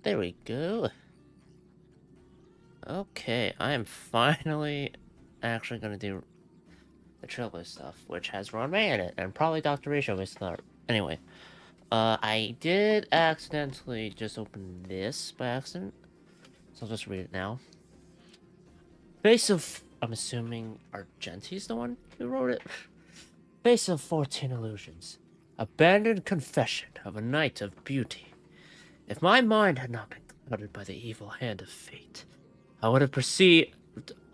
There we go. Okay, I am finally actually gonna do the Trailblaze stuff, which has Ruan May in it, and probably Dr. Ratio is not. Anyway, I did accidentally just open this by accident, so I'll just read it now. Face of, I'm assuming Argenti's the one who wrote it. Face of 14 illusions. Abandoned confession of a night of beauty. If my mind had not been clouded by the evil hand of fate, I would have perceived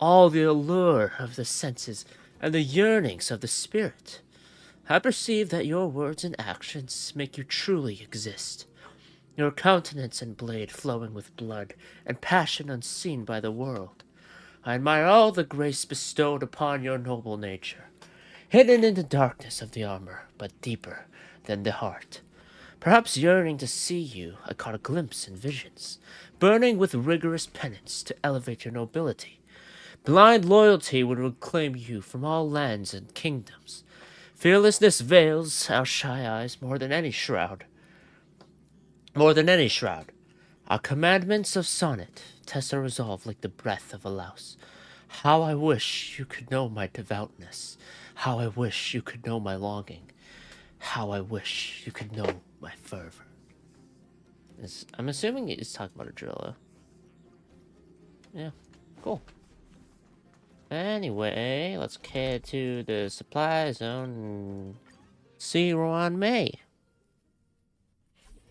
all the allure of the senses and the yearnings of the spirit. I perceive that your words and actions make you truly exist. Your countenance and blade flowing with blood and passion unseen by the world. I admire all the grace bestowed upon your noble nature, hidden in the darkness of the armor, but deeper than the heart. Perhaps yearning to see you, I caught a glimpse in visions, burning with rigorous penance to elevate your nobility. Blind loyalty would reclaim you from all lands and kingdoms. Fearlessness veils our shy eyes more than any shroud. More than any shroud. Our commandments of sonnet test our resolve like the breath of a louse. How I wish you could know my devoutness. How I wish you could know my longing. How I wish you could know my fervor. I'm assuming it's talking about a driller. Yeah, cool. Anyway, let's head to the supply zone and see Ruan May.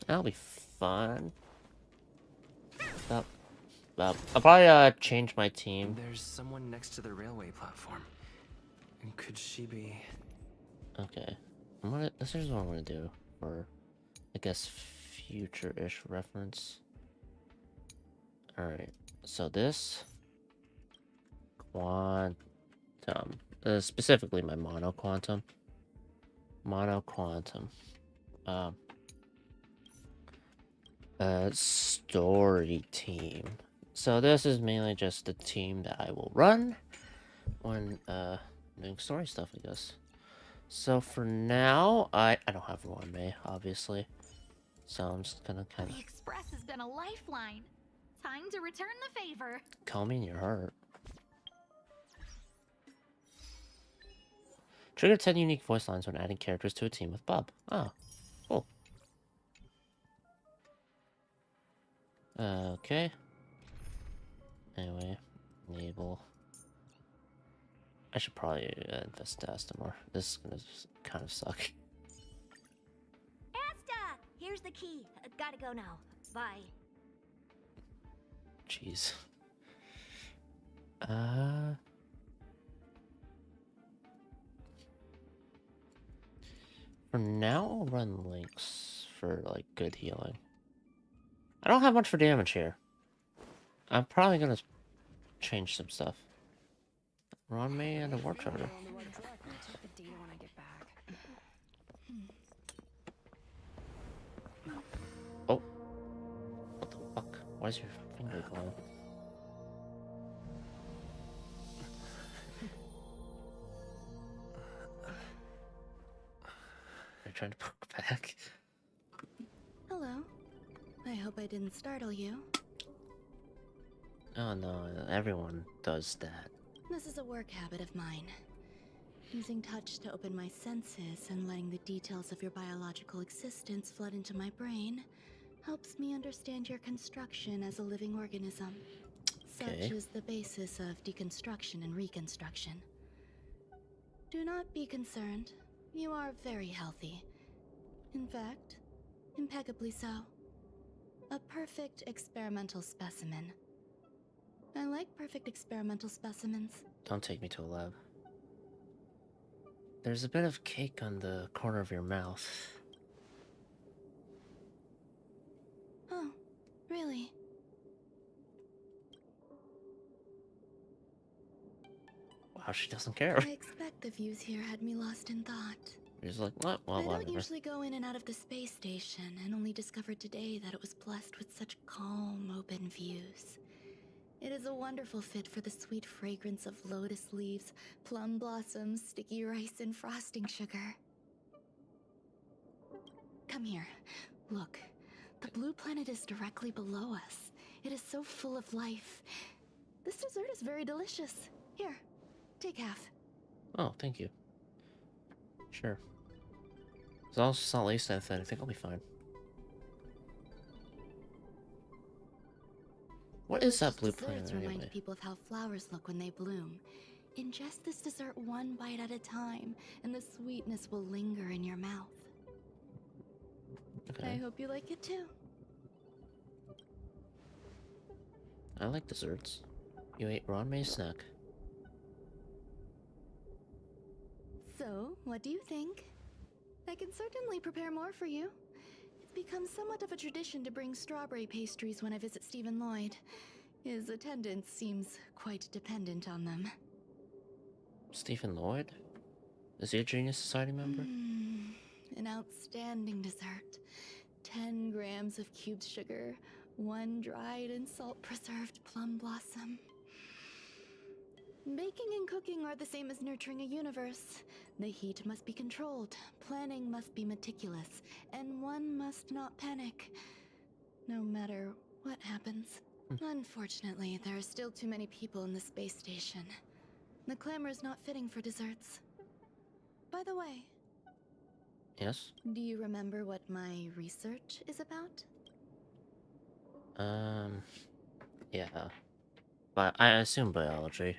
That'll be fun. I'll probably change my team. There's someone next to the railway platform. Could she be? Okay, this is what I'm gonna do for, I guess, future-ish reference. Alright, so this quantum, specifically my monoquantum. Story team. So this is mainly just the team that I will run when doing story stuff, I guess. So for now, I don't have Ruan May, obviously. So I'm just gonna kind of... The Express has been a lifeline. Time to return the favor. Call me in your heart. Trigger 10 unique voice lines when adding characters to a team with Bob. Oh, cool. Okay. Anyway, enable. I should probably invest in Asta more. This is gonna kind of suck. Asta! Here's the key. Gotta go now. Bye. Jeez. For now, I'll run links for, like, good healing. I don't have much for damage here. I'm probably gonna change some stuff. Ruan May and a war charter. Oh. What the fuck? Why is your finger glowing? Are you trying to poke back? Hello. I hope I didn't startle you. Oh no, everyone does that. This is a work habit of mine. Using touch to open my senses and letting the details of your biological existence flood into my brain helps me understand your construction as a living organism. Okay. Such is the basis of deconstruction and reconstruction. Do not be concerned. You are very healthy. In fact, impeccably so. A perfect experimental specimen. I like perfect experimental specimens. Don't take me to a lab. There's a bit of cake on the corner of your mouth. Oh, really? Wow, she doesn't care. I expect the views here had me lost in thought. She's like, what? Well, I don't whatever. usually go in and out of the space station, and only discovered today that it was blessed with such calm, open views. It is a wonderful fit for the sweet fragrance of lotus leaves, plum blossoms, sticky rice, and frosting sugar. Come here. Look. The blue planet is directly below us. It is so full of life. This dessert is very delicious. Here, take half. Oh, thank you. Sure. As long as it's not laced anything, I think I'll be fine. What is that blue planet Desserts remind anyway? people of how flowers look when they bloom. Ingest this dessert one bite at a time, and the sweetness will linger in your mouth. I Okay. hope you like it too. I like desserts. You ate Ruan Mei's snack. So, what do you think? I can certainly prepare more for you. It's become somewhat of a tradition to bring strawberry pastries when I visit Stephen Lloyd. His attendance seems quite dependent on them. Stephen Lloyd? Is he a Genius Society member? An outstanding dessert. 10 grams of cubed sugar, 1 dried and salt-preserved plum blossom. Baking and cooking are the same as nurturing a universe. The heat must be controlled, planning must be meticulous, and one must not panic, no matter what happens. Unfortunately, there are still too many people in the space station. The clamor is not fitting for desserts. By the way, Yes? do you remember what my research is about? Yeah. But I assume biology.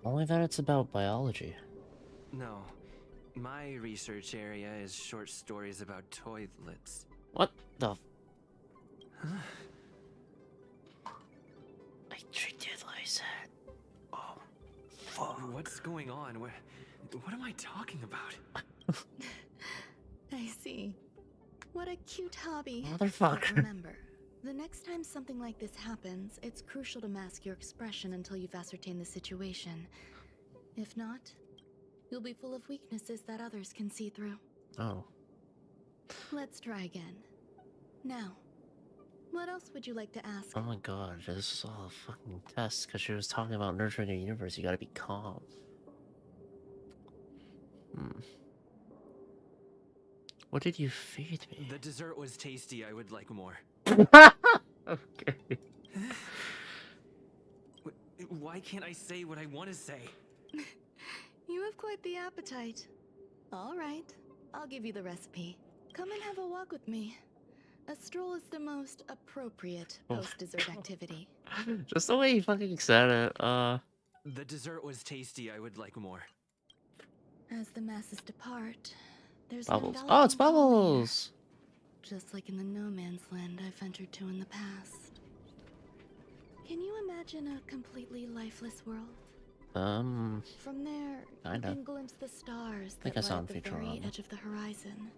Only that it's about biology. No. My research area is short stories about toilets. What the? I treated like that. Oh, fuck. What's going on? What am I talking about? I see. What a cute hobby. Motherfucker. But remember, the next time something like this happens, it's crucial to mask your expression until you've ascertained the situation. If not, you'll be full of weaknesses that others can see through. Oh. Let's try again. Now, what else would you like to ask? Oh my god, this is all a fucking test because she was talking about nurturing a universe. You gotta be calm. What did you feed me? The dessert was tasty. I would like more. Okay. Why can't I say what I want to say? You have quite the appetite. All right, I'll give you the recipe. Come and have a walk with me. A stroll is the most appropriate post-dessert activity. Just the way you fucking said it, The dessert was tasty. I would like more. As the masses depart, there's Bubbles. an Oh, it's enveloping calm air, Bubbles! just like in the no man's land I've ventured to in the past. Can you imagine a completely lifeless world? From there, Kinda. you can glimpse the stars Think that I saw lie in at the very Futurama. edge of the horizon.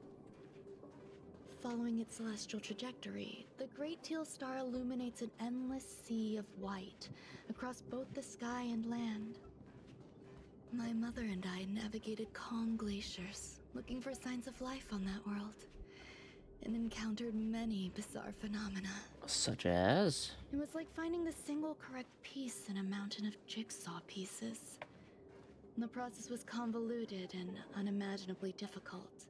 Following its celestial trajectory, the Great Teal Star illuminates an endless sea of white across both the sky and land. My mother and I navigated calm glaciers, looking for signs of life on that world, and encountered many bizarre phenomena. Such as? It was like finding the single correct piece in a mountain of jigsaw pieces. The process was convoluted and unimaginably difficult,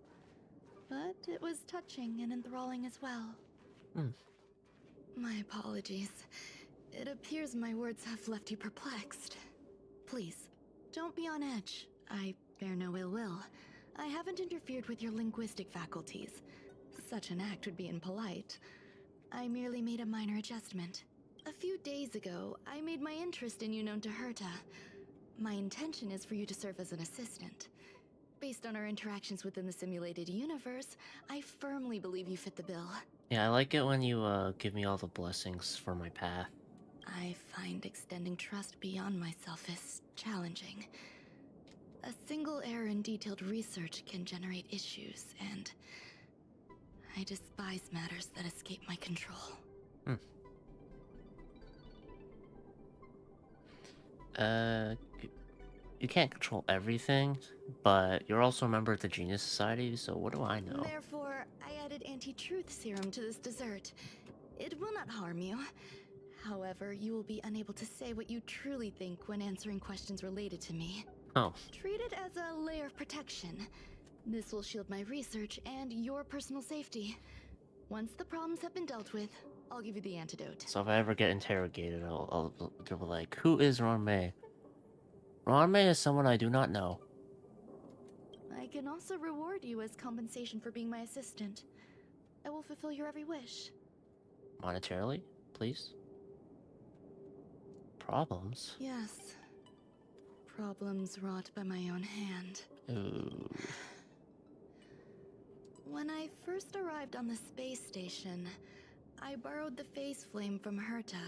but it was touching and enthralling as well. My apologies. It appears my words have left you perplexed. Please, don't be on edge. I bear no ill will. I haven't interfered with your linguistic faculties. Such an act would be impolite. I merely made a minor adjustment. A few days ago, I made my interest in you known to Herta. My intention is for you to serve as an assistant. Based on our interactions within the simulated universe, I firmly believe you fit the bill. Yeah, I like it when you, give me all the blessings for my path. I find extending trust beyond myself is challenging. A single error in detailed research can generate issues, and I despise matters that escape my control. You can't control everything, but you're also a member of the Genius Society, so what do I know? Therefore, I added anti-truth serum to this dessert. It will not harm you. However, you will be unable to say what you truly think when answering questions related to me. Oh. Treat it as a layer of protection. This will shield my research and your personal safety. Once the problems have been dealt with, I'll give you the antidote. So if I ever get interrogated, they'll be like, who is Ruan Mei? Ruan Mei is someone I do not know. I can also reward you as compensation for being my assistant. I will fulfill your every wish. Monetarily, please? Problems? Yes. Problems wrought by my own hand. Ooh. When I first arrived on the space station, I borrowed the phase flame from Herta.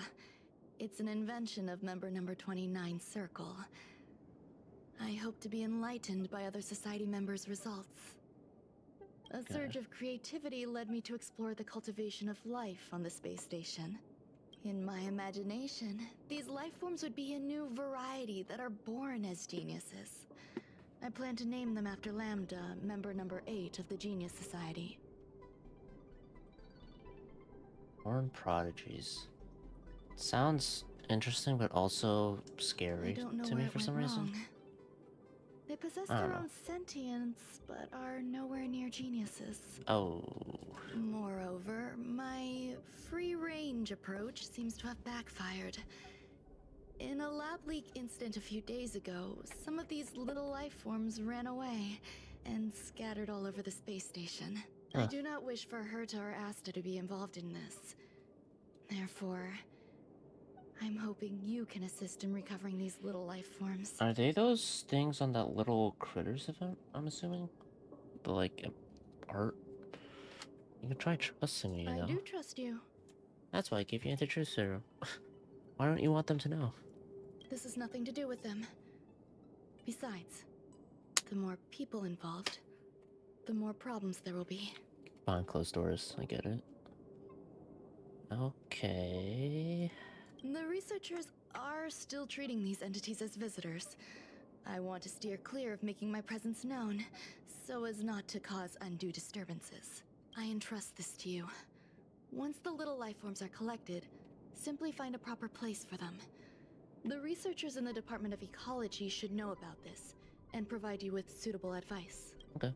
It's an invention of member number 29 Circle. I hope to be enlightened by other society members' results. A surge of creativity led me to explore the cultivation of life on the space station. In my imagination, these life forms would be a new variety that are born as geniuses. I plan to name them after Lambda, member number 8 of the Genius Society. Born prodigies. Sounds interesting, but also scary to me for some reason. They possess I don't their know. own sentience, but are nowhere near geniuses. Oh. Moreover, my free-range approach seems to have backfired. In a lab leak incident a few days ago, some of these little life forms ran away and scattered all over the space station. I Huh. do not wish for Herta or Asta to be involved in this. Therefore, I'm hoping you can assist in recovering these little life forms. Are they those things on that little critters event, I'm assuming? The, like, art? You can try trusting me, you know? I do trust you. That's why I gave you anti-truth serum. Why don't you want them to know? This has nothing to do with them. Besides, the more people involved, the more problems there will be. Behind closed doors, I get it. Okay... The researchers are still treating these entities as visitors. I want to steer clear of making my presence known, so as not to cause undue disturbances. I entrust this to you. Once the little life forms are collected, simply find a proper place for them. The researchers in the Department of Ecology should know about this, and provide you with suitable advice. Okay.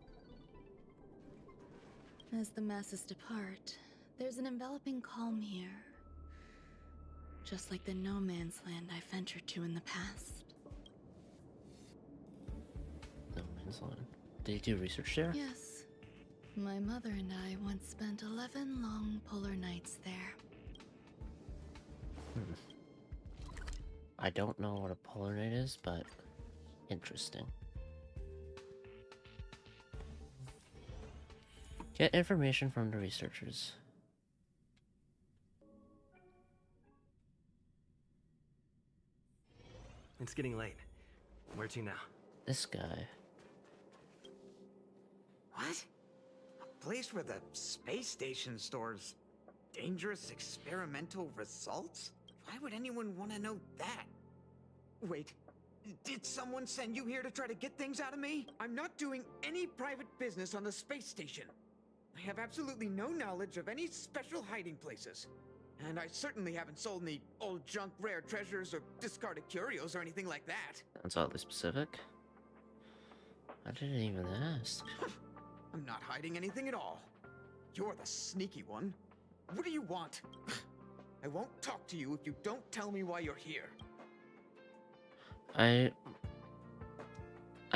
As the masses depart, there's an enveloping calm here. Just like the no man's land I ventured to in the past. No man's land. Did you do research there? Yes. My mother and I once spent 11 long polar nights there. I don't know what a polar night is, but interesting. Get information from the researchers. It's getting late. Where to now? This guy. What? A place where the space station stores dangerous experimental results? Why would anyone want to know that? Wait, did someone send you here to try to get things out of me? I'm not doing any private business on the space station. I have absolutely no knowledge of any special hiding places. And I certainly haven't sold any old junk rare treasures or discarded curios or anything like that. That's oddly specific. I didn't even ask. I'm not hiding anything at all. You're the sneaky one. What do you want? I won't talk to you if you don't tell me why you're here. I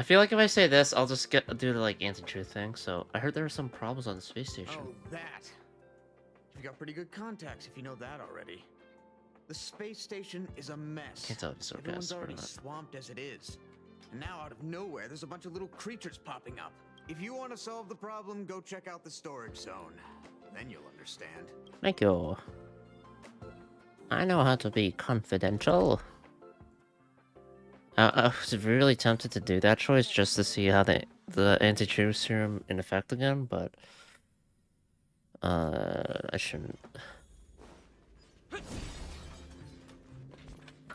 feel like if I say this, I'll just do the like anti-truth thing. So I heard there were some problems on the space station. Oh, that. You've got pretty good contacts if you know that already. The space station is a mess. Can't tell if it's Everyone's sarcastic or already not. swamped as it is. And now out of nowhere, there's a bunch of little creatures popping up. If you want to solve the problem, go check out the storage zone. Then you'll understand. Thank you. I know how to be confidential. I was really tempted to do that choice just to see how the anti-truth serum in effect again, but I shouldn't.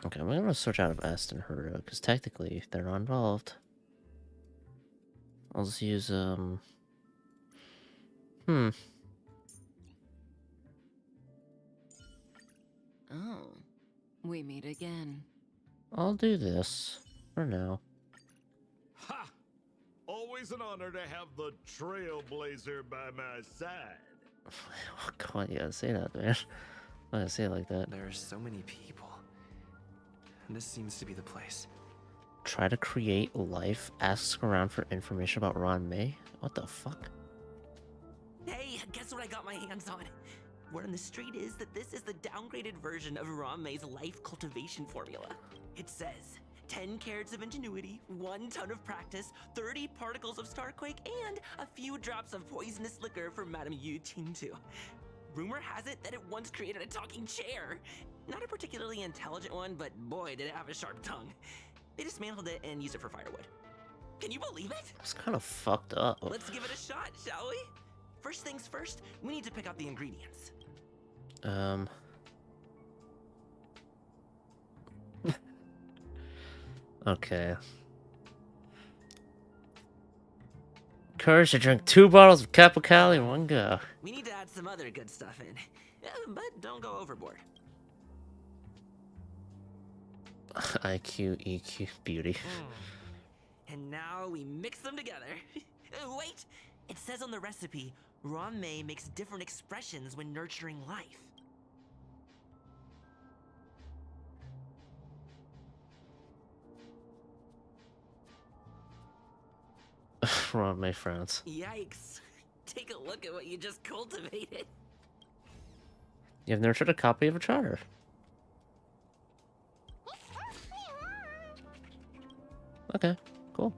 Okay, I'm gonna switch out of Aston and Herta because technically they're not involved. I'll just use Oh, we meet again. I'll do this for now. Ha! Always an honor to have the Trailblazer by my side. Oh, God, you gotta say that, man. I'm not gonna say it like that. There are so many people. This seems to be the place. Try to create life, asks around for information about Ron May? What the fuck? Hey, guess what I got my hands on? Word on the street is that this is the downgraded version of Rame's life cultivation formula. It says 10 carats of ingenuity, 1 ton of practice, 30 particles of starquake, and a few drops of poisonous liquor for Madame Yu Qingtu. Rumor has it that it once created a talking chair. Not a particularly intelligent one, but boy, did it have a sharp tongue. They dismantled it and used it for firewood. Can you believe it? It's kind of fucked up. Let's give it a shot, shall we? First things first, we need to pick out the ingredients. Okay. Courage to drink 2 bottles of Capocali in one go. We need to add some other good stuff in, but don't go overboard. IQ, EQ, beauty. And now we mix them together. Wait! It says on the recipe, Rame makes different expressions when nurturing life. Ron May frowns. Yikes. Take a look at what you just cultivated. You have nurtured a copy of a charter. Okay, cool.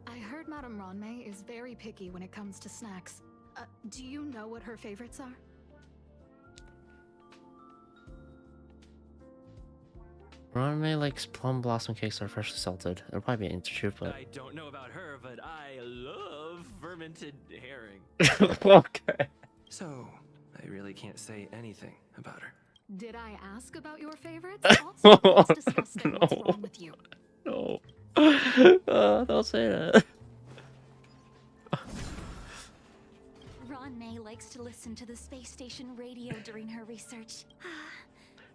I heard Madame Ronmei is very picky when it comes to snacks. Do you know what her favorites are? Ron May likes plum blossom cakes that are freshly salted. It'll probably be an intertruth, but... I don't know about her, but I love fermented herring. Okay. So, I really can't say anything about her. Did I ask about your favorites? Also, let's discuss then what's No. wrong with you. No. Don't say that. Ron May likes to listen to the space station radio during her research.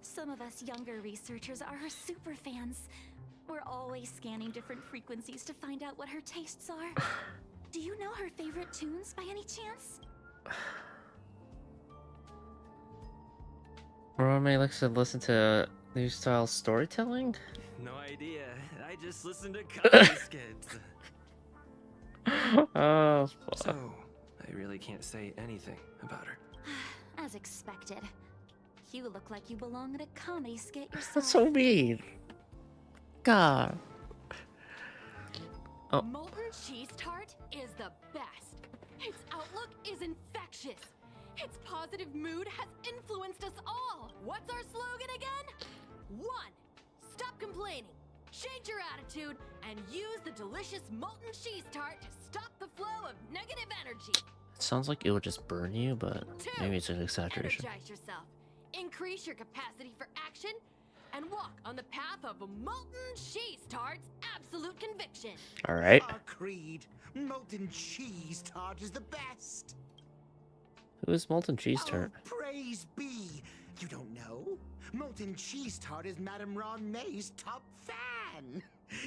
Some of us younger researchers are her super fans. We're always scanning different frequencies to find out what her tastes are. Do you know her favorite tunes by any chance? Ron May likes to listen to new style storytelling? No idea. I just listened to comedy skits. Oh, So, I really can't say anything about her. As expected. You look like you belong in a comedy skit yourself. that's so mean. God. Oh. Molten cheese tart is the best. Its outlook is infectious. Its positive mood has influenced us all. What's our slogan again? 1. Stop complaining. Change your attitude and use the delicious molten cheese tart to stop the flow of negative energy. It sounds like it would just burn you, but 2. maybe it's an exaggeration. Energize yourself. Increase your capacity for action and walk on the path of a molten cheese tart's absolute conviction. Alright. Our creed, molten cheese tart is the best. Who is Molten Cheese Tart? Oh, praise be. You don't know? Molten cheese tart is Madame Ron May's top fan.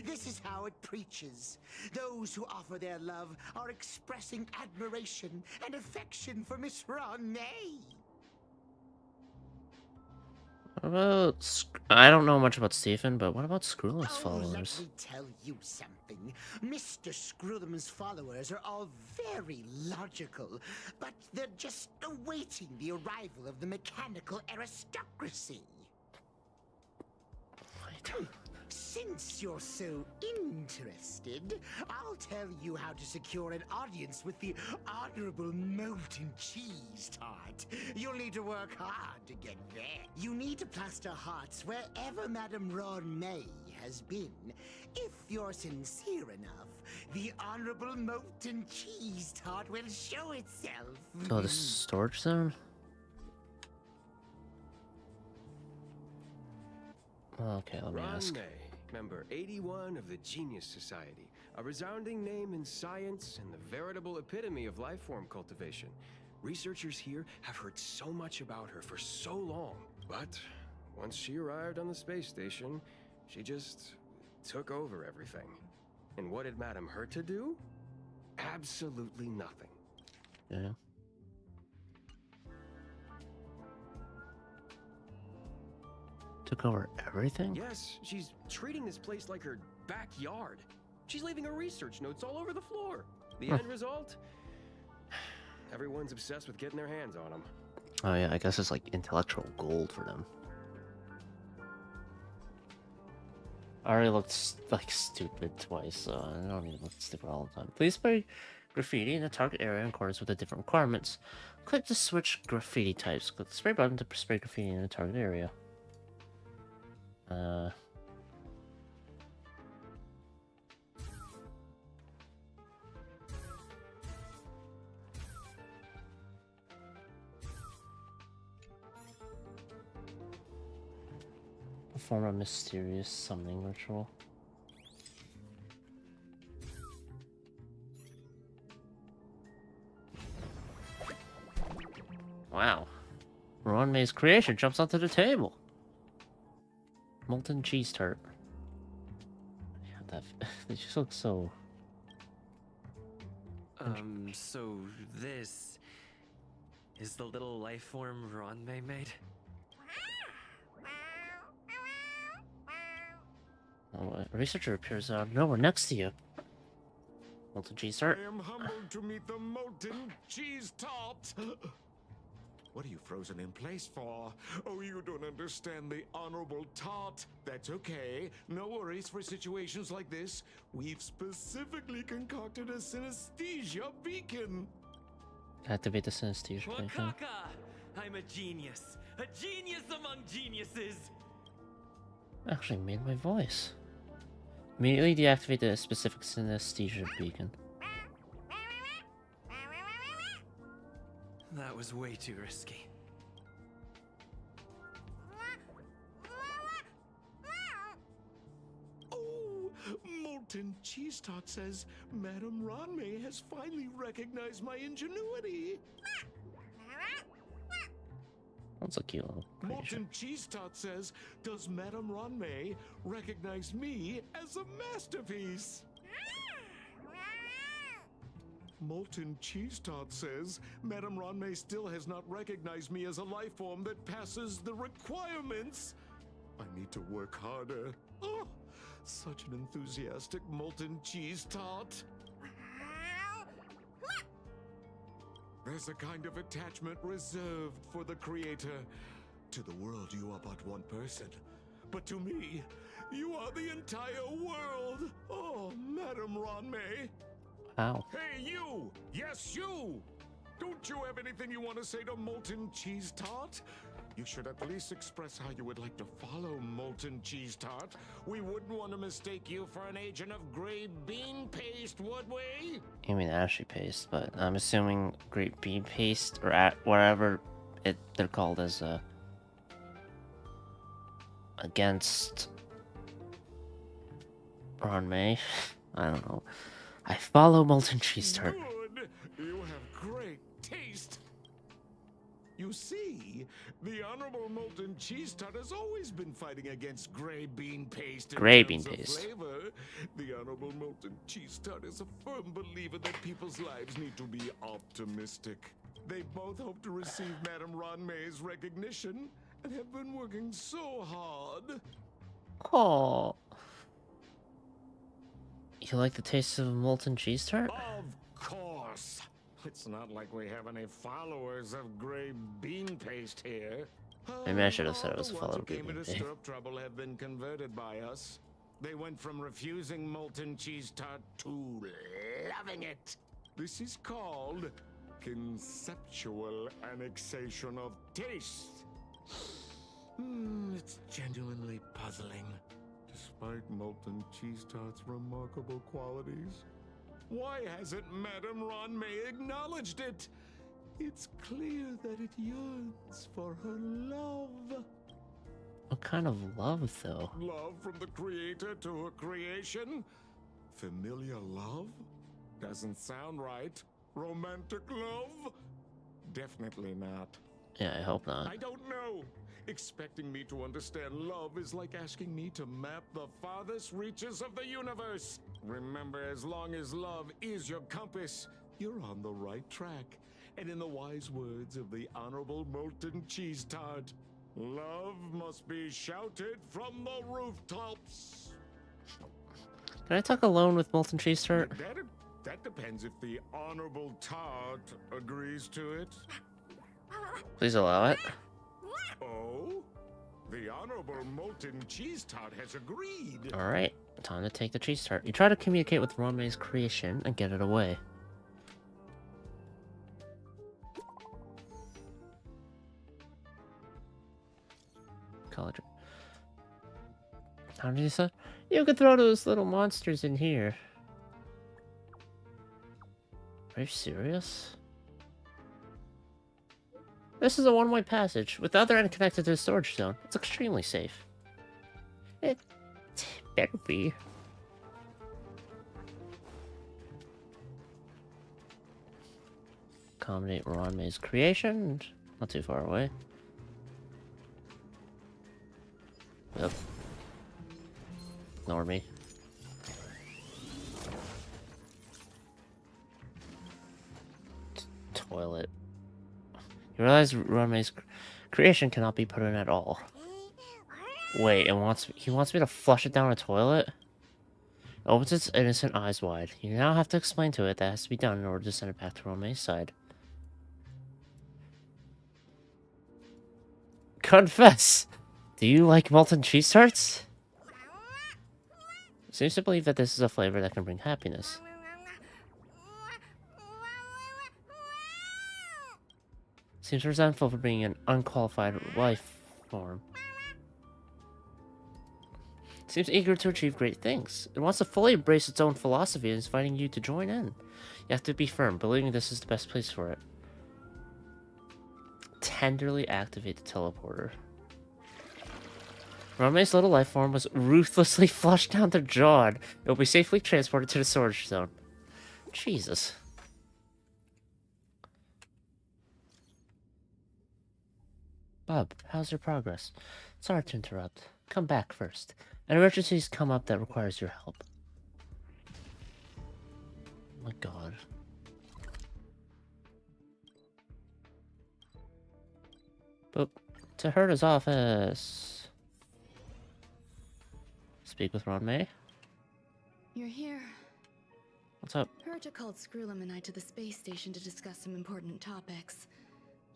This is how it preaches. Those who offer their love are expressing admiration and affection for Miss Ron May. What about... I don't know much about Stephen, but what about Screwless Let followers? me tell you something. Mr. Screwthum's followers are all very logical, but they're just awaiting the arrival of the mechanical aristocracy. Since you're so interested, I'll tell you how to secure an audience with the Honorable Molten Cheese Tart. You'll need to work hard to get there. You need to plaster hearts wherever Madame Ron May has been. If you're sincere enough, the Honorable Molten Cheese Tart will show itself. Oh, the storage zone? Okay, let me ask. Ron May, member 81 of the Genius Society, a resounding name in science and the veritable epitome of life form cultivation. Researchers here have heard so much about her for so long, but once she arrived on the space station, she just took over everything. And what did Madame Herta do? absolutely nothing. Yeah. Took over everything? Yes, she's treating this place like her backyard. She's leaving her research notes all over the floor. The end result? Everyone's obsessed with getting their hands on them. Oh yeah, I guess it's like intellectual gold for them. I already looked like stupid twice, so I don't need to look stupid all the time. Please spray graffiti in the target area in accordance with the different requirements. Click to switch graffiti types. Click the spray button to spray graffiti in the target area. Perform a mysterious summoning ritual. Wow. Ruan May's creation jumps onto the table. Molten cheese tart. Yeah, that they just look so. So this is the little life form Ruan May made? Oh, a researcher appears out of nowhere next to you. Molten cheese tart. I am humbled to meet the molten cheese tart. What are you frozen in place for? Oh, you don't understand the honorable tart. That's okay. No worries for situations like this. We've specifically concocted a synesthesia beacon. Activate the synesthesia beacon. Wakaka! I'm a genius. A genius among geniuses. Actually made my voice. Immediately deactivate the specific synesthesia beacon. That was way too risky. Oh, molten cheese tart says Madame Ranmei has finally recognized my ingenuity. That's a cute little creature. Molten cheese tart says, does Madame Ranmei recognize me as a masterpiece? Molten cheese tart says, Madame Ranmei still has not recognized me as a life form that passes the requirements. I need to work harder. Oh, such an enthusiastic molten cheese tart. There's a kind of attachment reserved for the creator. To the world, you are but one person. But to me, you are the entire world. Oh, Madame Ranmei. Wow. Hey, you! Yes, you! Don't you have anything you want to say to Molten Cheese Tart? You should at least express how you would like to follow Molten Cheese Tart. We wouldn't want to mistake you for an agent of gray bean paste, would we? You mean ashy paste, but I'm assuming great bean paste or at whatever they're called as against Ruan May. I don't know. I follow molten cheese tart. Good. You have great taste. You see, the Honorable Molten Cheese Tart has always been fighting against gray bean paste. Gray bean paste. Flavor. The Honorable Molten Cheese Tart is a firm believer that people's lives need to be optimistic. They both hope to receive Madame Ranmei's recognition and have been working so hard. Oh. You like the taste of a molten cheese tart? Of course. It's not like we have any followers of gray bean paste here. Maybe I should have said it was All the follow ones who gray came bean into paste. stir up trouble have been converted by us. They went from refusing molten cheese tart to loving it. This is called conceptual annexation of taste. It's genuinely puzzling. Despite molten cheese tart's remarkable qualities, why hasn't Madame Ranmei acknowledged it? It's clear that it yearns for her love. What kind of love, though? Love from the creator to her creation? Familiar love? Doesn't sound right. Romantic love? Definitely not. Yeah, I hope not. I don't know. Expecting me to understand love is like asking me to map the farthest reaches of the universe. Remember, as long as love is your compass, you're on the right track. And in the wise words of the Honorable Molten Cheese Tart, love must be shouted from the rooftops. Can I talk alone with Molten Cheese Tart? That depends if the Honorable Tart agrees to it. Please allow it. Oh? The Honorable Molten Cheese Tart has agreed. Alright, time to take the cheese tart. You try to communicate with Ruan Mei's creation and get it away. College. How did you say? You could throw those little monsters in here. Are you serious? This is a one-way passage, with the other end connected to the storage zone. It's extremely safe. It better be. Accommodate Ruan Mei's creation. Not too far away. Yep. Ignore me. Toilet. You realize Ruan Mei's creation cannot be put in at all. Wait, he wants me to flush it down a toilet? Opens its innocent eyes wide. You now have to explain to it that has to be done in order to send it back to Ruan Mei's side. Confess! Do you like molten cheese tarts? Seems to believe that this is a flavor that can bring happiness. Seems resentful for being an unqualified life form. Seems eager to achieve great things. It wants to fully embrace its own philosophy and is inviting you to join in. You have to be firm, believing this is the best place for it. Tenderly activate the teleporter. Ruan Mei's little life form was ruthlessly flushed down the jaw. It will be safely transported to the storage zone. Jesus. Bob, how's your progress? Sorry to interrupt. Come back first. An emergency's come up that requires your help. Oh my god. Boop. To Herta's office. Speak with Ruan Mei. You're here. What's up? Herta called Screwlum and I to the space station to discuss some important topics.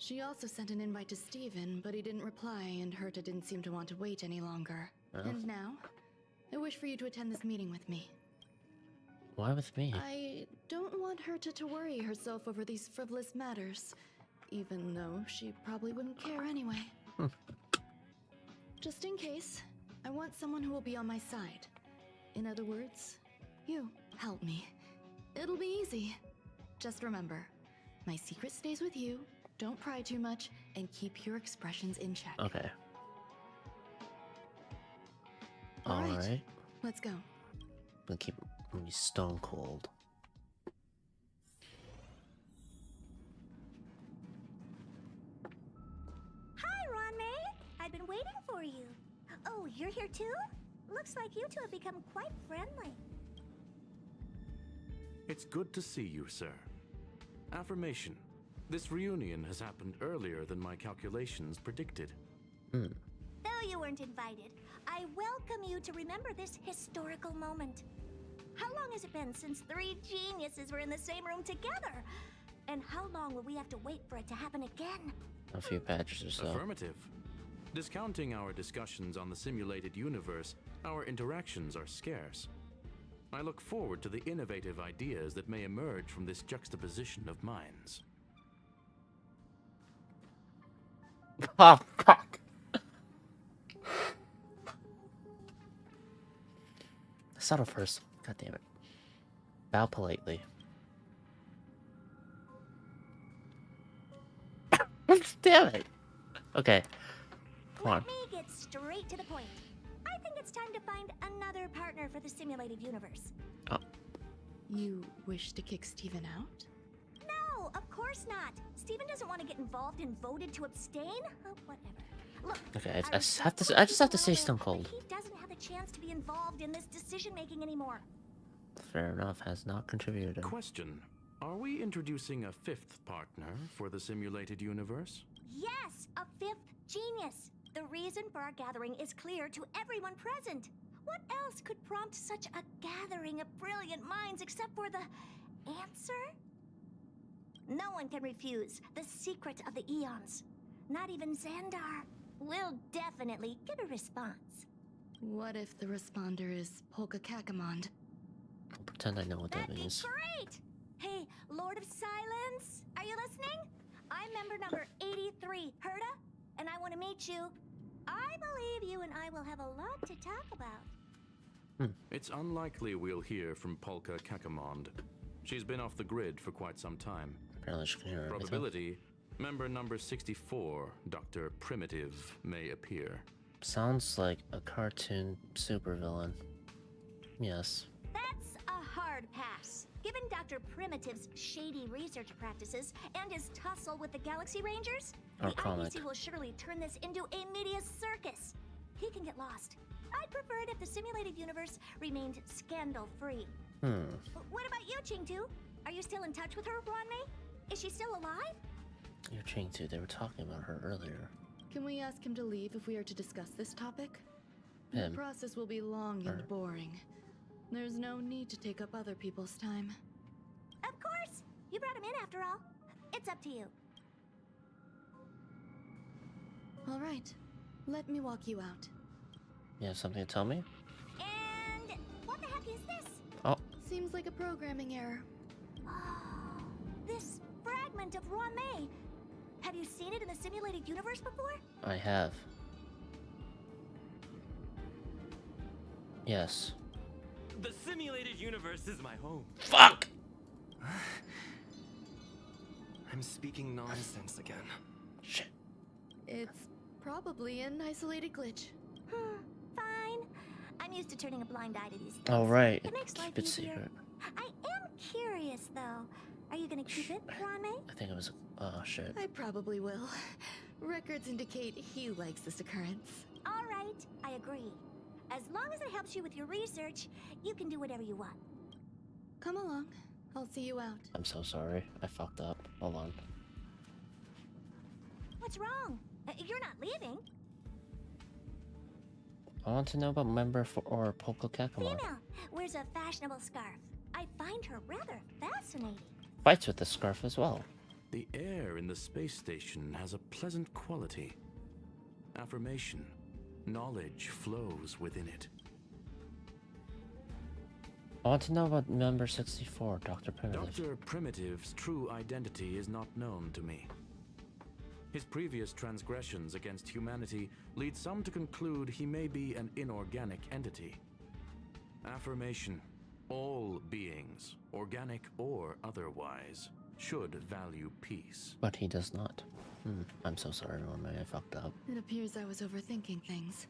She also sent an invite to Steven, but he didn't reply, and Herta didn't seem to want to wait any longer. Oh. And now, I wish for you to attend this meeting with me. Why with me? I don't want Herta to worry herself over these frivolous matters, even though she probably wouldn't care anyway. Just in case, I want someone who will be on my side. In other words, you help me. It'll be easy. Just remember, my secret stays with you. Don't pry too much, and keep your expressions in check. Okay. All right. Alright. Let's go. I'm gonna keep me stone cold. Hi, Ruan Mei. I've been waiting for you. Oh, you're here too? Looks like you two have become quite friendly. It's good to see you, sir. Affirmation. This reunion has happened earlier than my calculations predicted. Though you weren't invited, I welcome you to remember this historical moment. How long has it been since 3 geniuses were in the same room together? And how long will we have to wait for it to happen again? A few patches or so. Affirmative. Discounting our discussions on the simulated universe, our interactions are scarce. I look forward to the innovative ideas that may emerge from this juxtaposition of minds. Oh, fuck. That's not a first. God damn it. Bow politely. Damn it. Okay. Come on. Let me get straight to the point. I think it's time to find another partner for the simulated universe. Oh. You wish to kick Steven out? No, of course not. Steven doesn't want to get involved and voted to abstain. Oh, whatever. Look, Okay, I I respect have to. what I just have to people say know, Stone but Cold. he doesn't have the chance to be involved in this decision-making anymore. Fair enough. Has not contributed. Question. Are we introducing a fifth partner for the simulated universe? Yes, a fifth genius. The reason for our gathering is clear to everyone present. What else could prompt such a gathering of brilliant minds except for the answer? No one can refuse the secret of the eons. Not even Xandar. We'll definitely get a response. What if the responder is Polka Kakamond? I'll pretend I know what that That'd means. be great! Hey, Lord of Silence, are you listening? I'm member number 83, Herda, and I want to meet you. I believe you and I will have a lot to talk about. It's unlikely we'll hear from Polka Kakamond. She's been off the grid for quite some time. Apparently she can hear everything. Probability, member number 64, Dr. Primitive, may appear. Sounds like a cartoon supervillain. Yes. That's a hard pass. Given Dr. Primitive's shady research practices and his tussle with the Galaxy Rangers, Or the comic. IBC will surely turn this into a media circus. He can get lost. I'd prefer it if the simulated universe remained scandal-free. What about you, Ching-Tu? Are you still in touch with her, Ruan? Is she still alive? You're Ching-Tu. They were talking about her earlier. Can we ask him to leave if we are to discuss this topic? Him. The process will be long and boring. There's no need to take up other people's time. Of course! You brought him in after all. It's up to you. All right. Let me walk you out. You have something to tell me? And what the heck is this? Oh. Seems like a programming error. Oh, this fragment of Ruan. Have you seen it in the simulated universe before? I have. Yes. The simulated universe is my home. Fuck! I'm speaking nonsense again. Shit. It's probably an isolated glitch. Fine. I'm used to turning a blind eye to these things. Oh, right. It makes life Keep it easier. secret. I am curious, though. Are you gonna keep it, Ruan? I think it was. Oh, shit. I probably will. Records indicate he likes this occurrence. All right, I agree. As long as it helps you with your research, you can do whatever you want. Come along. I'll see you out. I'm so sorry. I fucked up. Hold on. What's wrong? You're not leaving. I want to know about member or Polka Kakamon. Female wears a fashionable scarf. I find her rather fascinating. Fights with the scarf as well. The air in the space station has a pleasant quality. Affirmation. Knowledge flows within it. I want to know about member 64, Dr. Primitive. Dr. Primitive's true identity is not known to me. His previous transgressions against humanity lead some to conclude he may be an inorganic entity. Affirmation. All beings, organic or otherwise, should value peace. But he does not. I'm so sorry, Norman. I fucked up. It appears I was overthinking things.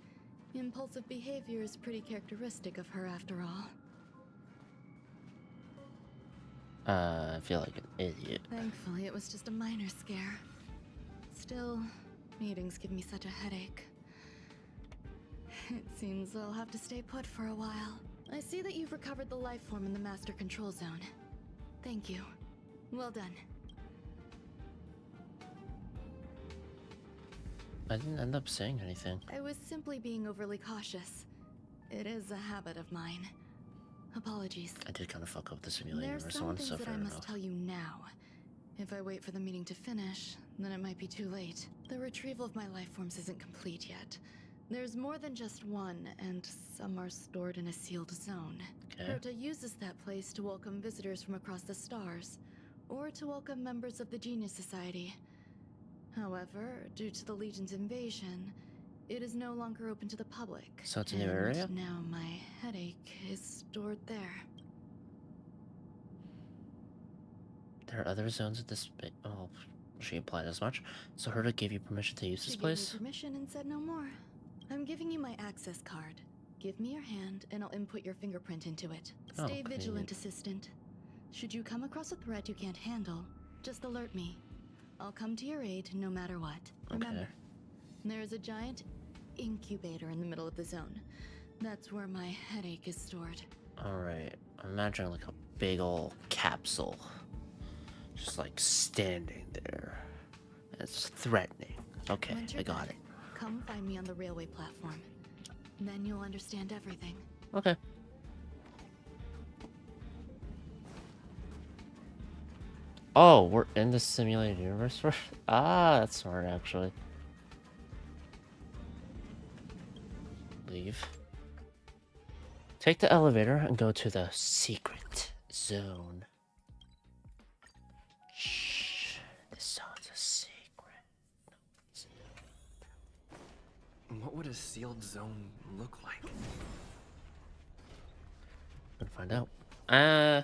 Impulsive behavior is pretty characteristic of her after all. I feel like an idiot. Thankfully, it was just a minor scare. Still, meetings give me such a headache. It seems I'll have to stay put for a while. I see that you've recovered the life form in the master control zone. Thank you. Well done. I didn't end up saying anything. I was simply being overly cautious. It is a habit of mine. Apologies. I did kind of fuck up the simulator There's or some someone, things so that fair I must enough. tell you now. If I wait for the meeting to finish, then it might be too late. The retrieval of my life forms isn't complete yet. There's more than just one, and some are stored in a sealed zone. Okay. Herta uses that place to welcome visitors from across the stars, or to welcome members of the Genius Society. However, due to the Legion's invasion, it is no longer open to the public. So it's a new and area? Now my headache is stored there. There are other zones at this space. Oh, she implied as much. So Herta gave you permission to use She this gave place? me permission and said no more. I'm giving you my access card. Give me your hand, and I'll input your fingerprint into it. Oh, Stay convenient. vigilant, assistant. Should you come across a threat you can't handle, just alert me. I'll come to your aid no matter what. Remember, Okay. There is a giant incubator in the middle of the zone. That's where my headache is stored. Alright, I'm imagining like a big old capsule. Just like standing there. It's threatening. Okay, I got it. Come find me on the railway platform. Then you'll understand everything. Okay. Oh, we're in the simulated universe? Ah, that's smart, actually. Leave. Take the elevator and go to the secret zone. Shh. This zone's a secret. What would a sealed zone look like? Gonna find out.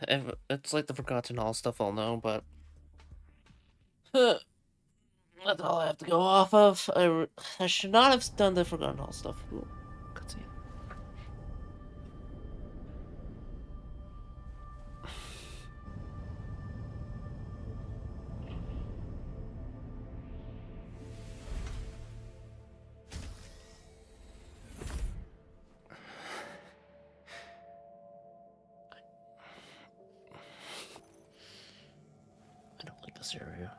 If it's like the Forgotten Hall stuff, I'll know, but that's all I have to go off of. I should not have done the Forgotten Hall stuff. Ooh, cutscene. I don't like this area.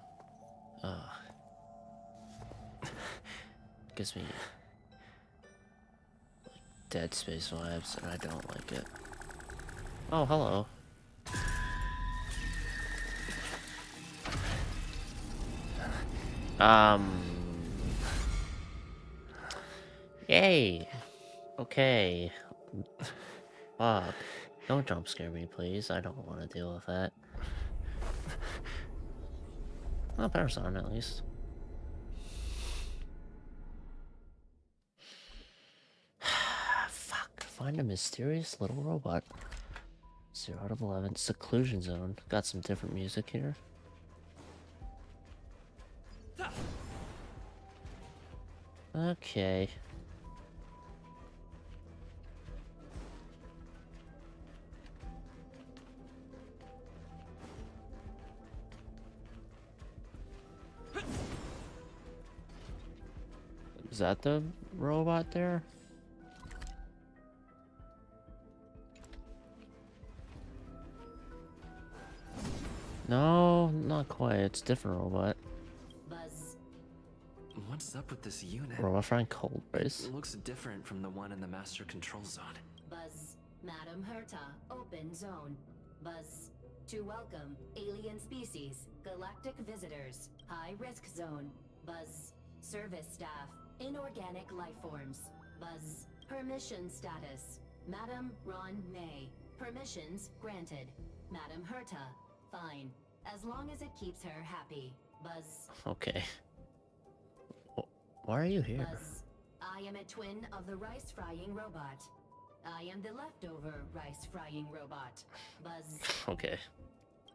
Gives me like Dead Space vibes, and I don't like it. Oh, hello. Yay. Okay. Fuck. Don't jump scare me, please. I don't want to deal with that. Well, Parasite, at least. Fuck. Find a mysterious little robot. 0 out of 11. Seclusion zone. Got some different music here. Okay. Is that the robot there? No, not quite. It's a different robot. Buzz. What's up with this unit? Robot friend Cold Race. It looks different from the one in the Master Control Zone. Buzz. Madam Herta. Open zone. Buzz. To welcome alien species, galactic visitors, high-risk zone. Buzz. Service staff. Inorganic life forms. Buzz. Permission status. Madam Ruan May. Permissions granted. Madam Herta. Fine. As long as it keeps her happy. Buzz. Okay. Why are you here? Buzz. I am a twin of the rice-frying robot. I am the leftover rice-frying robot. Buzz. Okay.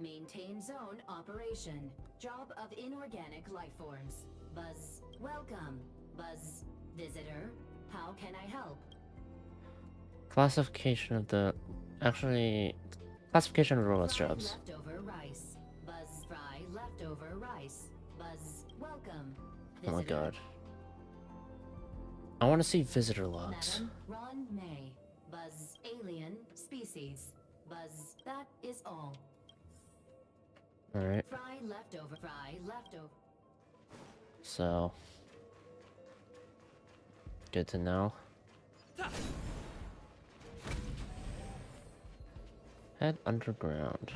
Maintain zone operation. Job of inorganic life forms. Buzz. Welcome. Buzz. Visitor. How can I help? Classification of the... Actually... Classification of robots jobs. Leftover rice. Buzz. Fry leftover rice. Buzz. Welcome. Oh my Visitor. god. I want to see visitor logs. Madam Ron May. Buzz. Alien species. Buzz. That is all. Alright. Fry leftover. Fry leftover. So... Good to know. Head underground.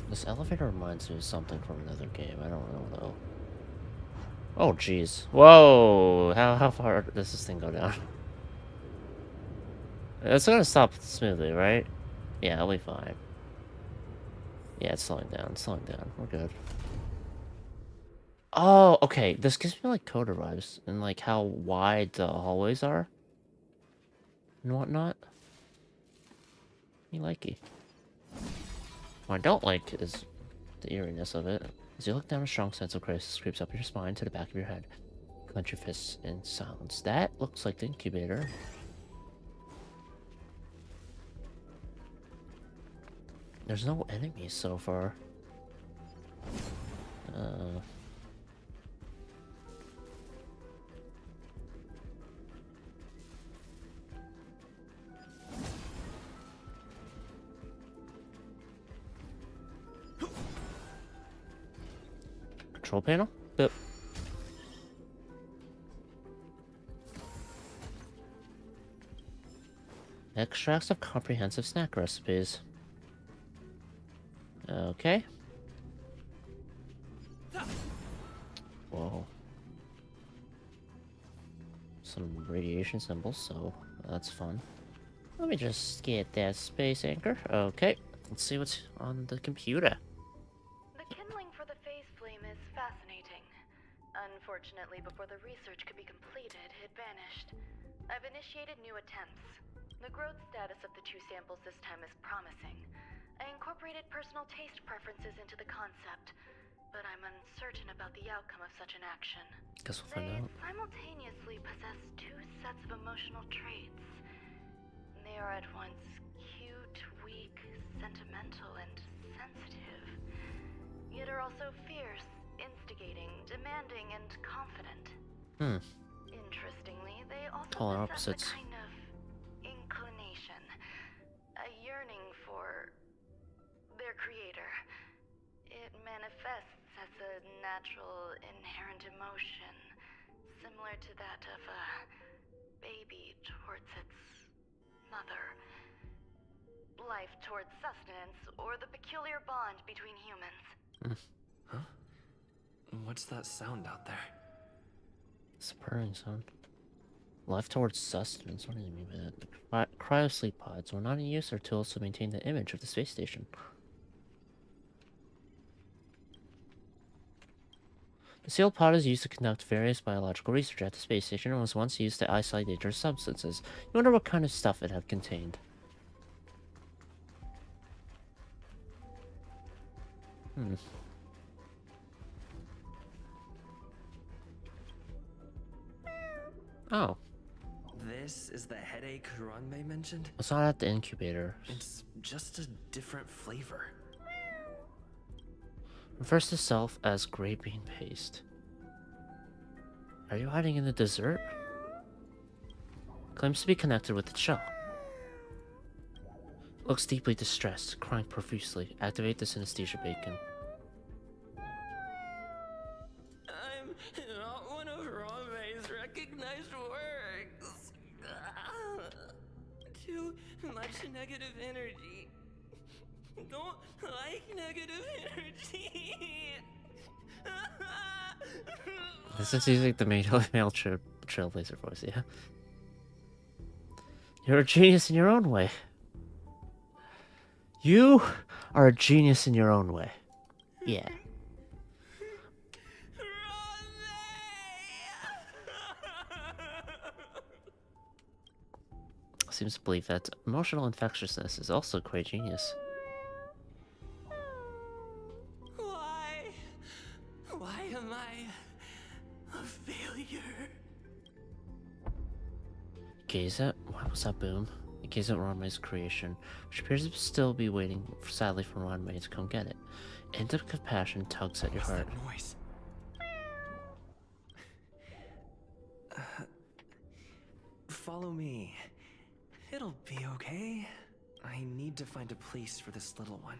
This elevator reminds me of something from another game. I don't know though. Oh jeez. Whoa! How far does this thing go down? It's gonna stop smoothly, right? Yeah, it'll be fine. Yeah, it's slowing down. It's slowing down. We're good. Oh, okay. This gives me like Coda vibes and like how wide the hallways are and whatnot. Me likey. What I don't like is the eeriness of it. As you look down, a strong sense of crisis creeps up your spine to the back of your head. Clench your fists in silence. That looks like the incubator. There's no enemies so far. control panel. Yep. Extracts of comprehensive snack recipes. Okay. Whoa. Some radiation symbols, so that's fun. Let me just get that space anchor. Okay. Let's see what's on the computer. The kindling for the phase flame is fascinating. Unfortunately, before the research could be completed, it vanished. I've initiated new attempts. The growth status of the two samples this time is promising. I incorporated personal taste preferences into the concept, but I'm uncertain about the outcome of such an action. Guess we'll find out. They simultaneously possess two sets of emotional traits. They are at once cute, weak, sentimental, and sensitive, yet are also fierce, instigating, demanding, and confident. Interestingly, they also Polar possess opposites. a kind of inclination, a yearning for their creator. It manifests as a natural, inherent emotion, similar to that of a baby towards its mother. Life towards sustenance, or the peculiar bond between humans. Huh? What's that sound out there? It's a purring sound. Life towards sustenance. What do you mean by that? Cryosleep pods were not in use or tools to maintain the image of the space station. The sealed pod is used to conduct various biological research at the space station and was once used to isolate dangerous substances. You wonder what kind of stuff it had contained. Oh. This is the headache Ruan mentioned? It's not at the incubator. It's just a different flavor. Refers to self as gray bean paste. Are you hiding in the dessert? Claims to be connected with the shell. Looks deeply distressed, crying profusely. Activate the synesthesia beacon. I'm not one of Ruan's recognized works. Too much negative energy. Don't like negative energy. This is using the male trailblazer voice, yeah? You're a genius in your own way. You are a genius in your own way. Yeah. Seems to believe that emotional infectiousness is also quite genius. Why am I a failure? Gaze at... What was that boom? Gaze at Ranmei's creation, which appears to still be waiting, sadly, for Ranmei to come get it. End of compassion tugs at your heart. That noise? Follow me. It'll be okay. I need to find a place for this little one.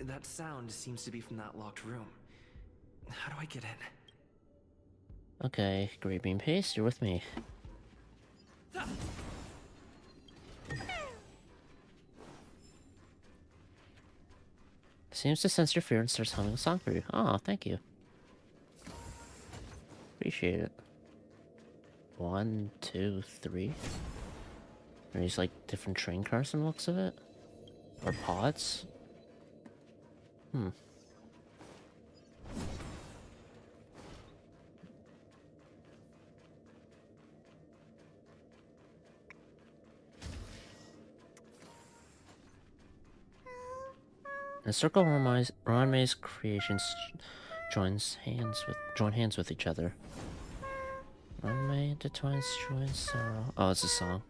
That sound seems to be from that locked room. How do I get in? Okay, Great Bean Paste, you're with me. Seems to sense your fear and starts humming a song for you. Oh, thank you. Appreciate it. 1, 2, 3. Are these like different train cars from the looks of it? Or pods? In a circle, Ranmei's creations join hands with each other. Ranmei intertwines joy and sorrow. Oh, it's a song.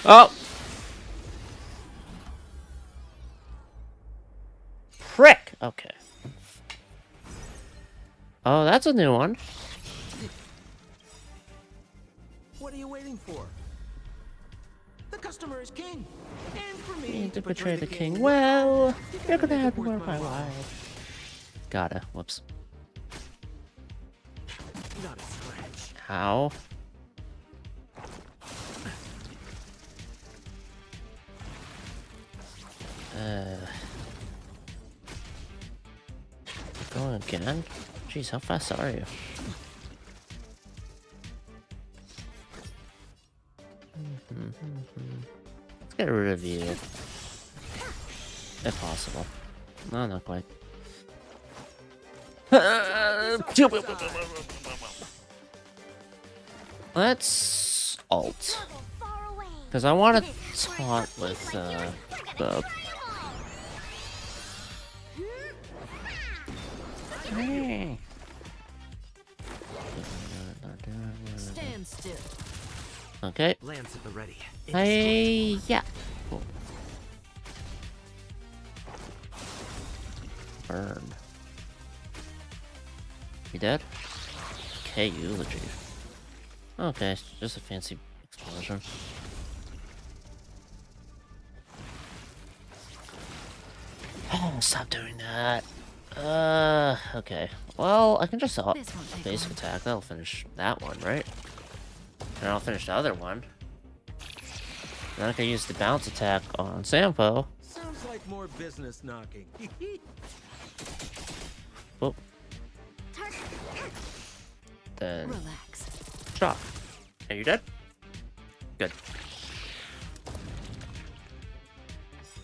Oh! Frick! Okay. Oh, that's a new one. What are you waiting waiting for? The customer is king. And for me Need to betray the king. Well, you're gonna have to work my while. Gotta. Whoops. Not a scratch. How? Going again? Jeez, how fast are you? Let's get rid of you. If possible. No, not quite. Let's alt. Because I want to taunt with the... Hey. Stand still. Okay. Lance at the ready. Hey, yeah. Cool. Burn. You dead? Okay, eulogy. Okay, it's just a fancy explosion. Oh, stop doing that. Okay. Well, I can just basic attack. That'll finish that one, right? And I'll finish the other one. Then I can use the bounce attack on Sampo. Sounds like more business knocking. Whoop. Then relax. Chop. Are you dead? Good.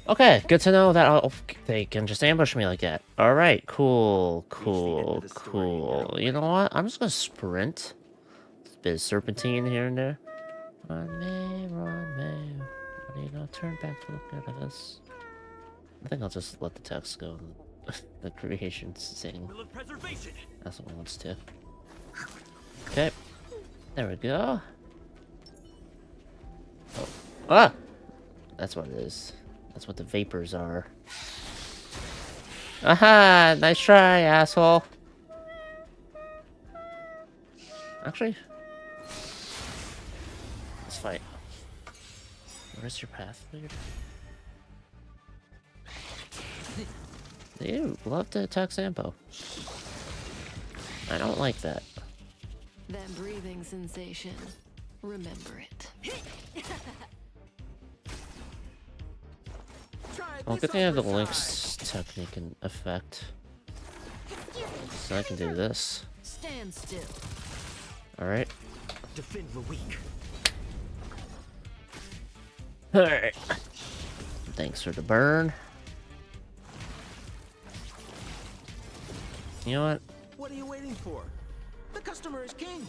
Okay, good to know that they can just ambush me like that. Alright, cool, cool, cool. You know what? I'm just gonna sprint. It's a bit of serpentine here and there. Run, May, run, May. What do you know? Turn back to look at us. I think I'll just let the text go. The creation sing. That's what it wants to. Okay. There we go. Oh. Ah! That's what it is. That's what the vapors are. Aha! Nice try, asshole. Actually, let's fight. Where's your path, dude? You love to attack Sampo. I don't like that. That breathing sensation. Remember it. Well, good thing I have the Lynx technique in effect. So I can do this. Stand still. Alright. Defend the weak. Alright. Thanks for the burn. You know what? What are you waiting for? The customer is king.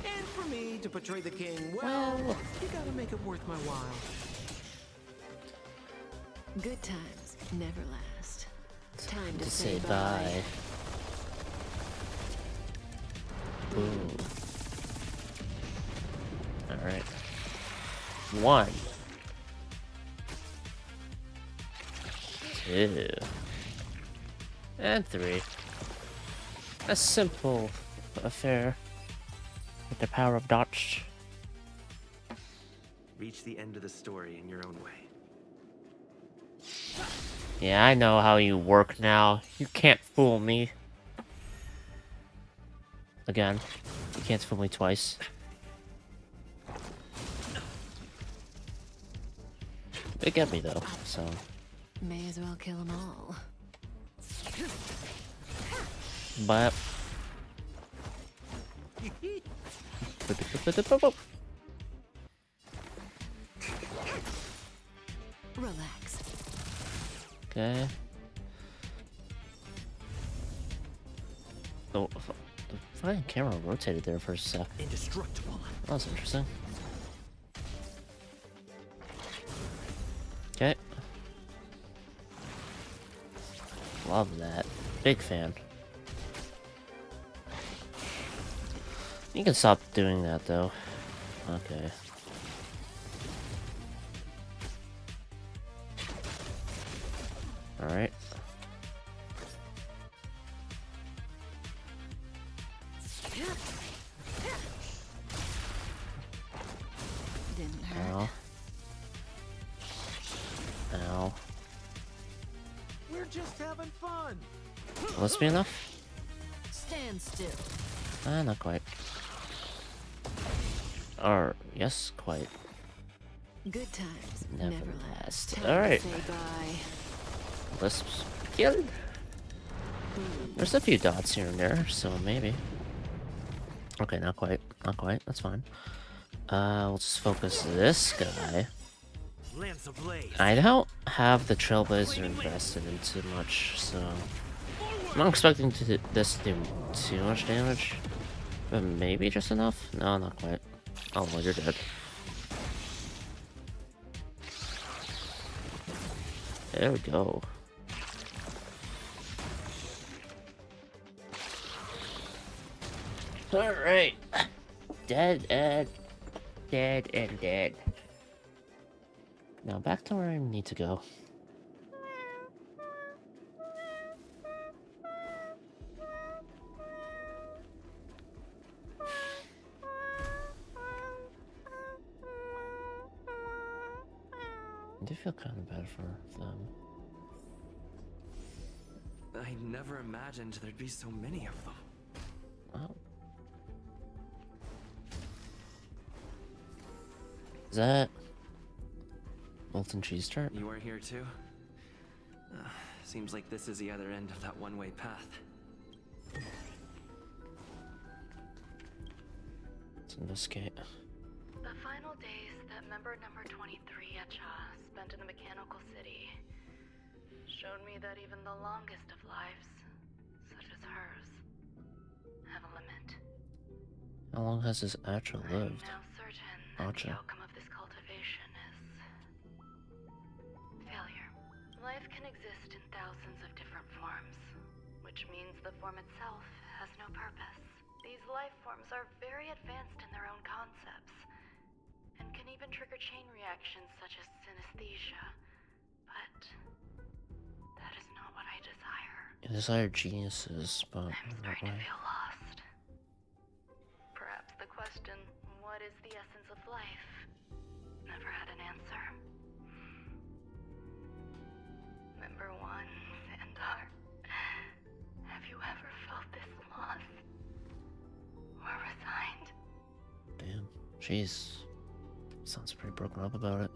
And for me to portray the king, well, you gotta make it worth my while. Good times never last. Time To say bye. Boom. Alright. 1. 2. And 3. A simple affair with the power of Dutch. Reach the end of the story in your own way. Yeah, I know how you work now. You can't fool me. Again. You can't fool me twice. They get me though, so. May as well kill them all. But Relax. okay. Oh, the fucking camera rotated there for a sec. Indestructible. That was interesting. Okay. Love that. Big fan. You can stop doing that though. Okay. Alright. run. Will this be enough? Stand still. Not quite. Or, yes, quite. Good times Never never last. last. Time to Alright. say bye. Let's kill. There's a few dots here and there, so maybe. Okay, not quite. Not quite. That's fine. We'll just focus this guy. Lance ablaze. I don't have the Trailblazer invested in too much, so I'm not expecting this to do too much damage, but maybe just enough. No, not quite. Oh, well, you're dead. There we go. All right, dead and dead. Now back to where I need to go. I do feel kind of bad for them. I never imagined there'd be so many of them. Wow. Is that Molten Cheese Tart? You are here too? Seems like this is the other end of that one-way path. Let's investigate. The final days that member number 23 at Cha spent in the mechanical city showed me that even the longest of lives, such as hers, have a limit. How long has this Acha lived? I'm now certain that Acha. the outcome of this cultivation is failure. Life can exist in thousands of different forms, which means the form itself has no purpose. These life forms are very advanced in their own concepts, and can even trigger chain reactions such as synesthesia. But that is not what I desire. You desire geniuses, but I'm in what starting to way? feel lost. Perhaps the question, what is the essence of life, never had an answer. Member 1, Sandar, have you ever felt this lost? Or resigned? Damn. Jeez. Sounds pretty broken up about it.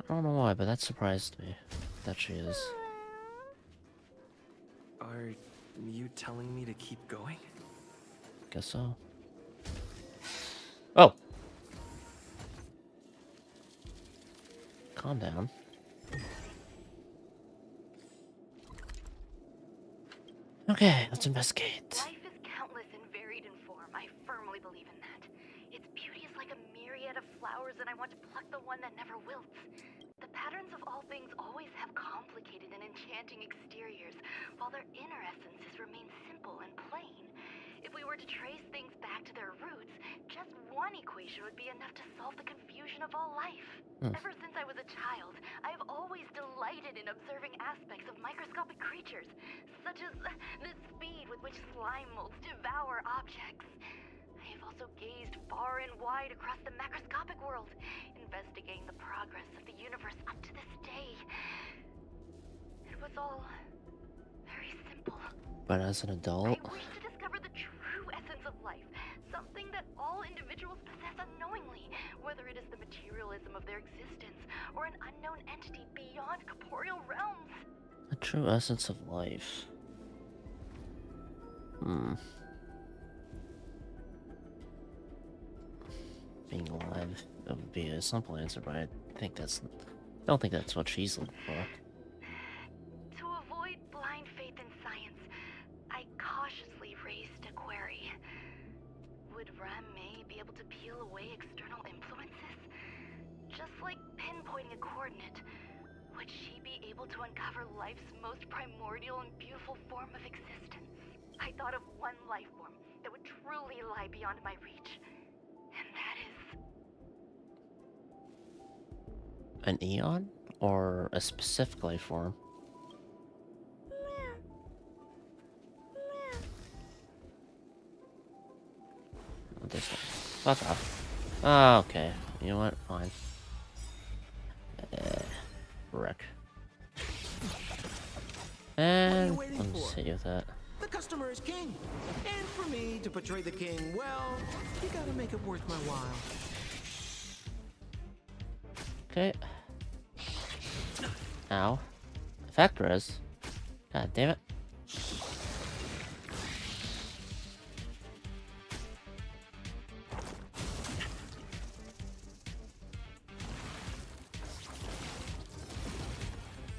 I don't know why, but that surprised me. That she is. Are you telling me to keep going? Guess so. Oh! Calm down. Okay, let's investigate. Life is countless and varied in form. I firmly believe in that. Its beauty is like a myriad of flowers, and I want to pluck the one that never wilts. The patterns of all things always have complicated and enchanting exteriors, while their inner essences remain simple and plain. If we were to trace things back to their roots, just one equation would be enough to solve the confusion of all life. Ever since I was a child, I have always delighted in observing aspects of microscopic creatures, such as the speed with which slime molds devour objects. I have also gazed far and wide across the macroscopic world, investigating the progress of the universe up to this day. It was all very simple. But as an adult, I wish to discover the true essence of life, something that all individuals possess unknowingly, whether it is the materialism of their existence or an unknown entity beyond corporeal realms. the true essence of life. Being alive, that would be a simple answer, but I don't think that's what she's looking for. To avoid blind faith in science, I cautiously raised a query. Would Ran-Mei be able to peel away external influences? Just like pinpointing a coordinate, would she be able to uncover life's most primordial and beautiful form of existence? I thought of one life form that would truly lie beyond my reach, and that is... An Eon? Or a specific life form? Not this one. Fuck off. Oh, okay. You know what? Fine. Frick. What are And you waiting let's for? see with that. The customer is king. And for me to portray the king well, you gotta make it worth my while. Okay. Ow. Effect res. God damn it.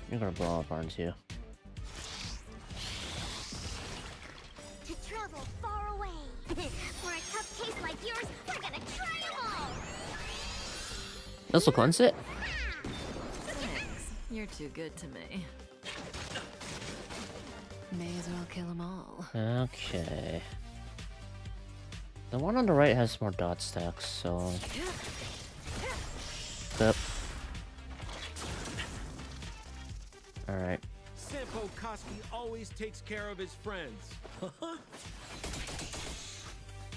You're gonna blow up, aren't you? To travel far away. For a tough case like yours, we're gonna try 'em all. This will cleanse it. Thanks. You're too good to me. May as well kill them all. Okay. The one on the right has more dot stacks, so. Yep. Alright. Sampo Koski always takes care of his friends.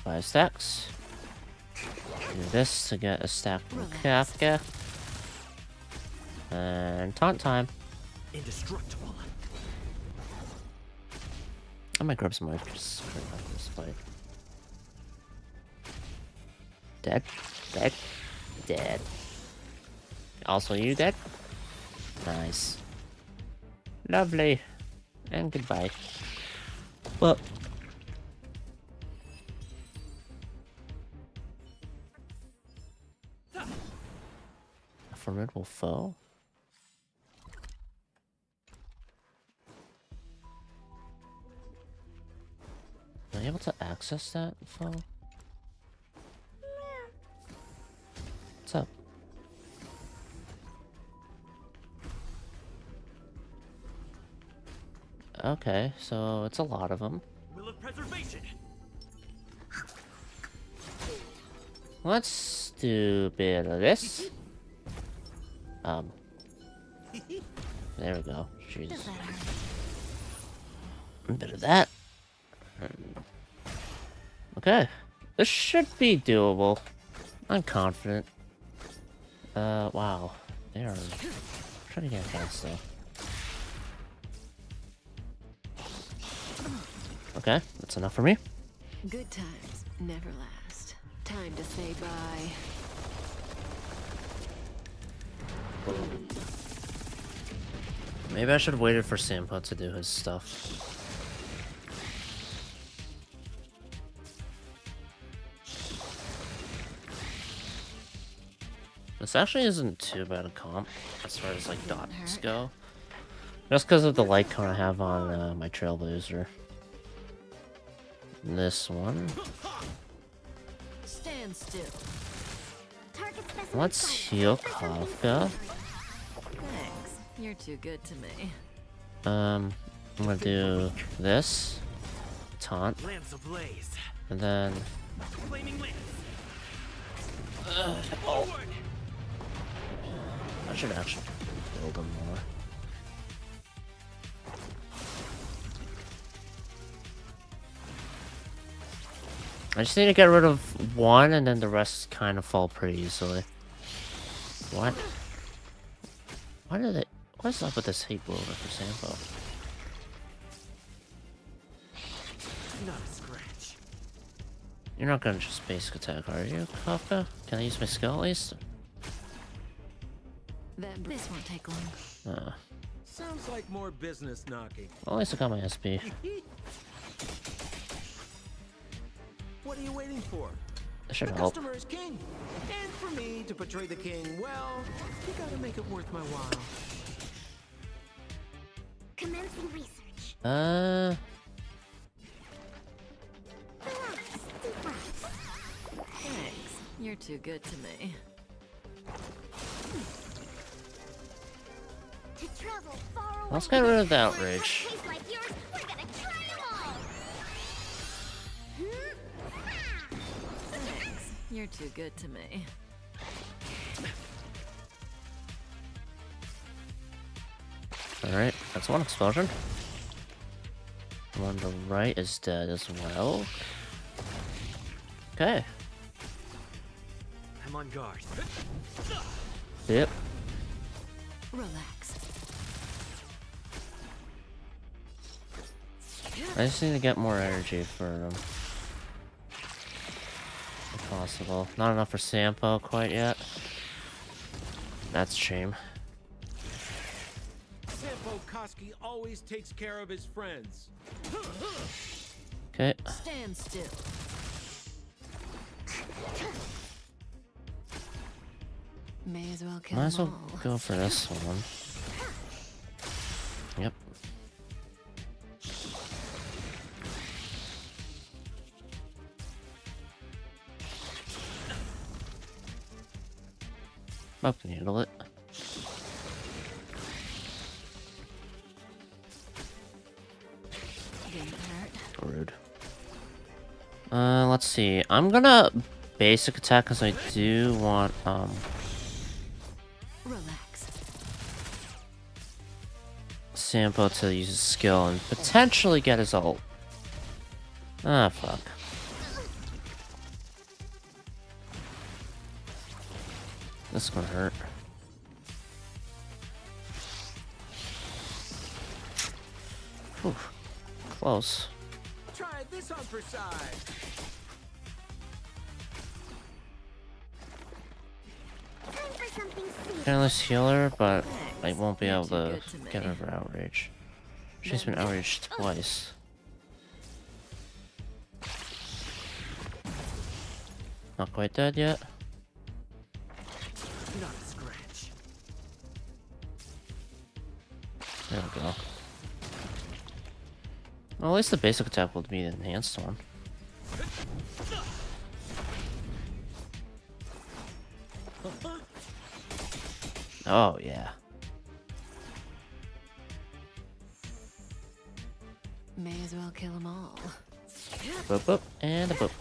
5 stacks. Do this to get a stack from Kafka. And taunt time. Indestructible. I might grab some items after this fight. Dead. Dead. Dead. Also you dead? Nice. Lovely. And goodbye. Well. A formidable foe? Am I able to access that foe? What's up? Okay, so it's a lot of them. Will of preservation. Let's do a bit of this. There we go. Jesus. A bit of that. Okay. This should be doable. I'm confident. Wow. They are trying to get fast though. Okay, that's enough for me. Good times never last. Time to say bye. Maybe I should have waited for Sampo to do his stuff. This actually isn't too bad a comp as far as like dots go. Just because of the light cone I have on my Trailblazer. This one. Stand still. Let's heal Kafka. Thanks. You're too good to me. I'm gonna do this. Taunt. Lance ablaze. And then... Flaming lance. Oh. I should actually build them more. I just need to get rid of one and then the rest kind of fall pretty easily. What? Why did it... What's up with this hate blower for Sampo? Not a scratch. You're not gonna just basic attack, are you, Kafka? Can I use my skill at least? This won't take long. Sounds like more business knocking. Well, at least I got my SP. What are you waiting for? That should The help. customer is king. And for me to portray the king well, you gotta make it worth my while. Commencing research. Thanks. You're too good to me. To travel far away. Let's get rid of the outrage. Case like yours, we're gonna try 'em all. Thanks. You're too good to me. Alright, that's one explosion. The one on the right is dead as well. Okay. I'm on guard. Yep. Relax. I just need to get more energy for them. If possible. Not enough for Sampo quite yet. That's a shame. Sampo Koski always takes care of his friends. Okay. Stand still. May as well kill Might as them well all. go for this one. Yep. I can handle it. Didn't hurt. Rude. Let's see. I'm gonna basic attack because I do want, Relax. Sampo to use his skill and potentially get his ult. Ah, fuck. This is gonna hurt. Whew. Close. Try this on for size. Time for something sweet. Careless healer, but I won't be You're able too to good to me. get over outrage. She's been outraged twice. Not quite dead yet. Not a scratch. There we go. Well, at least the basic attack will be the enhanced one. Oh, yeah. May as well kill them all. Boop, boop, and a boop.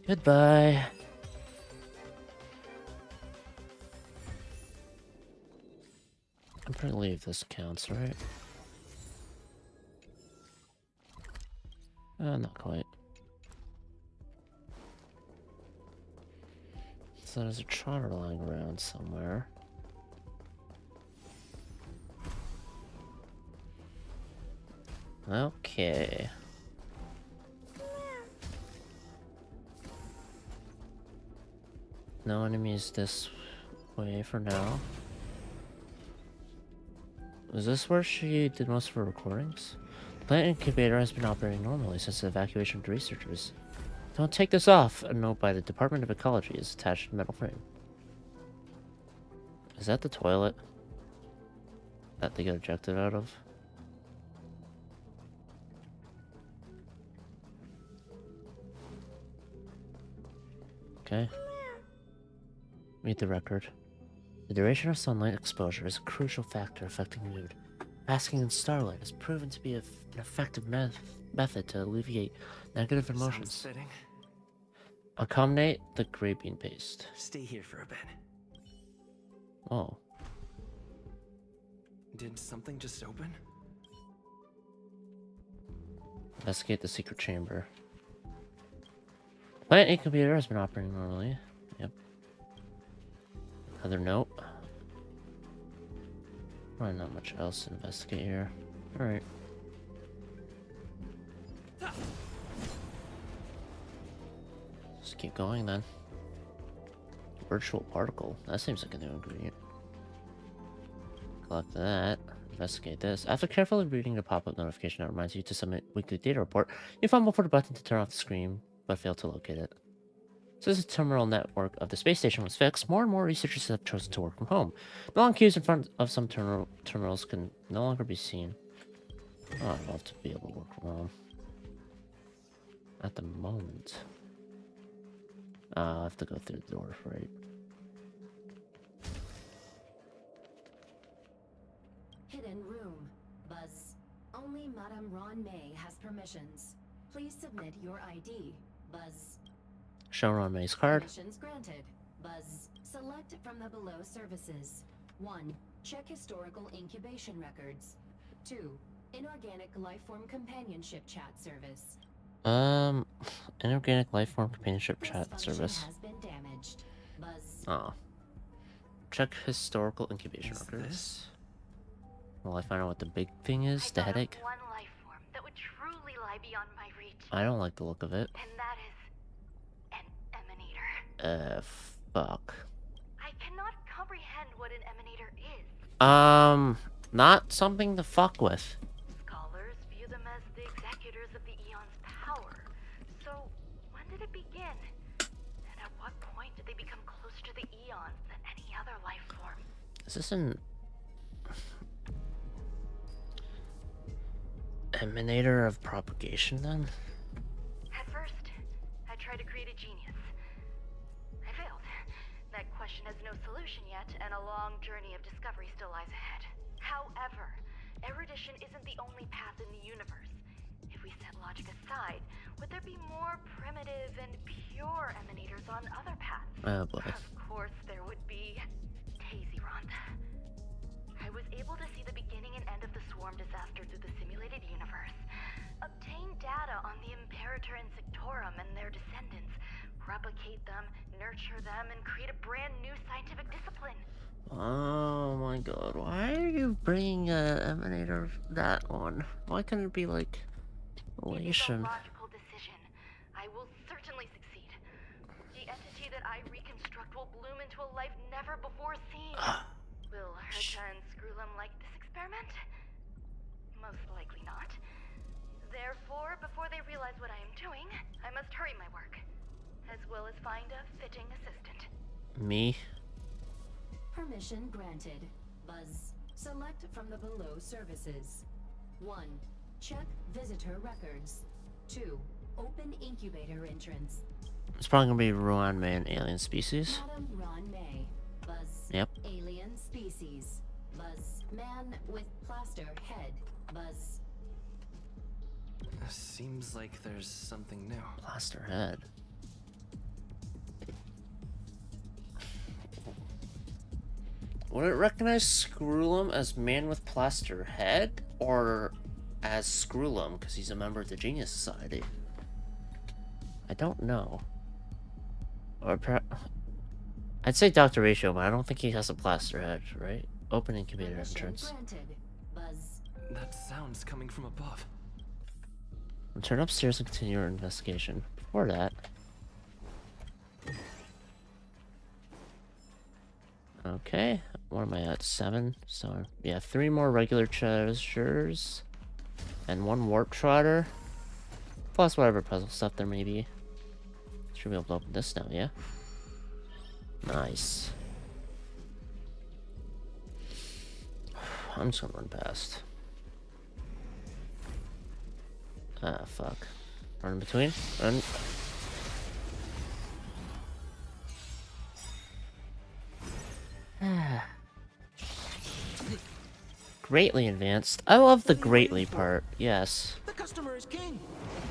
Goodbye. I believe this counts, right? Not quite. So there's a trotter lying around somewhere. Okay. No enemies this way for now. Is this where she did most of her recordings? The plant incubator has been operating normally since the evacuation of the researchers. Don't take this off! A note by the Department of Ecology is attached to the metal frame. Is that the toilet that they got ejected out of? Okay. Read the record. The duration of sunlight exposure is a crucial factor affecting mood. Basking in starlight has proven to be an effective method to alleviate negative emotions. Sounds fitting. Accommodate the gray bean paste. Stay here for a bit. Oh. Did something just open? Investigate the secret chamber. Plant incubator has been operating normally. Yep. Another note. Probably not much else to investigate here. Alright. Let's keep going then. Virtual particle. That seems like a new ingredient. Collect that. Investigate this. After carefully reading the pop-up notification that reminds you to submit weekly data report, you fumble for the button to turn off the screen, but fail to locate it. Since the terminal network of the space station was fixed, more and more researchers have chosen to work from home. The long queues in front of some terminals can no longer be seen. Oh, I'd love to be able to work from home. At the moment. I have to go through the door, right? Hidden room. Buzz. Only Madame Ruan May has permissions. Please submit your ID. Buzz. Show Ruan May's card. Permissions granted. Buzz. Select from the below services. 1. Check historical incubation records. 2. Inorganic lifeform companionship chat service. Inorganic lifeform companionship This chat function service. has been damaged. Buzz. Oh. Check historical incubation Is records. this Will I find out what the big thing is? The headache? One life form that would truly lie beyond my reach. I don't like the look of it. And that is an emanator. Fuck. I cannot comprehend what an emanator is. Not something to fuck with. Scholars view them as the executors of the Eon's power. So, when did it begin? And at what point did they become closer to the Eons than any other life form? Is this an emanator of propagation then? At first, I tried to create a genius. I failed. That question has no solution yet, and a long journey of discovery still lies ahead. However, erudition isn't the only path in the universe. If we set logic aside, would there be more primitive and pure emanators on other paths? Oh boy. Of course there would be. Tazirant. I was able to see the beginning and end of the swarm disaster through the simulated universe, obtain data on the Imperator and Sectorum and their descendants, replicate them, nurture them, and create a brand new scientific discipline. Oh my god, why are you bringing emanator of that one? Why couldn't it be like relation? It is a logical decision. I will certainly succeed. The entity that I reconstruct will bloom into a life never before seen. Will Herta and Screwlum like this experiment? Most likely not. Therefore, before they realize what I am doing, I must hurry my work, as well as find a fitting assistant. Me? Permission granted. Buzz. Select from the below services. 1. Check visitor records. 2. Open incubator entrance. It's probably gonna be Ruan man alien species. Madam Ron May. Buzz. Yep. Alien species. Buzz. Man with plaster head. Buzz. Seems like there's something new. Plaster head. Would it recognize Screwlum as man with plaster head, or as Screwlum because he's a member of the Genius Society? I don't know. Or I'd say Dr. Ratio, but I don't think he has a plaster head, right? Open incubator entrance. Buzz. That sound's coming from above. Return upstairs and continue your investigation. Before that... Okay, what am I at? 7? So, yeah, 3 more regular treasures. And 1 warp trotter. Plus whatever puzzle stuff there may be. Should be able to open this now, yeah? Nice. I'm just gonna run past. Ah, fuck. Run in between. Run. Greatly advanced. I love the greatly part. Yes. The customer is king.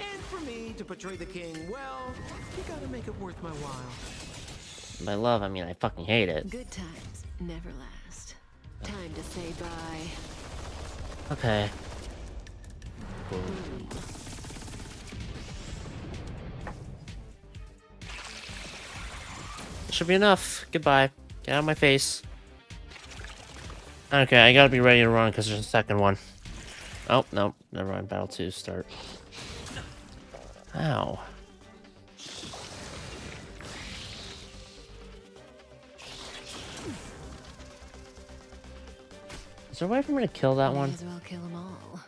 And for me to portray the king, well, you gotta make it worth my while. By love, I mean I fucking hate it. Good times never last. Time to say bye. Okay. Should be enough. Goodbye. Get out of my face. Okay, I gotta be ready to run because there's a second one. Oh, no. Never mind. Battle 2 start. Ow. Is there a way for me to kill that one? Might as well kill them all.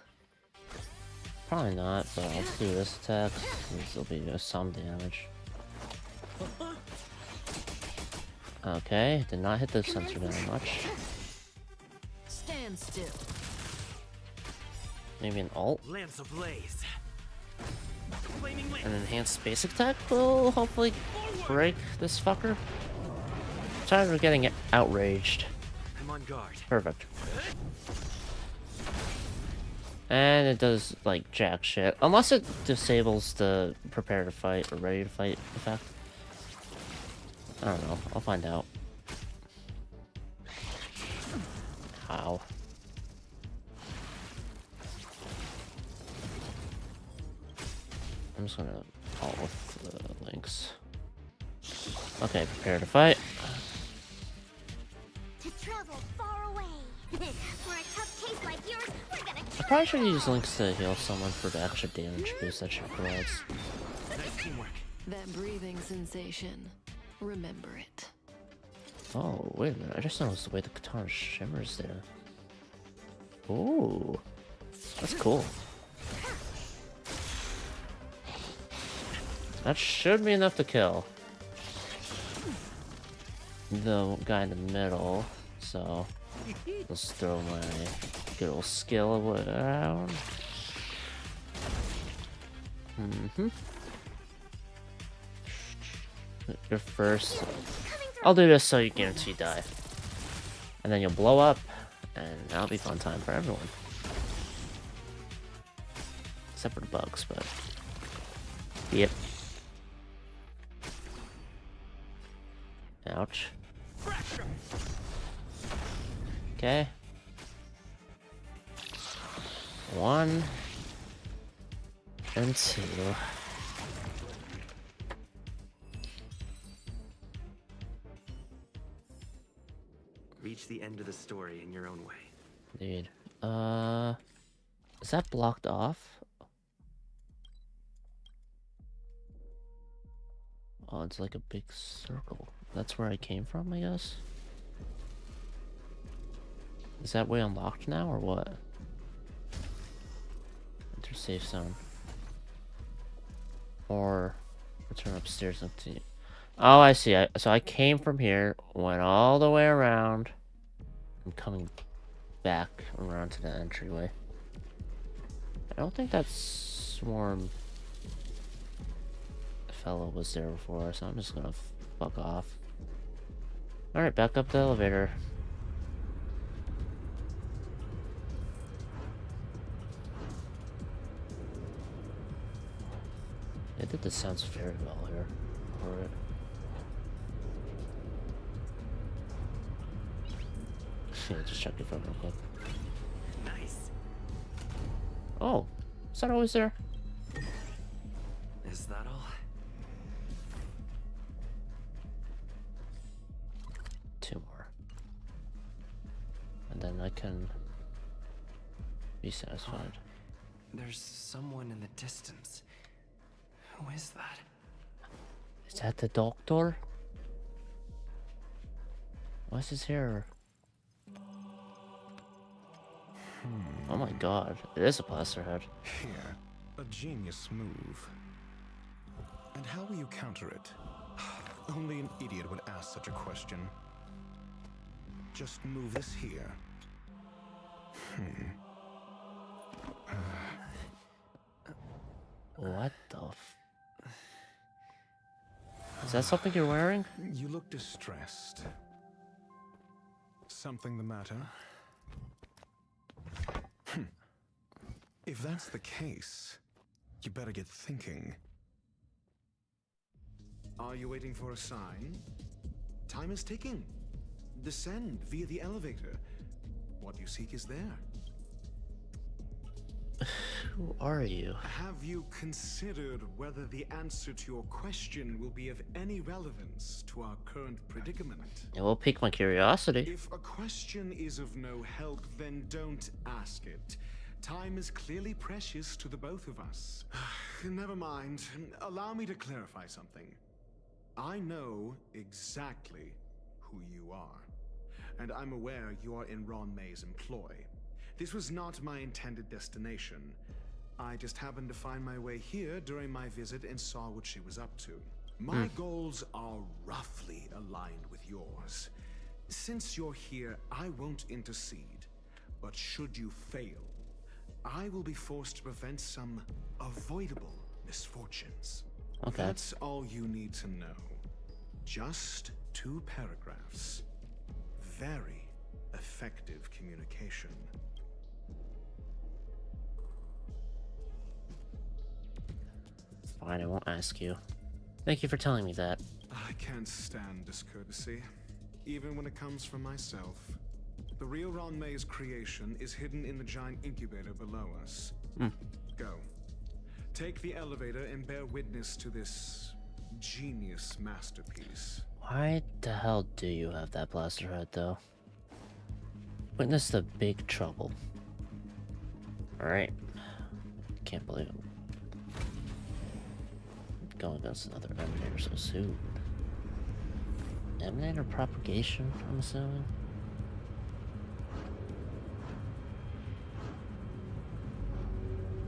Probably not, but I'll do this attack. This will be some damage. Okay, did not hit the sensor very much. Stand still. Maybe an alt? Lamps ablaze. An enhanced basic attack will hopefully break this fucker. I'm tired of getting outraged. I'm on guard. Perfect. And it does, like, jack shit. Unless it disables the prepare to fight or ready to fight effect. I don't know. I'll find out. How? I'm just gonna alt with the links. Okay, prepare to fight. To travel far away. For a tough case like yours, we're gonna I probably should use links to heal someone for the extra damage boost that she provides. Nice teamwork. That breathing sensation. Remember it. Oh, wait a minute. I just noticed the way the katana shimmers there. Ooh. That's cool. That should be enough to kill the guy in the middle. So, let's throw my good old skill around. Your first. I'll do this so you guarantee die. And then you'll blow up, and that'll be fun time for everyone. Except for the bugs, but. Yep. Ouch. Okay. 1 and 2. Reach the end of the story in your own way. Dude. Is that blocked off? Oh, it's like a big circle. That's where I came from, I guess? Is that way unlocked now, or what? Enter safe zone. Or return upstairs and continue. Oh, I see. So I came from here, went all the way around. I'm coming back around to the entryway. I don't think that swarm fellow was there before, so I'm just gonna fuck off. Alright, back up the elevator. They did the sounds very well here. Alright. Yeah, just check your phone real quick. Nice. Oh, is that always there? Is that all? 2 more. And then I can be satisfied. There's someone in the distance. Who is that? Is that the doctor? What's his hair? Oh my god, it is a plaster head. Here, a genius move. And how will you counter it? Only an idiot would ask such a question. Just move this here. What the Is that something you're wearing? You look distressed. Something the matter? If that's the case, you better get thinking. Are you waiting for a sign? Time is ticking. Descend via the elevator. What you seek is there. Who are you? Have you considered whether the answer to your question will be of any relevance to our current predicament? It will pique my curiosity. If a question is of no help, then don't ask it. Time is clearly precious to the both of us. Never mind. Allow me to clarify something. I know exactly who you are, and I'm aware you are in Ron May's employ. This was not my intended destination. I just happened to find my way here during my visit and saw what she was up to. My goals are roughly aligned with yours. Since you're here, I won't intercede. But should you fail, I will be forced to prevent some avoidable misfortunes. Okay. That's all you need to know. Just 2 paragraphs. Very effective communication. Fine, I won't ask you. Thank you for telling me that. I can't stand discourtesy, even when it comes from myself. The real Ron May's creation is hidden in the giant incubator below us. Go. Take the elevator and bear witness to this genius masterpiece. Why the hell do you have that blaster head, though? Witness the big trouble. Alright. Can't believe it. Going against another emanator so soon. Emanator propagation, I'm assuming?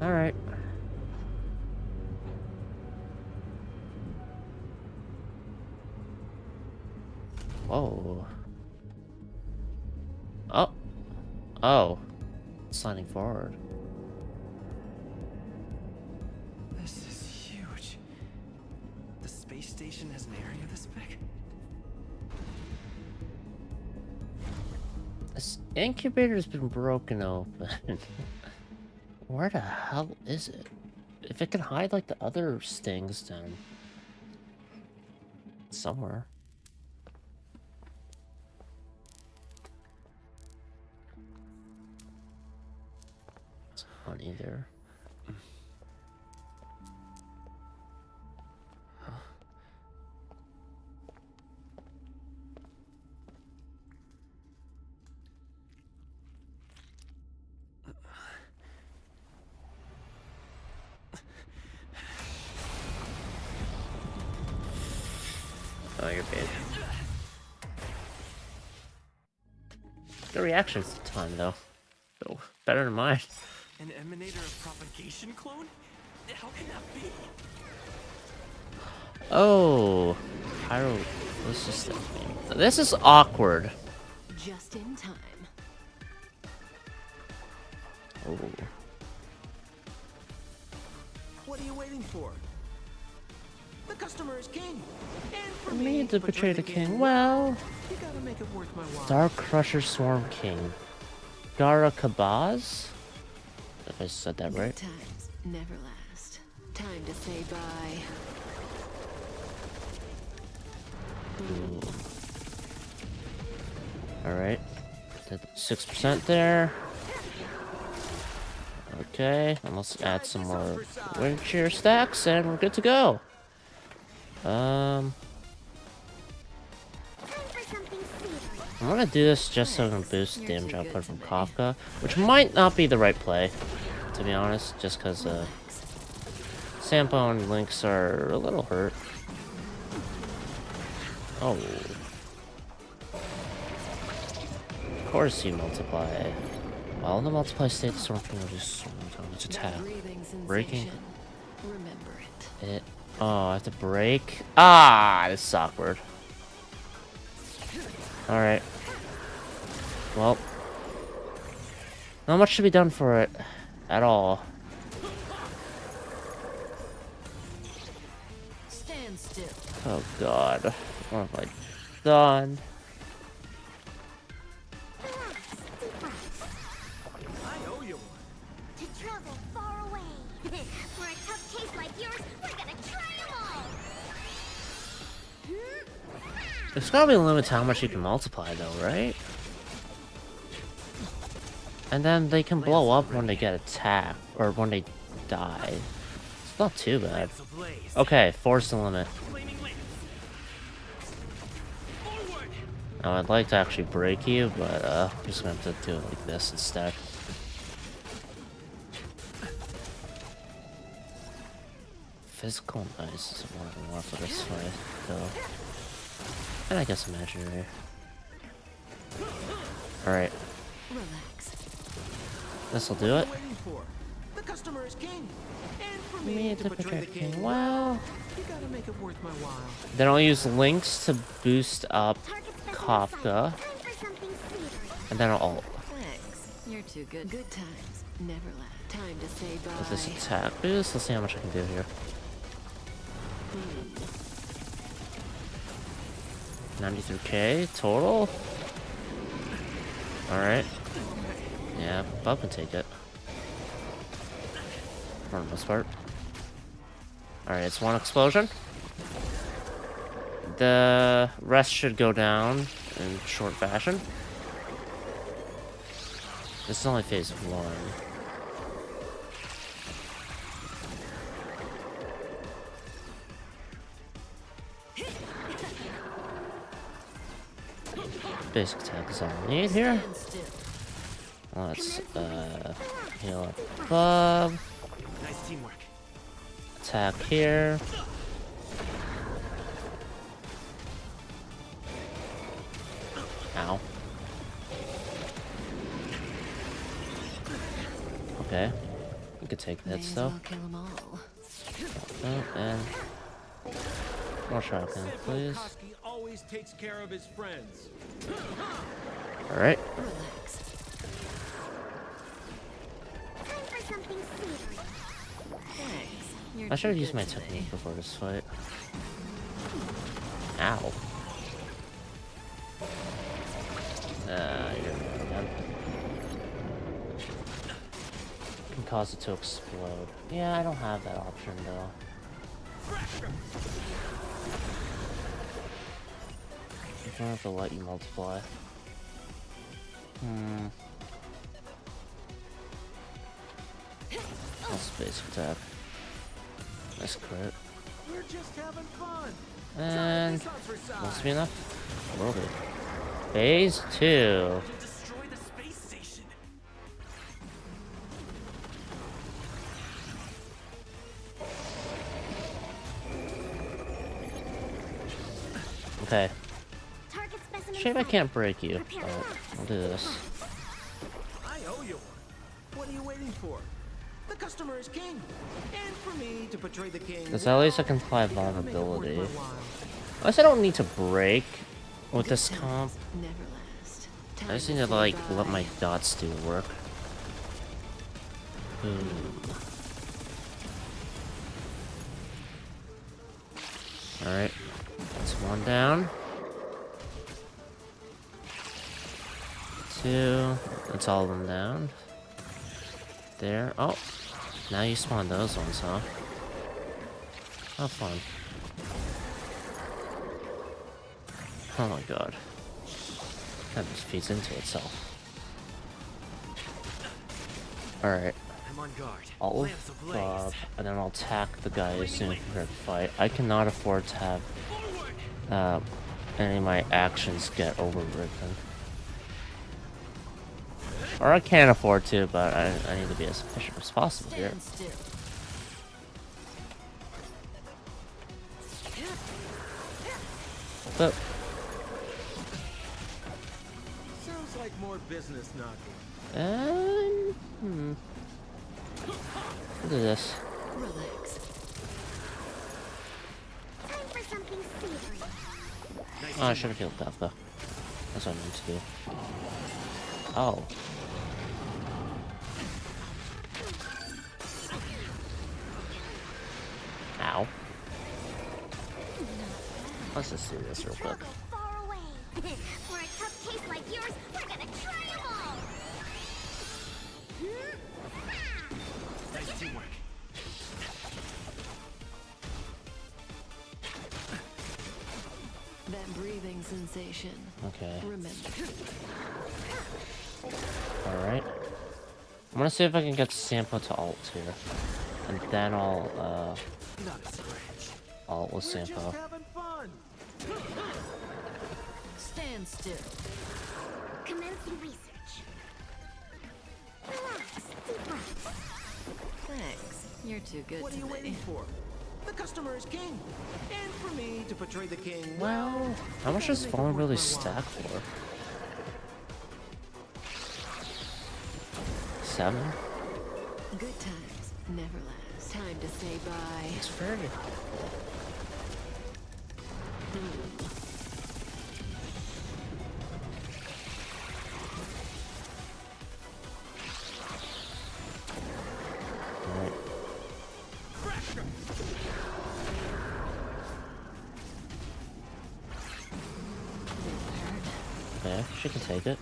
Alright. Whoa. Oh. Oh. Sliding forward. This is huge. The space station has an area this big? This incubator's been broken open. Where the hell is it? If it can hide like the other stings, then somewhere. It's honey there. Oh, you're bad. Good reactions time, though. Oh, better than mine. An emanator of propagation clone? How can that be? Oh, pyro. This is awkward. Just in time. Oh. What are you waiting for? The customer is king. And for Me to betray the king. Well, you gotta make it worth my while. Dark Crusher Swarm King. Gara Kabaz? If I said that right. Good times never last. Time to say bye. Alright. 6% there. Okay, and let's add some more wind shear stacks and we're good to go. I'm gonna do this just so I can boost damage output from Kafka, which might not be the right play, to be honest, just because Sampo and Lynx are a little hurt. Oh. Of course you multiply. Well, the multiply state, the Storm King will just sometimes attack. Breaking. Remember it. Oh, I have to break. Ah, this is awkward. Alright. Well. Not much to be done for it. At all. Stand still. Oh god. What have I done? I owe you one. To travel far away. For a tough case like yours, we're gonna try them all. There's gotta be a limit to how much you can multiply though, right? And then they can blow up when they get attacked, or when they die. It's not too bad. Okay, force the limit. Now I'd like to actually break you, but I'm just gonna have to do it like this instead. Physical nice is what I want for this fight, though. And I guess imaginary. Alright. Relax. This'll do it. The customer is king. And for Me to betray the king. Well, you gotta make it worth my while. then I'll use links to boost up Kafka. And then I'll ult. Thanks. You're too good. Good times never last. Time to say bye. With this attack boost, let's see how much I can do here. 93k total. Alright. Yeah, Bub can take it. For the most part. Alright, it's one explosion. The rest should go down in short fashion. This is only phase 1. Basic attack is all I need here. Let's heal up above. Nice teamwork. Attack here. Ow. Okay. We could take that stuff. Oh, and more shotgun, please. Always takes care of his friends. Alright. I should have used my technique before this fight. Ow. You're right again. Can cause it to explode. Yeah, I don't have that option though. I don't have to let you multiply. That's basic attack. Nice crit. We're just having fun. And must be enough. Will be. Phase 2. Destroy the space station. Okay. Shame I can't break you, but I'll do this. I owe you one. What are you waiting for? The customer is king. And for me to portray the king. Because at least I can apply vulnerability. At least I don't need to break with this comp. I just need to like let my dots do work. Alright. That's one down. 2. That's all of them down. There. Oh. Now you spawn those ones, huh? How fun. Oh my god. That just feeds into itself. Alright. I'm on guard. I'll and then I'll attack the guy as soon as we start the fight. I cannot afford to have any of my actions get overwritten. Or I can afford to, but I need to be as efficient as possible here. But Sounds like more business knocking. Look at this. Oh, I should have healed that though. That's what I meant to do. Oh. Ow. Let's just do this real quick. For a tough case like yours, we're gonna try them all. Nice teamwork. That breathing sensation. Okay. Remember. Alright. I'm gonna see if I can get sample to alt here. And then I'll alt with sample. Stand still. Commencing research. Relax, deep breaths. Thanks. You're too good What are to you me. waiting for? The customer is king. And for me to portray the king. Well, how much does vulnerability stack for? 7? Good times never last. Time to say bye. It's very Alright. Okay, she can take it.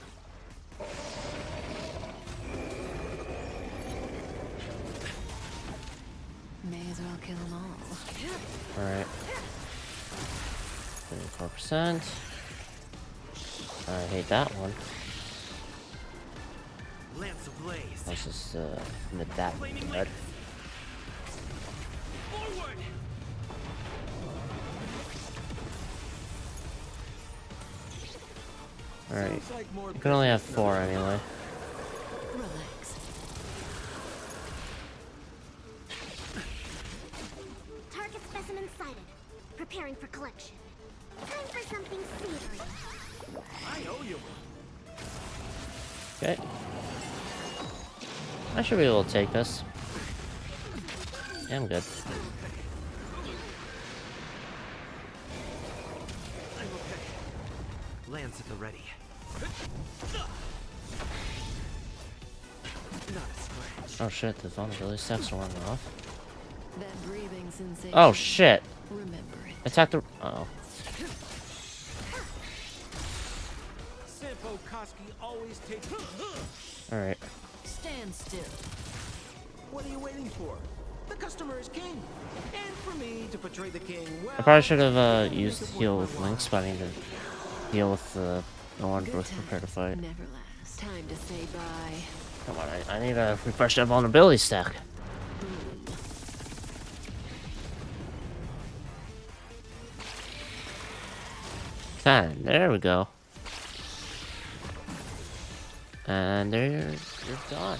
May as well kill them all. Alright. 34%. I hate that one. Lance ablaze. Let's just admit that bad. Alright. You can only have 4 anyway. Relax. Target specimen sighted. Preparing for collection. Time for something savory. I owe you. Okay. I should be able to take this. Yeah, I'm good. I'm okay. Lance at the ready. Not a scratch. Oh shit, the vulnerability stacks are running off. That breathing sensation. Oh shit! Remember it. Attack the. Uh oh. Sampo Koski always takes. Alright. Stand still. What are you waiting for? The customer is king. And for me to portray the king well. I probably should have used heal with Lynx, but I need to deal with the one with prepare to fight. Never last. Time to say bye. Come on, I need to refresh that vulnerability stack. Fine, there we go. And there you're gone.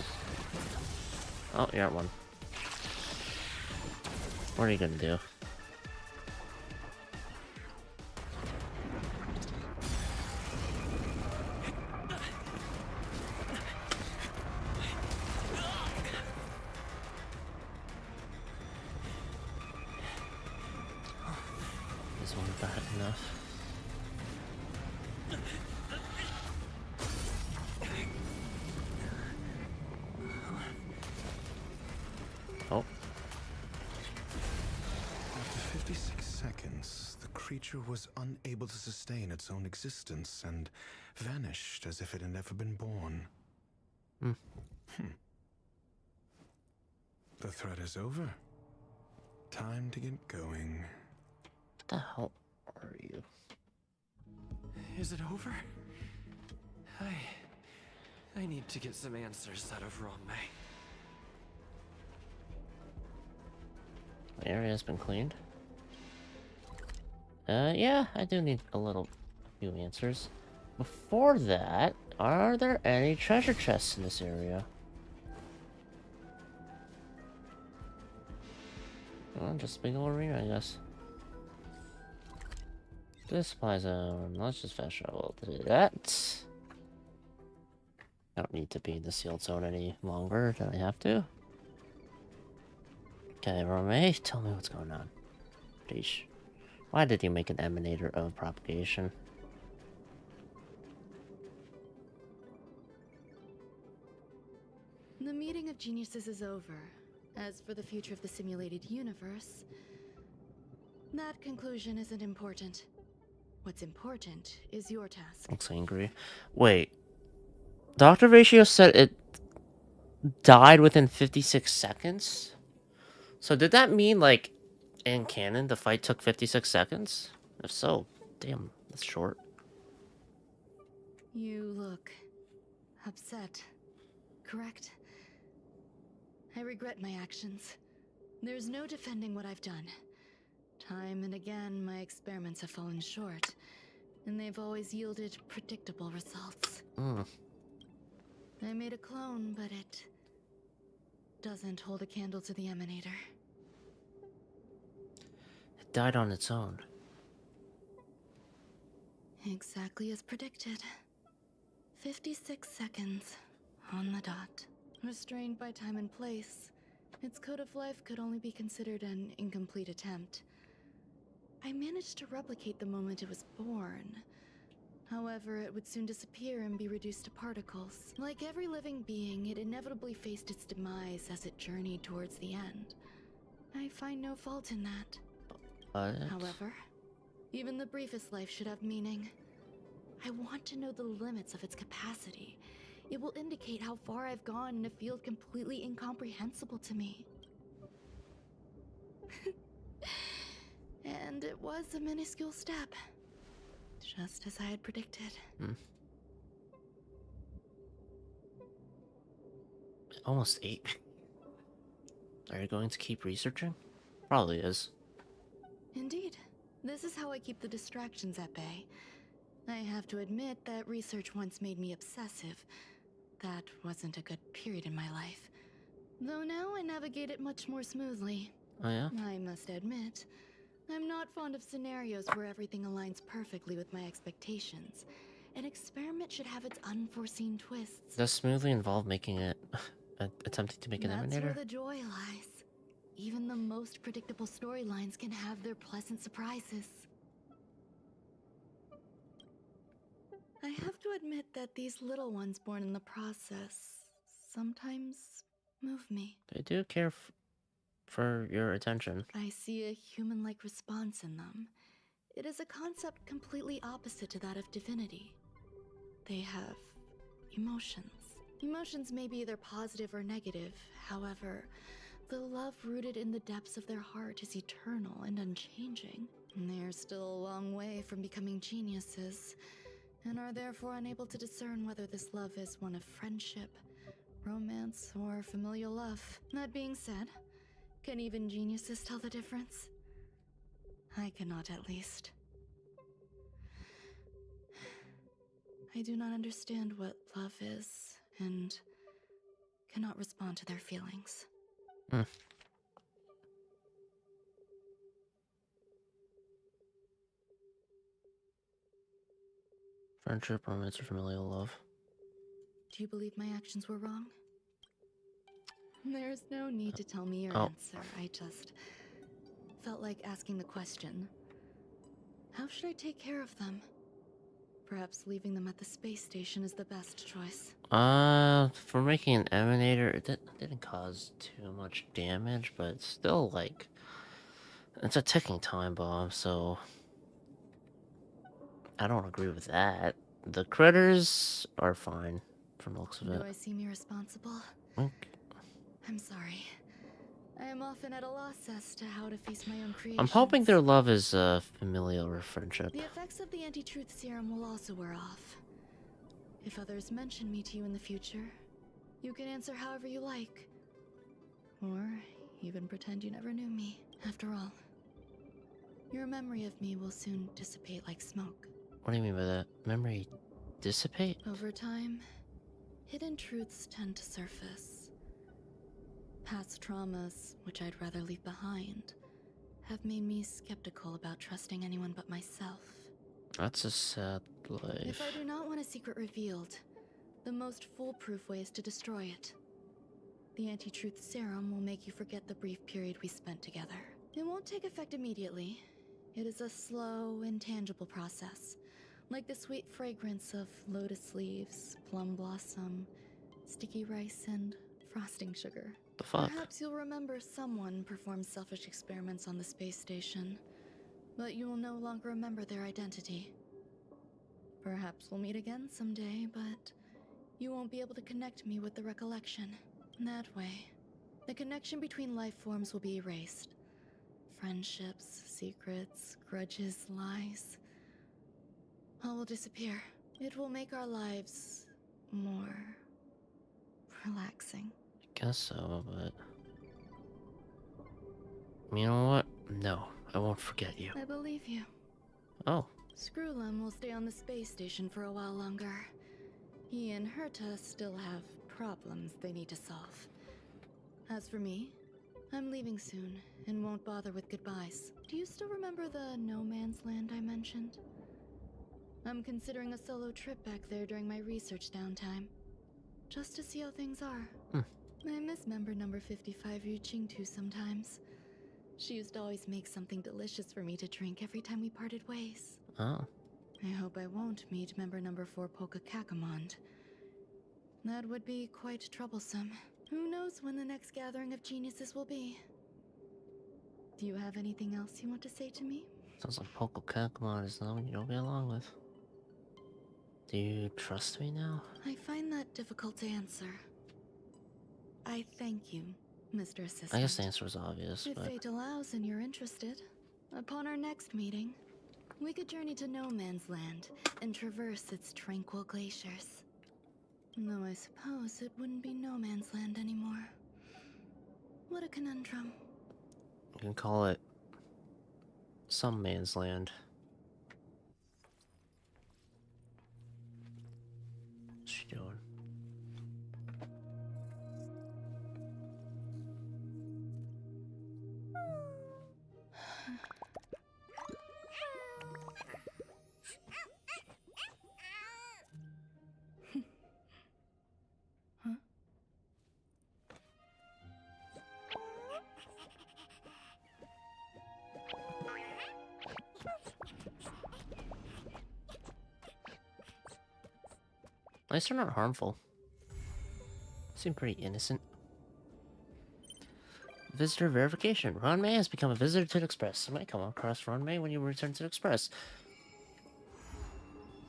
Oh, you're at one. What are you gonna do? This one's bad enough. Oh. After 56 seconds, the creature was unable to sustain its own existence and vanished as if it had never been born. The threat is over. Time to get going. What the hell are you? Is it over? I need to get some answers out of Ruan. The area has been cleaned. Yeah, I do need a few answers. Before that, are there any treasure chests in this area? Well, just a big old arena, I guess. This supply zone. Let's just fast travel to do that. I don't need to be in the sealed zone any longer than I have to. Okay, Romay, tell me what's going on. Please. Why did you make an emanator of propagation? The meeting of geniuses is over. As for the future of the simulated universe, that conclusion isn't important. What's important is your task. Looks angry. Wait. Dr. Ratio said it died within 56 seconds? So did that mean, like, in canon, the fight took 56 seconds? If so, damn, that's short. You look upset, correct? I regret my actions. There's no defending what I've done. Time and again, my experiments have fallen short, and they've always yielded predictable results. I made a clone, but it doesn't hold a candle to the emanator. It died on its own. Exactly as predicted. 56 seconds on the dot. Restrained by time and place, its code of life could only be considered an incomplete attempt. I managed to replicate the moment it was born. However, it would soon disappear and be reduced to particles. Like every living being, it inevitably faced its demise as it journeyed towards the end. I find no fault in that. However, even the briefest life should have meaning. I want to know the limits of its capacity. It will indicate how far I've gone in a field completely incomprehensible to me. And it was a minuscule step. Just as I had predicted. Almost 8. Are you going to keep researching? Probably is. Indeed. This is how I keep the distractions at bay. I have to admit that research once made me obsessive, that wasn't a good period in my life. Though now I navigate it much more smoothly. Oh yeah? I must admit, I'm not fond of scenarios where everything aligns perfectly with my expectations. An experiment should have its unforeseen twists. Does smoothly involve making it attempting to make an That's where emanator? the joy lies. Even the most predictable storylines can have their pleasant surprises. I have to admit that these little ones born in the process sometimes move me. They do care for your attention. I see a human-like response in them. It is a concept completely opposite to that of divinity. They have emotions. Emotions may be either positive or negative. However, the love rooted in the depths of their heart is eternal and unchanging. They are still a long way from becoming geniuses, and are therefore unable to discern whether this love is one of friendship, romance, or familial love. That being said, can even geniuses tell the difference? I cannot, at least. I do not understand what love is, and cannot respond to their feelings. Friendship, romance, or familial love. Do you believe my actions were wrong? There's no need to tell me your Oh. answer. I just felt like asking the question. How should I take care of them? Perhaps leaving them at the space station is the best choice. For making an emanator, it didn't cause too much damage, but it's still like, it's a ticking time bomb, so I don't agree with that. The critters are fine from the looks of it. Do I seem irresponsible? Okay. I'm sorry. I am often at a loss as to how to face my own creations. I'm hoping their love is familial or friendship. The effects of the anti-truth serum will also wear off. If others mention me to you in the future, you can answer however you like. Or even pretend you never knew me. After all, your memory of me will soon dissipate like smoke. What do you mean by that? Memory dissipate? Over time, hidden truths tend to surface. Past traumas, which I'd rather leave behind, have made me skeptical about trusting anyone but myself. That's a sad life. If I do not want a secret revealed, the most foolproof way is to destroy it. The anti-truth serum will make you forget the brief period we spent together. It won't take effect immediately. It is a slow, intangible process, like the sweet fragrance of lotus leaves, plum blossom, sticky rice, and frosting sugar. The fuck? Perhaps you'll remember someone performed selfish experiments on the space station, but you will no longer remember their identity. Perhaps we'll meet again someday, but you won't be able to connect me with the recollection. That way, the connection between life forms will be erased. Friendships, secrets, grudges, lies, all will disappear. It will make our lives more relaxing. I guess so, but you know what? No, I won't forget you. I believe you. Oh. Screwlum will stay on the space station for a while longer. He and Herta still have problems they need to solve. As for me, I'm leaving soon and won't bother with goodbyes. Do you still remember the no man's land I mentioned? I'm considering a solo trip back there during my research downtime, just to see how things are. I miss member number 55 reaching too sometimes. She used to always make something delicious for me to drink every time we parted ways. Oh. I hope I won't meet member number 4 Polka Kakamond. That would be quite troublesome. Who knows when the next gathering of geniuses will be? Do you have anything else you want to say to me? Sounds like Poco Kakamon is someone you don't get along with. Do you trust me now? I find that difficult to answer. I thank you, Mr. Assistant. I guess the answer was obvious, If but fate allows and you're interested, upon our next meeting, we could journey to No Man's Land and traverse its tranquil glaciers. Though I suppose it wouldn't be No Man's Land anymore. What a conundrum. you can call it some man's land. What's she doing? At least they're not harmful. Seem pretty innocent. Visitor verification. Ruan Mei has become a visitor to the Express. You might come across Ruan Mei when you return to the Express.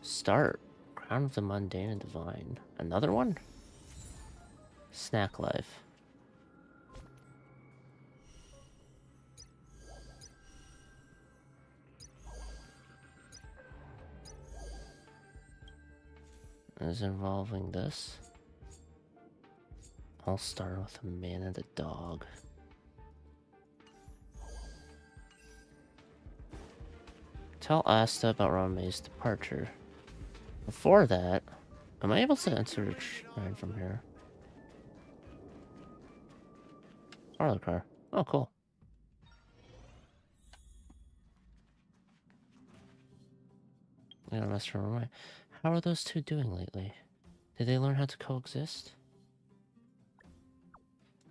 Start. Crown of the Mundane and Divine. Another one? Snack Life. Is involving this. I'll start with a man and a dog. Tell Asta about Ruan Mei's departure. Before that, am I able to enter the shrine from here? Parlor car. Oh, cool. I gotta mess around with my... How are those two doing lately? Did they learn how to coexist?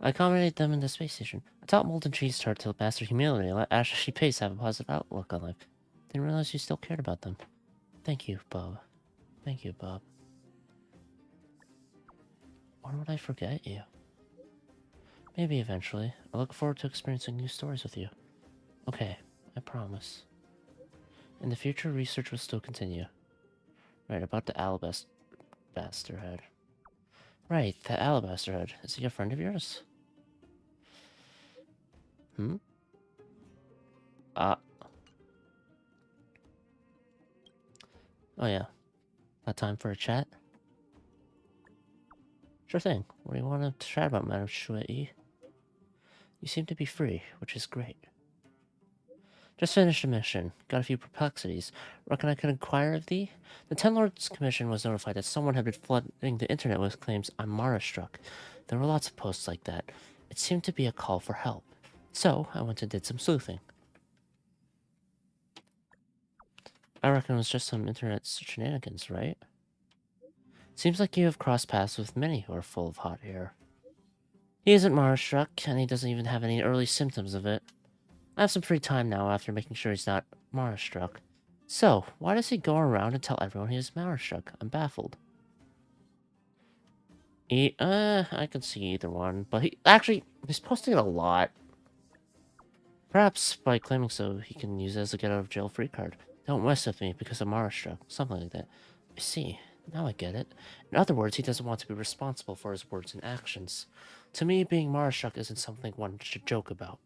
I accommodated them in the space station. I taught Molten Cheese Tart to master humility and let Ashley Pace have a positive outlook on life. Didn't realize you still cared about them. Thank you, Bob. Thank you, Bob. When would I forget you? Maybe eventually. I look forward to experiencing new stories with you. Okay, I promise. In the future, research will still continue. Right, about the Alabaster Head. Right, the Alabaster Head. Is he a friend of yours? Hmm? Oh yeah. Got time for a chat? Sure thing. What do you want to chat about, Madame Shuei? You seem to be free, which is great. Just finished a mission. Got a few perplexities. Reckon I could inquire of thee? The Ten Lords Commission was notified that someone had been flooding the internet with claims I'm Mara-struck. There were lots of posts like that. It seemed to be a call for help. So, I went and did some sleuthing. I reckon it was just some internet shenanigans, right? Seems like you have crossed paths with many who are full of hot air. He isn't Mara-struck, and he doesn't even have any early symptoms of it. I have some free time now after making sure he's not Mara-struck. So, why does he go around and tell everyone he is Mara-struck? I'm baffled. I can see either one, but he's posting it a lot. Perhaps by claiming so, he can use it as a get-out-of-jail-free card. Don't mess with me because I'm Mara-struck. Something like that. I see. Now I get it. In other words, he doesn't want to be responsible for his words and actions. To me, being Mara-struck isn't something one should joke about.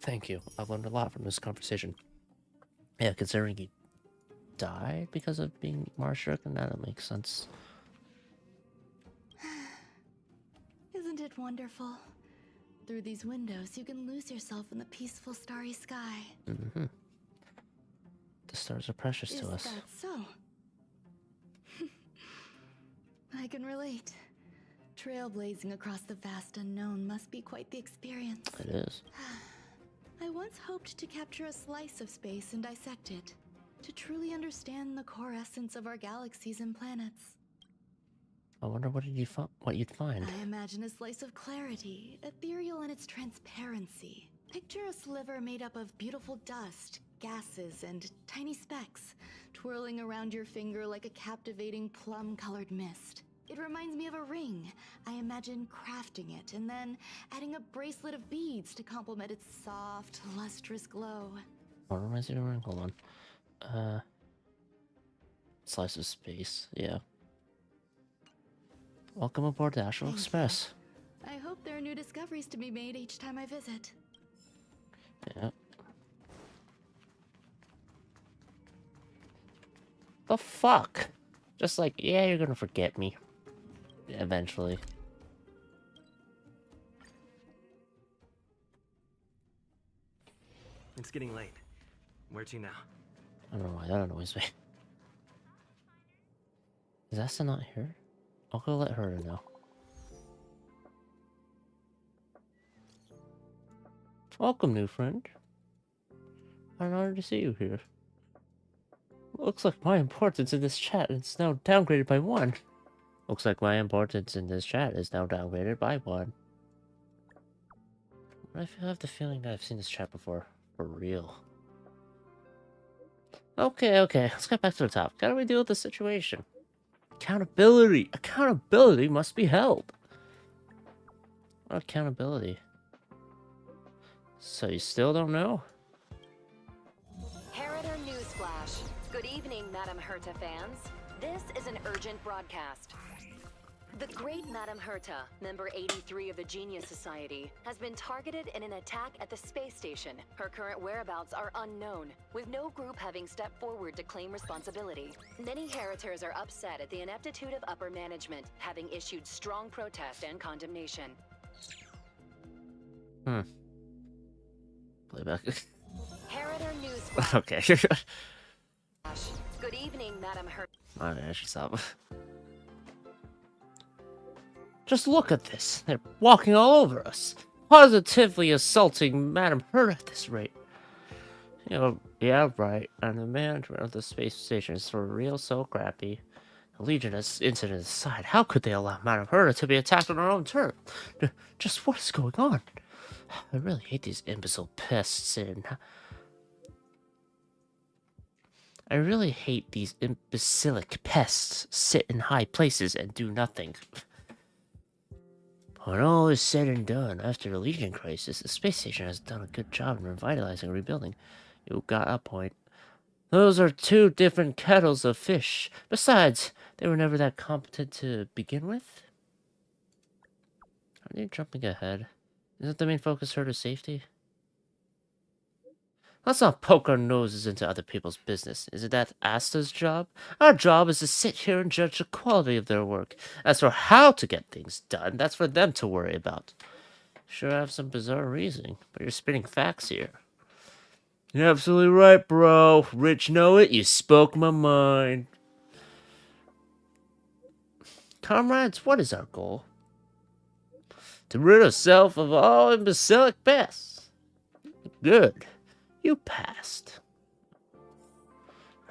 Thank you. I've learned a lot from this conversation. Yeah, considering he died because of being Mara-struck, and that makes sense. Isn't it wonderful? Through these windows, you can lose yourself in the peaceful starry sky. Mm-hmm. The stars are precious to us. Is that so? I can relate. Trailblazing across the vast unknown must be quite the experience. It is. I once hoped to capture a slice of space and dissect it, to truly understand the core essence of our galaxies and planets. I wonder what you'd find. I imagine a slice of clarity, ethereal in its transparency. Picture a sliver made up of beautiful dust, gases, and tiny specks, twirling around your finger like a captivating plum-colored mist. It reminds me of a ring. I imagine crafting it and then adding a bracelet of beads to complement its soft, lustrous glow. Oh, it reminds me of a ring. Hold on. Slice of space. Yeah. Welcome aboard the Astral Express. I hope there are new discoveries to be made each time I visit. Yeah. The fuck? Just like, yeah, you're gonna forget me. Eventually. It's getting late. Where to now? I don't know why that annoys me. Is Asta not here? I'll go let her know. Welcome, new friend. I'm honored to see you here. Looks like my importance in this chat is now downgraded by 1. Looks like my importance in this chat is now downgraded by 1. I have the feeling that I've seen this chat before. For real. Okay, let's get back to the top. How do we deal with the situation? Accountability! Accountability must be held! What accountability? So you still don't know? Heritor Newsflash. Good evening, Madame Herta fans. This is an urgent broadcast. The great Madame Herta, member 83 of the Genius Society, has been targeted in an attack at the space station. Her current whereabouts are unknown, with no group having stepped forward to claim responsibility. Many Heritors are upset at the ineptitude of upper management, having issued strong protest and condemnation. Playback. Heritor Newsflash. Okay. Good evening, Madame Herta. I should stop. Just look at this. They're walking all over us. Positively assaulting Madame Hurt at this rate. You know, yeah, right. And the management of the space station is for real so crappy. The Legionist incident aside, how could they allow Madame Hurt to be attacked on her own turf? Just what is going on? I really hate these imbecile pests in... I really hate these imbecilic pests sit in high places and do nothing. When all is said and done, after the Legion crisis, the space station has done a good job in revitalizing and rebuilding. You got a point. Those are two different kettles of fish. Besides, they were never that competent to begin with. Are they jumping ahead? Isn't the main focus her to safety? Let's not poke our noses into other people's business. Isn't that Asta's job? Our job is to sit here and judge the quality of their work. As for how to get things done, that's for them to worry about. Sure, I have some bizarre reasoning, but you're spitting facts here. You're absolutely right, bro. Rich know it, you spoke my mind. Comrades, what is our goal? To rid ourselves of all imbecilic pests. Good. You passed.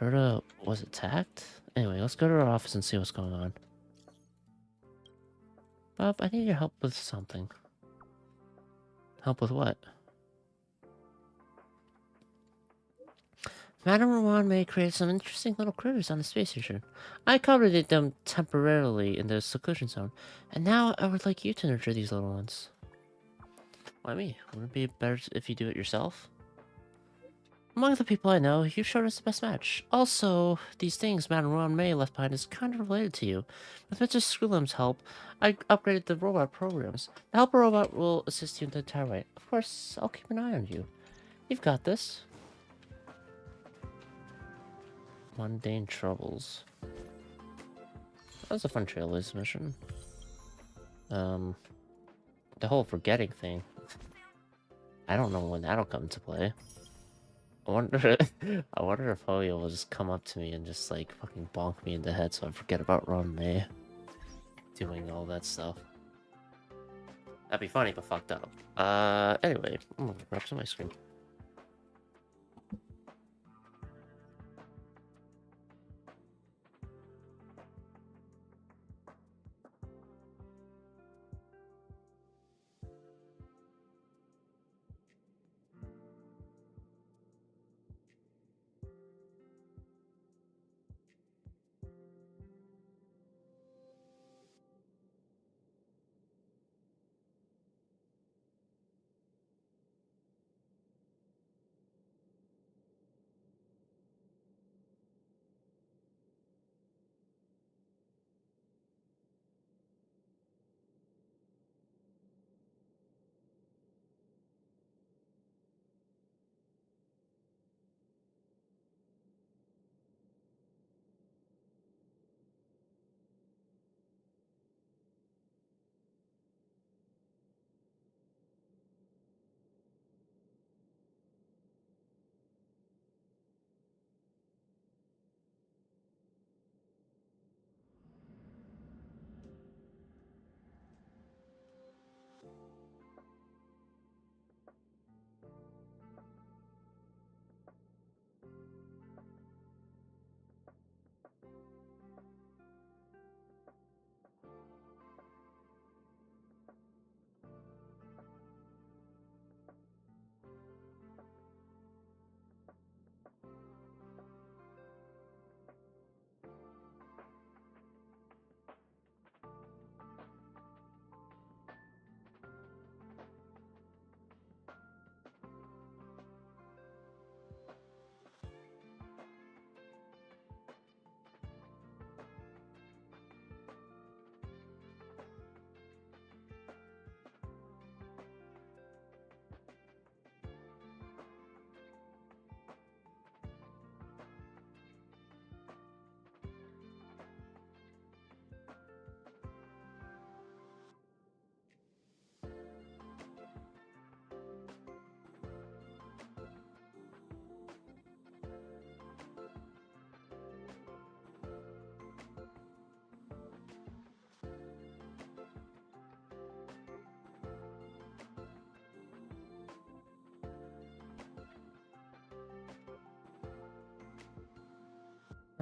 Herta was attacked? Anyway, let's go to our office and see what's going on. Bob, I need your help with something. Help with what? Madame Ruan may create some interesting little critters on the space station. I accommodated them temporarily in the seclusion zone, and now I would like you to nurture these little ones. Why me? Wouldn't it be better if you do it yourself? Among the people I know, you showed us the best match. Also, these things Madame Ruan May left behind is kind of related to you. With Mr. Screwlam's help, I upgraded the robot programs. The helper robot will assist you in the entire way. Of course, I'll keep an eye on you. You've got this. Mundane troubles. That was a fun Trailblaze mission. The whole forgetting thing. I don't know when that'll come into play. I wonder if Hoyo will just come up to me and just like fucking bonk me in the head so I forget about Ron May doing all that stuff. That'd be funny but fucked up. Anyway, I'm gonna grab some ice cream.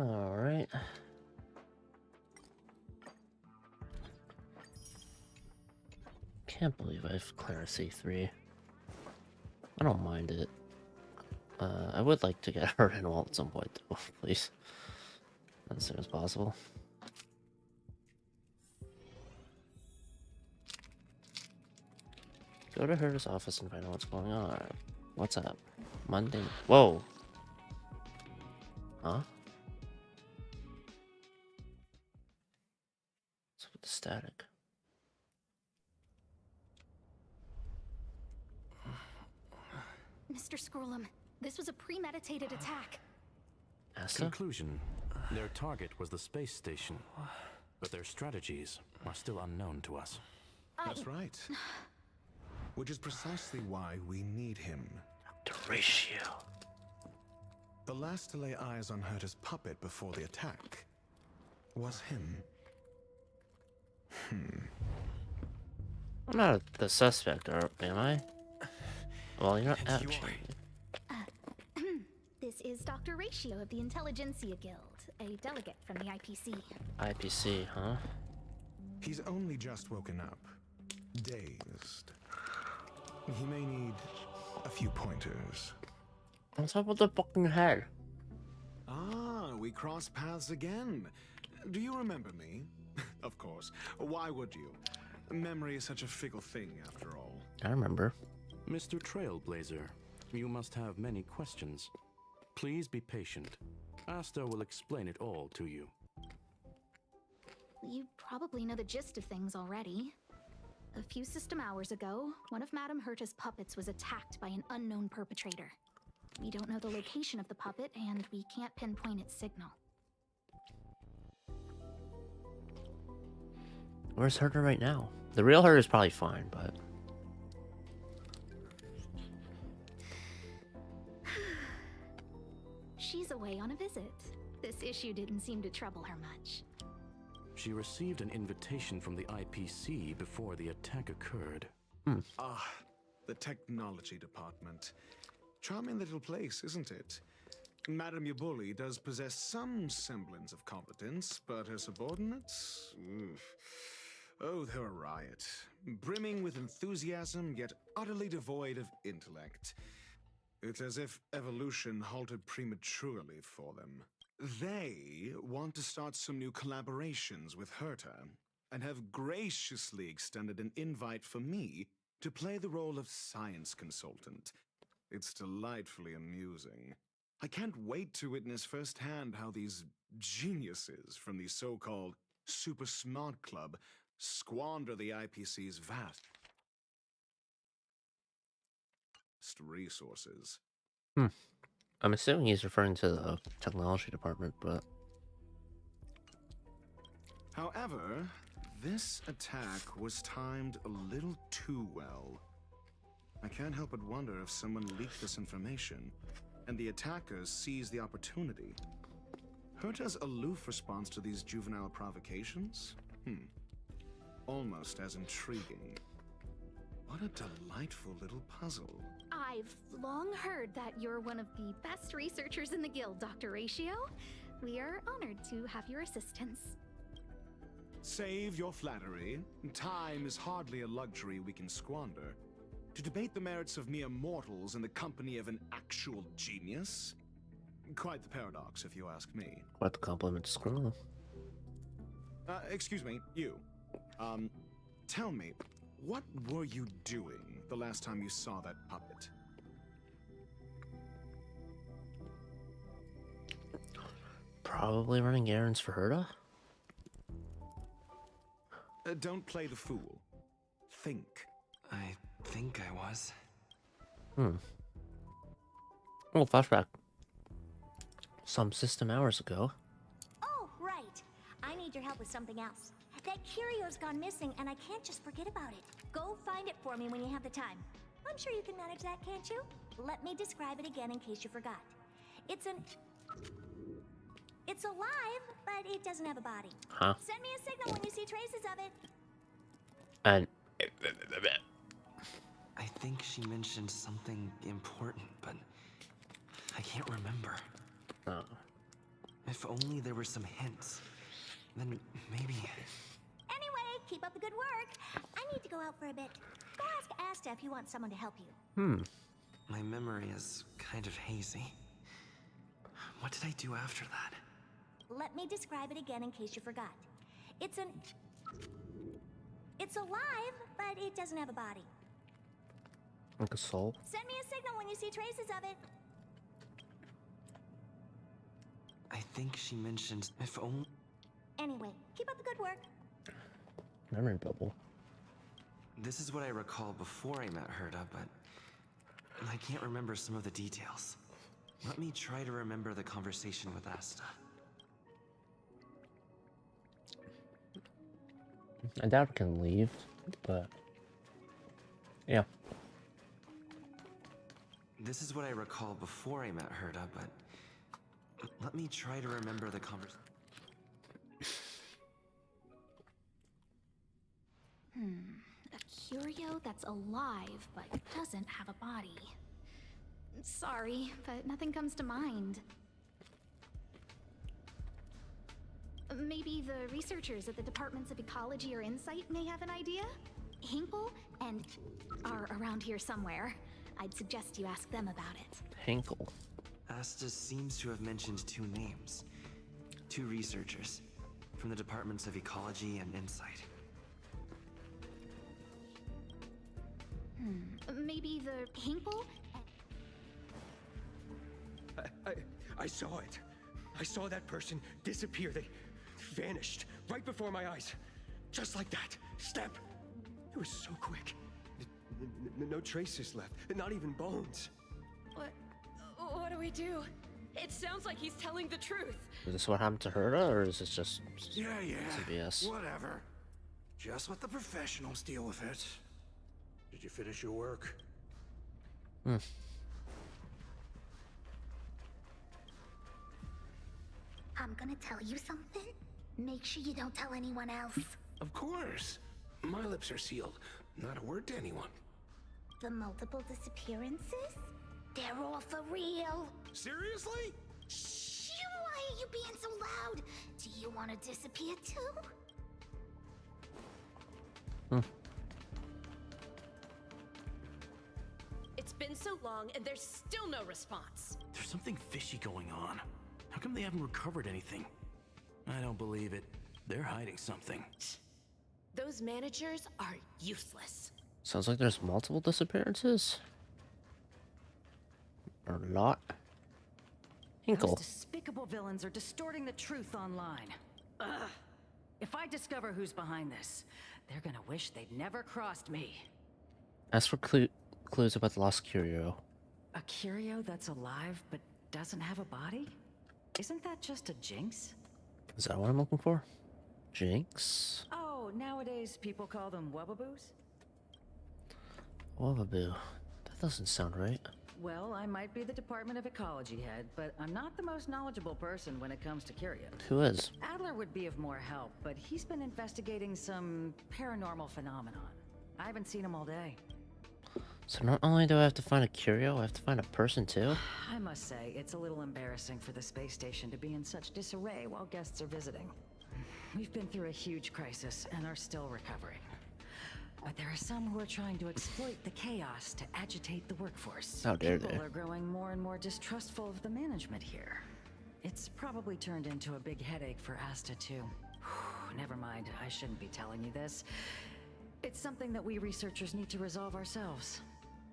Alright. Can't believe I've cleared C3. I don't mind it. I would like to get her in wall at some point, though, please. As soon as possible. Go to Herta's office and find out what's going on. What's up? Monday. Whoa! Huh? What's up with the static? Mr. Scrollum, this was a premeditated attack. Asta? Conclusion. Their target was the space station, but their strategies are still unknown to us. That's right. Which is precisely why we need him. The ratio. The last to lay eyes on Herta's puppet before the attack was him. I'm not the suspect, am I? Well, you're not actually. This is Dr. Ratio of the Intelligentsia Guild, a delegate from the IPC. IPC, huh? He's only just woken up, dazed. He may need a few pointers. What's up with the fucking head? Ah, we cross paths again. Do you remember me? Of course. Why would you? Memory is such a fickle thing, after all. I remember. Mr. Trailblazer, you must have many questions. Please be patient. Asta will explain it all to you. You probably know the gist of things already. A few system hours ago, one of Madame Herta's puppets was attacked by an unknown perpetrator. We don't know the location of the puppet, and we can't pinpoint its signal. Where's Herta right now? The real Herta is probably fine, but... She's away on a visit. This issue didn't seem to trouble her much. She received an invitation from the IPC before the attack occurred. Ah, the technology department. Charming little place, isn't it? Madame Yabuli does possess some semblance of competence, but her subordinates? Oof. Oh, they're a riot. Brimming with enthusiasm, yet utterly devoid of intellect. It's as if evolution halted prematurely for them. They want to start some new collaborations with Herta, and have graciously extended an invite for me to play the role of science consultant. It's delightfully amusing. I can't wait to witness firsthand how these geniuses from the so-called Super Smart Club squander the IPC's vast resources. I'm assuming he's referring to the technology department, but... However, this attack was timed a little too well. I can't help but wonder if someone leaked this information, and the attackers seized the opportunity. Herta's aloof response to these juvenile provocations? Almost as intriguing. What a delightful little puzzle. I've long heard that you're one of the best researchers in the guild, Dr. Ratio. We are honored to have your assistance. Save your flattery. Time is hardly a luxury we can squander. To debate the merits of mere mortals in the company of an actual genius? Quite the paradox, if you ask me. What the compliment to Squirrel? Excuse me, you. Tell me, what were you doing the last time you saw that puppet? Probably running errands for Herta? Don't play the fool. Think. I think I was. Oh, flashback. Some system hours ago. Oh, right. I need your help with something else. That curio's gone missing, and I can't just forget about it. Go find it for me when you have the time. I'm sure you can manage that, can't you? Let me describe it again in case you forgot. It's alive, but it doesn't have a body. Huh? Send me a signal when you see traces of it. And... I think she mentioned something important, but I can't remember. Oh. If only there were some hints. Then maybe... Anyway, keep up the good work. I need to go out for a bit. Go ask Asta if you want someone to help you. My memory is kind of hazy. What did I do after that? Let me describe it again in case you forgot. It's alive, but it doesn't have a body. Like a soul? Send me a signal when you see traces of it. I think she mentioned if only... Anyway, keep up the good work. Memory bubble. This is what I recall before I met Herta, but I can't remember some of the details. Let me try to remember the conversation with Asta. I doubt it can leave, but yeah. This is what I recall before I met Herta, but let me try to remember the conversation. A curio that's alive but doesn't have a body. Sorry, but nothing comes to mind. Maybe the researchers at the Departments of Ecology or Insight may have an idea? Hinkle and are around here somewhere. I'd suggest you ask them about it. Hinkle. Asta seems to have mentioned two names. Two researchers from the Departments of Ecology and Insight. Maybe the Hinkle? I saw it. I saw that person disappear. They vanished right before my eyes. Just like that. Step. It was so quick. No traces left. Not even bones. What do we do? It sounds like he's telling the truth. Is this what happened to Herta, or is this just Yeah. CBS? Whatever. Just let the professionals deal with it. Did you finish your work? I'm gonna tell you something. Make sure you don't tell anyone else. Of course. My lips are sealed. Not a word to anyone. The multiple disappearances? They're all for real. Seriously? Shh! Why are you being so loud? Do you want to disappear too? It's been so long and there's still no response. There's something fishy going on. How come they haven't recovered anything? I don't believe it. They're hiding something. Those managers are useless. Sounds like there's multiple disappearances. Or not. Hinkle. Those despicable villains are distorting the truth online. Ugh. If I discover who's behind this, they're gonna wish they'd never crossed me. Ask for clues about the lost curio. A curio that's alive but doesn't have a body? Isn't that just a jinx? Is that what I'm looking for? Jinx? Oh, nowadays people call them wubbaboos? Wobaboo. That doesn't sound right. Well, I might be the Department of Ecology head, but I'm not the most knowledgeable person when it comes to curios. Who is? Adler would be of more help, but he's been investigating some paranormal phenomenon. I haven't seen him all day. So not only do I have to find a curio, I have to find a person too? I must say, it's a little embarrassing for the space station to be in such disarray while guests are visiting. We've been through a huge crisis and are still recovering. But there are some who are trying to exploit the chaos to agitate the workforce. How dare they? People are growing more and more distrustful of the management here. It's probably turned into a big headache for Asta too. Never mind, I shouldn't be telling you this. It's something that we researchers need to resolve ourselves.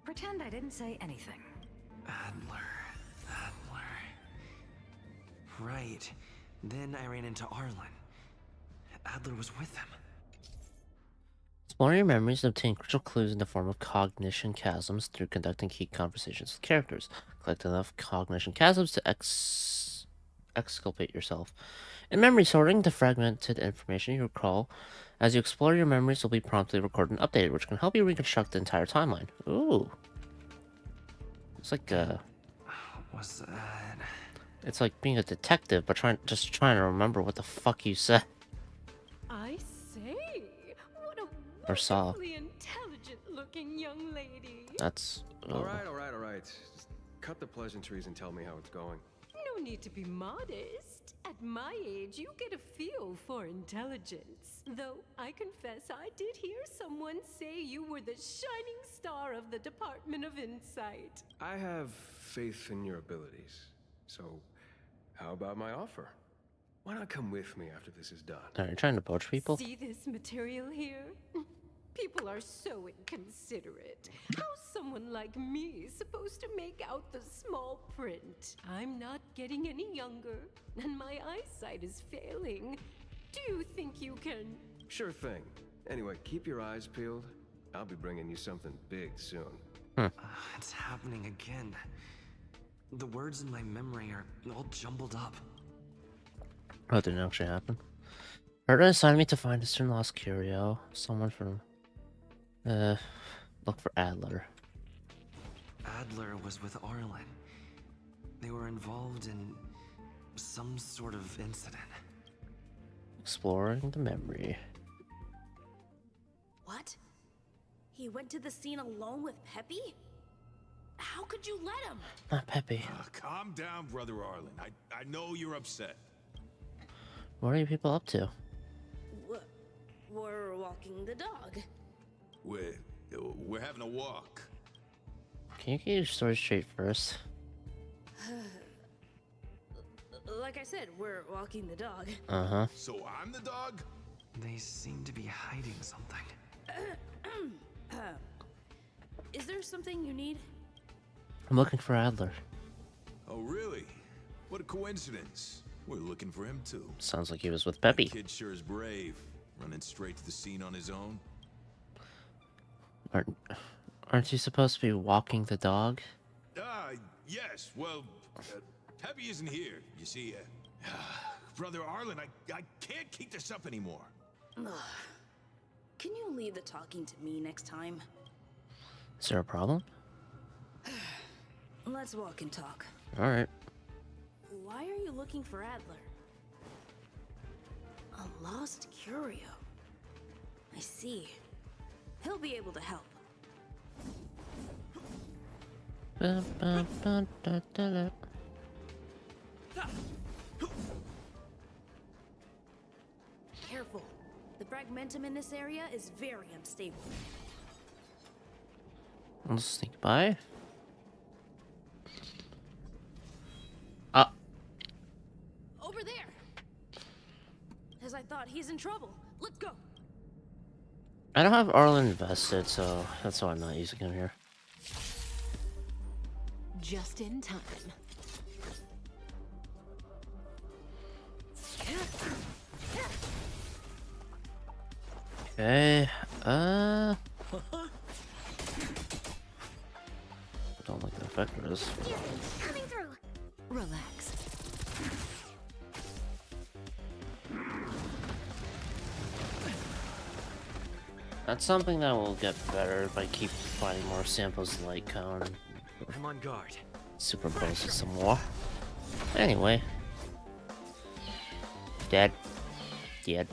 Pretend I didn't say anything. Adler. Right. Then I ran into Arlen. Adler was with them. Explore your memories and obtain crucial clues in the form of cognition chasms through conducting key conversations with characters. Collect enough cognition chasms to exculpate yourself. In memory sorting, the fragmented information you recall as you explore your memories will be promptly recorded and updated, which can help you reconstruct the entire timeline. Ooh. It's like What's that? It's like being a detective, but just trying to remember what the fuck you said. I say, what a Or saw. wonderfully intelligent-looking young lady. That's... All right. Just cut the pleasantries and tell me how it's going. No need to be modest. At my age, you get a feel for intelligence. Though I confess I did hear someone say you were the shining star of the Department of Insight. I have faith in your abilities. So, how about my offer? Why not come with me after this is done? Are you trying to poach people? See this material here? People are so inconsiderate. How's someone like me supposed to make out the small print? I'm not getting any younger, and my eyesight is failing. Do you think you can? Sure thing. Anyway, keep your eyes peeled. I'll be bringing you something big soon. It's happening again. The words in my memory are all jumbled up. Oh, it didn't actually happen. Herta assigned me to find a certain lost curio. Someone from... look for Adler. Adler was with Arlen. They were involved in some sort of incident. Exploring the memory. What? He went to the scene alone with Peppy? How could you let him? Not Peppy. Calm down, Brother Arlen. I know you're upset. What are you people up to? We're walking the dog. We're having a walk. Can you get your story straight first? Like I said, we're walking the dog. Uh-huh. So I'm the dog? They seem to be hiding something. Is there something you need? I'm looking for Adler. Oh, really? What a coincidence. We're looking for him, too. Sounds like he was with Peppy. That kid sure is brave. Running straight to the scene on his own. Aren't you supposed to be walking the dog? Yes. Well, Peppy isn't here. You see, Brother Arlen, I can't keep this up anymore. Can you leave the talking to me next time? Is there a problem? Let's walk and talk. Alright. Why are you looking for Adler? A lost curio. I see. He'll be able to help. Careful. The fragmentum in this area is very unstable. I'll sneak by. Over there! As I thought, he's in trouble. Let's go! I don't have Arlen invested, so that's why I'm not using him here. Just in time. Okay, don't like the effect of this. Coming through. Relax. That's something that will get better if I keep finding more samples like Cone. I'm on guard. Superimpose it some more. Anyway. Dead. Dead.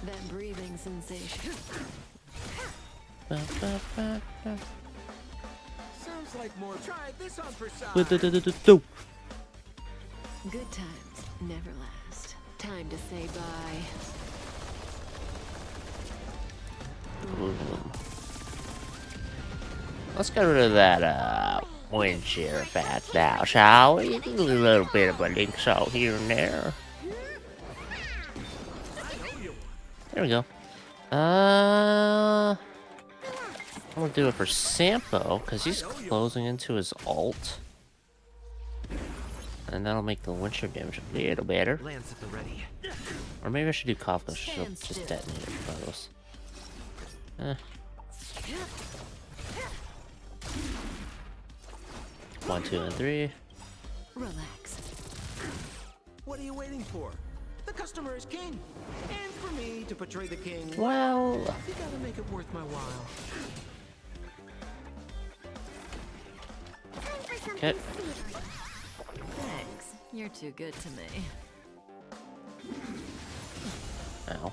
That breathing sensation. Sounds like more. Try this on for size. Good times never last. Time to say bye. Let's get rid of that wind shear effect now, shall we? A little bit of a link out here and there. There we go. I'm gonna do it for Sampo, because he's closing into his ult. And that'll make the wind shear damage a little better. Lance at the ready. Or maybe I should do Kafka, she'll just detonate it regardless. 1, 2, and 3. Relax. What are you waiting for? The customer is king. And for me to portray the king, Well, you gotta make it worth my while. okay. Thanks. You're too good to me. Ow.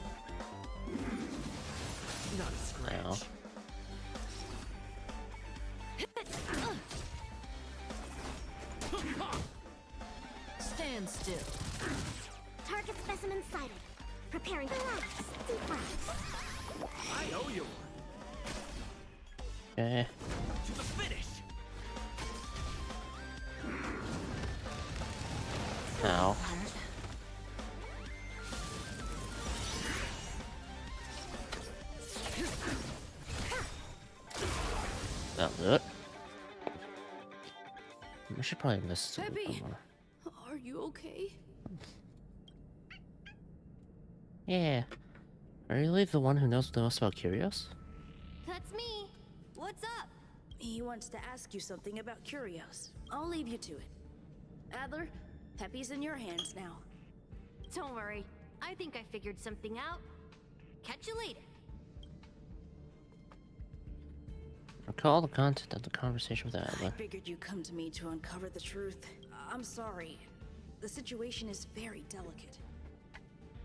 Not a scratch. Ow. Stand still. preparing. Relax. Deep breaths. I owe you one. Okay. To the finish. Ow. That was it. We should probably miss a little bit more. Are you okay? Yeah. Are you really the one who knows the most about Curios? That's me. What's up? He wants to ask you something about Curios. I'll leave you to it. Adler, Peppy's in your hands now. Don't worry. I think I figured something out. Catch you later. Recall the content of the conversation with Adler. I figured you'd come to me to uncover the truth. I'm sorry. The situation is very delicate.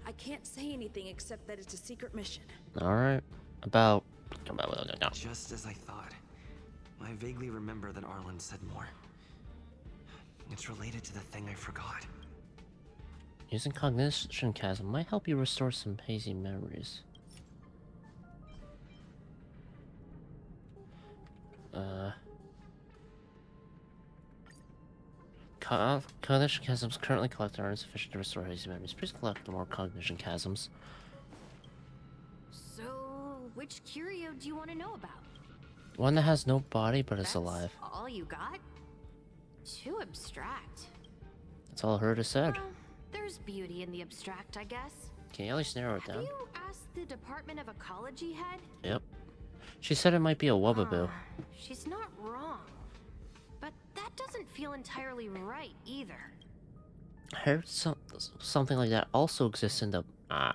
I can't say anything except that it's a secret mission. Alright. About... No. Just as I thought. I vaguely remember that Arlen said more. It's related to the thing I forgot. Using cognition chasm might help you restore some hazy memories. Cognition chasms currently collected are insufficient to restore hazy memories. Please collect more cognition chasms. So, which curio do you want to know about? One that has no body but is alive. All you got? Too abstract. That's all Herta said. Well, there's beauty in the abstract, I guess. Can you at least narrow it down? Have you asked the Department of Ecology head? Yep. She said it might be a wubbaboo. She's not wrong. But that doesn't feel entirely right either. I heard something like that also exists in the... Huh?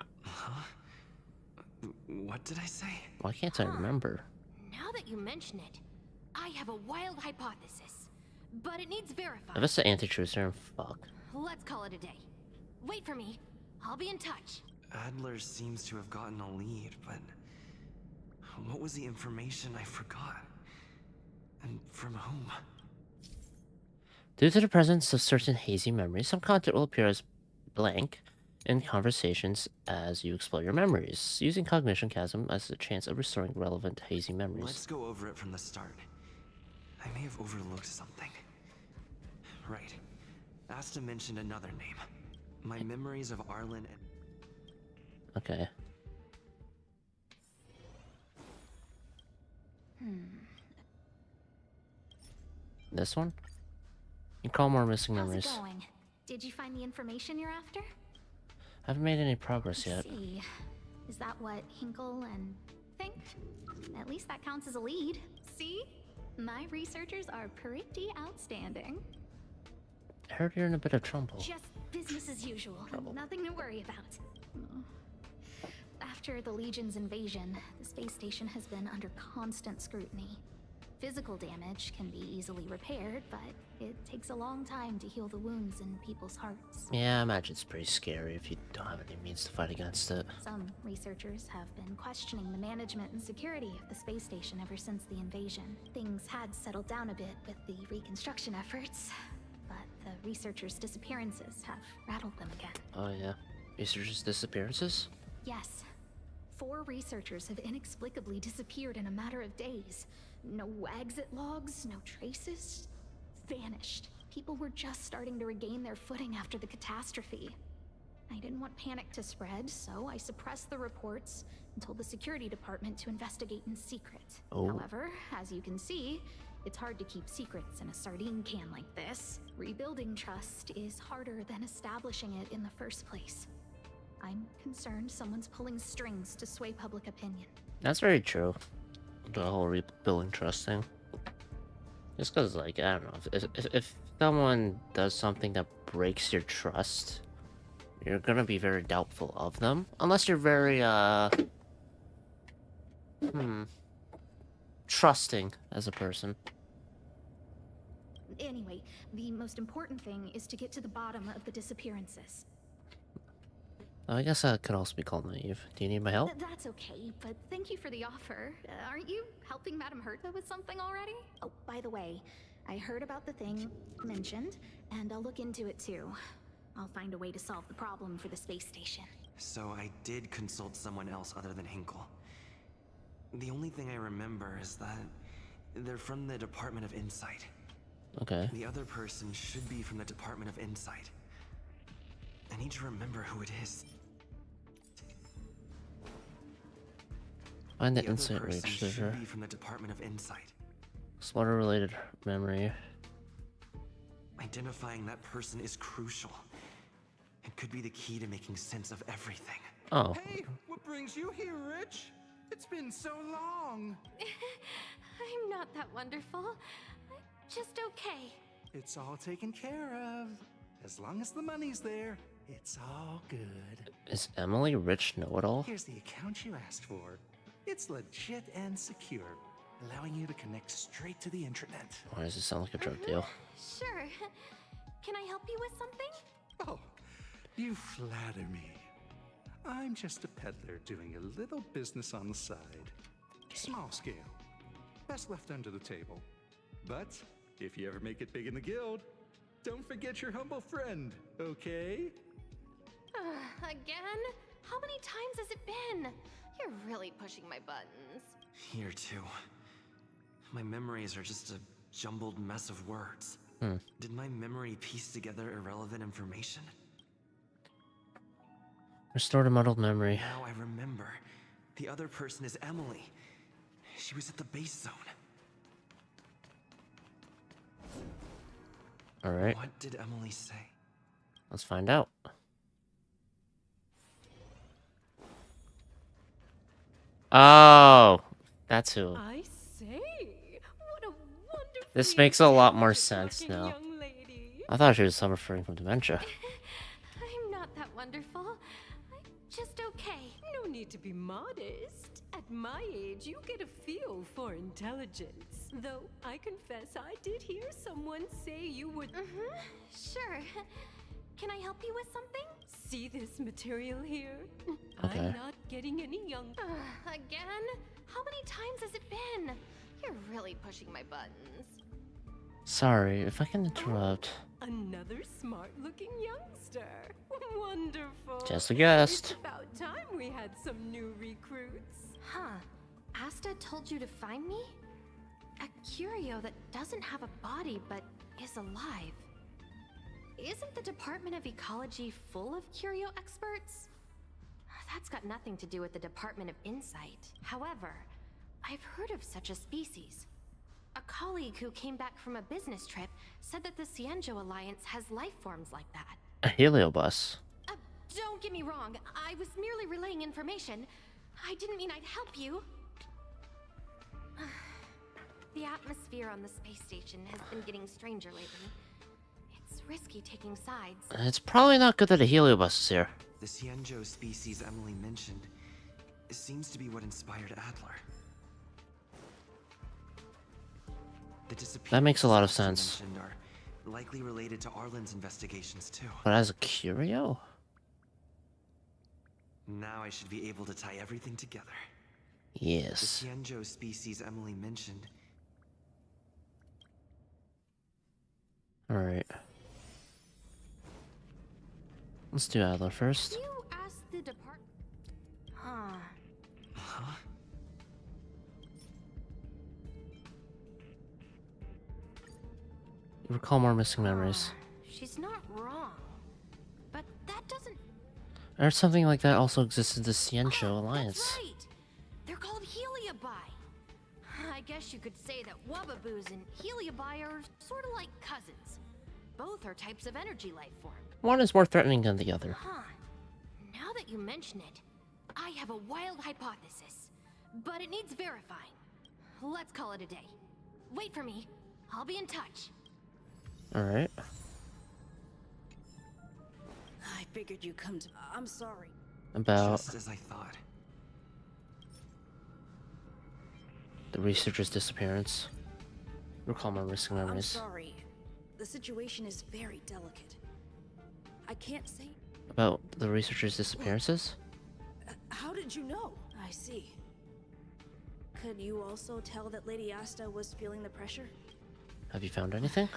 What did I say? Why can't I remember? Now that you mention it, I have a wild hypothesis. But it needs verifying. If it's the anti-trucer, and fuck. Let's call it a day. Wait for me. I'll be in touch. Adler seems to have gotten a lead, but... what was the information I forgot? And from whom? Due to the presence of certain hazy memories, some content will appear as blank in conversations as you explore your memories, using cognition chasm as a chance of restoring relevant hazy memories. Let's go over it from the start. I may have overlooked something. Right. Asta mentioned another name. My memories of Arlen and... Okay. This one? You call more missing memories. How's it going? Did you find the information you're after? I haven't made any progress yet. See. Is that what Hinkle and think? At least that counts as a lead. See? My researchers are pretty outstanding. I heard you're in a bit of trouble. Just business as usual. Nothing to worry about. After the Legion's invasion, the space station has been under constant scrutiny. Physical damage can be easily repaired, but it takes a long time to heal the wounds in people's hearts. Yeah, I imagine it's pretty scary if you don't have any means to fight against it. Some researchers have been questioning the management and security of the space station ever since the invasion. Things had settled down a bit with the reconstruction efforts, but the researchers' disappearances have rattled them again. Oh yeah. Researchers' disappearances? Yes. 4 researchers have inexplicably disappeared in a matter of days. No exit logs, no traces. Vanished. People were just starting to regain their footing after the catastrophe. I didn't want panic to spread, so I suppressed the reports and told the security department to investigate in secret. Oh. However, as you can see, it's hard to keep secrets in a sardine can like this. Rebuilding trust is harder than establishing it in the first place. I'm concerned someone's pulling strings to sway public opinion. That's very true. The whole rebuilding trust thing. Just because, like, I don't know, if someone does something that breaks your trust, you're gonna be very doubtful of them. Unless you're very, trusting as a person. Anyway, the most important thing is to get to the bottom of the disappearances. I guess that could also be called naive. Do you need my help? That's okay, but thank you for the offer. Aren't you helping Madame Herta with something already? Oh, by the way, I heard about the thing mentioned, and I'll look into it too. I'll find a way to solve the problem for the space station. So I did consult someone else other than Hinkle. The only thing I remember is that they're from the Department of Insight. Okay. The other person should be from the Department of Insight. I need to remember who it is. Find the other insight person researcher. should be from the Department of Insight. Slaughter-related memory. Identifying that person is crucial. It could be the key to making sense of everything. Oh. Hey, what brings you here, Rich? It's been so long. I'm not that wonderful. I'm just okay. It's all taken care of. As long as the money's there, it's all good. Is Emily Rich know-it-all? Here's the account you asked for. It's legit and secure, allowing you to connect straight to the intranet. Why does it sound like a drug deal? Sure. Can I help you with something? Oh, you flatter me. I'm just a peddler doing a little business on the side. Small scale. Best left under the table. But if you ever make it big in the guild, don't forget your humble friend, okay? Again? How many times has it been? You're really pushing my buttons. Here too. My memories are just a jumbled mess of words. Did my memory piece together irrelevant information? Restored a muddled memory. Now I remember. The other person is Emily. She was at the base zone. Alright. What did Emily say? Let's find out. Oh, that's who. I say, what a wonderful. This makes a lot more sense now. I thought she was suffering from dementia. I'm not that wonderful. I'm just okay. No need to be modest. At my age, you get a feel for intelligence. Though I confess I did hear someone say you would. Sure. Can I help you with something? See this material here? Okay. I'm not getting any younger. Again? How many times has it been? You're really pushing my buttons. Sorry, if I can interrupt. Another smart-looking youngster. Wonderful. Just a guest. It's about time we had some new recruits. Huh. Asta told you to find me? A curio that doesn't have a body but is alive. Isn't the Department of Ecology full of curio experts? That's got nothing to do with the Department of Insight. However, I've heard of such a species. A colleague who came back from a business trip said that the Cienjo Alliance has life forms like that. A heliobus. Don't get me wrong, I was merely relaying information. I didn't mean I'd help you. The atmosphere on the space station has been getting stranger lately. It's risky taking sides. It's probably not good that a heliobus is here. The Cienjo species Emily mentioned seems to be what inspired Adler. That makes a lot of sense. Are likely related to Arlen's investigations too. But as a curio? Now I should be able to tie everything together. Yes. The Cienjo species Emily mentioned. Alright. Let's do Adler first. You asked the department. Huh. Huh? Recall more missing memories. She's not wrong. But that doesn't. I heard something like that also exists in the Cienjo Alliance. That's right. They're called Heliobi. I guess you could say that Wababoos and Heliobi are sort of like cousins. Both are types of energy life form. One is more threatening than the other. Huh. Now that you mention it, I have a wild hypothesis. But it needs verifying. Let's call it a day. Wait for me. I'll be in touch. Alright. I figured you'd come to. I'm sorry. About Just as I thought. the researcher's disappearance. Recall more missing I'm memories. sorry. The situation is very delicate. I can't say. About the researcher's disappearances? How did you know? I see. Could you also tell that Lady Asta was feeling the pressure? Have you found anything?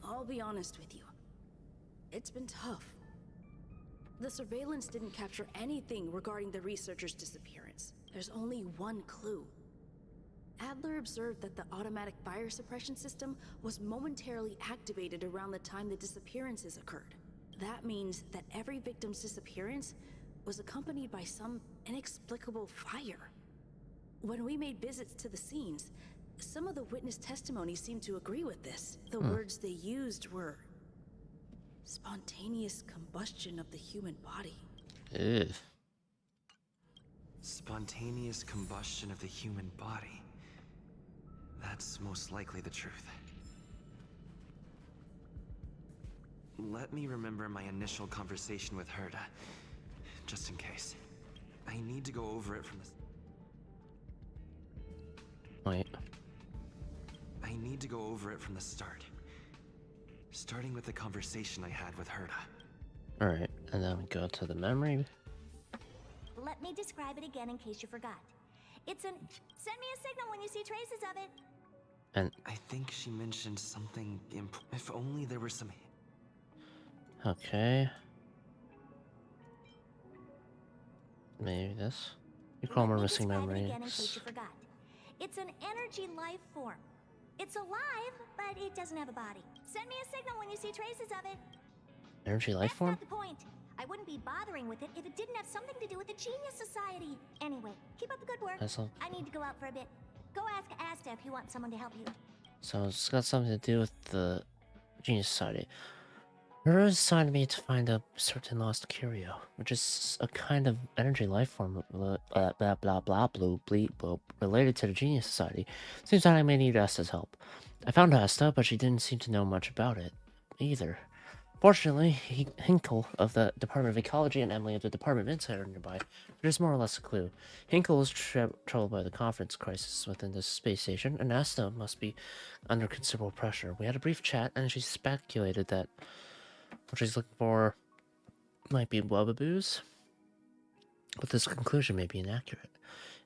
I'll be honest with you. It's been tough. The surveillance didn't capture anything regarding the researcher's disappearance. There's only one clue. Adler observed that the automatic fire suppression system was momentarily activated around the time the disappearances occurred. That means that every victim's disappearance was accompanied by some inexplicable fire. When we made visits to the scenes, some of the witness testimony seemed to agree with this. The words they used were spontaneous combustion of the human body. Ew. Spontaneous combustion of the human body. That's most likely the truth. Let me remember my initial conversation with Herta, just in case. I need to go over it from the... Wait. I need to go over it from the start. Starting with the conversation I had with Herta. Alright, and then we go to the memory. Let me describe it again in case you forgot. It's an... Send me a signal when you see traces of it. And I think she mentioned something if only there were some... okay. Maybe this. You call them missing memories. Again in case you forgot. It's an energy life form. It's alive, but it doesn't have a body. Send me a signal when you see traces of it. Energy life form? That's not the point. I wouldn't be bothering with it if it didn't have something to do with the Genius Society. Anyway, keep up the good work. I need to go out for a bit. Go ask Asta if you want someone to help you. So it's got something to do with the Genius Society. Rura assigned me to find a certain lost curio, which is a kind of energy life form related to the Genius Society. Seems that I may need Asta's help. I found Asta, but she didn't seem to know much about it either. Fortunately, Hinkle of the Department of Ecology and Emily of the Department of Insight are nearby, which is more or less a clue. Hinkle is troubled by the conference crisis within the space station, and Asta must be under considerable pressure. We had a brief chat, and she speculated that what she's looking for might be Wubbaboos, but this conclusion may be inaccurate.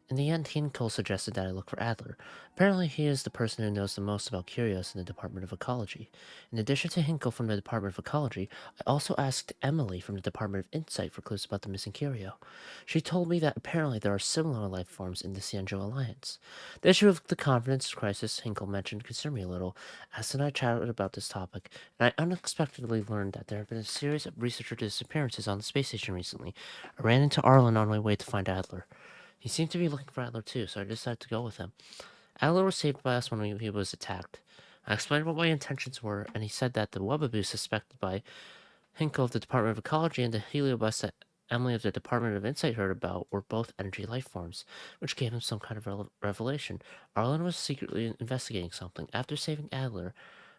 In the end, Hinkle suggested that I look for Adler. Apparently, he is the person who knows the most about curios in the Department of Ecology. In addition to Hinkle from the Department of Ecology, I also asked Emily from the Department of Insight for clues about the missing curio. She told me that apparently there are similar life forms in the Cianjo Alliance. The issue of the confidence crisis Hinkle mentioned concerned me a little. As and I chatted about this topic, and I unexpectedly learned that there have been a series of researcher disappearances on the space station recently. I ran into Arlen on my way to find Adler. He seemed to be looking for Adler too, so I decided to go with him. Adler was saved by us when he was attacked. I explained what my intentions were, and he said that the Wubaboo suspected by Hinkle of the Department of Ecology and the Heliobus that Emily of the Department of Insight heard about were both energy life forms, which gave him some kind of revelation. Arlen was secretly investigating something. After saving Adler,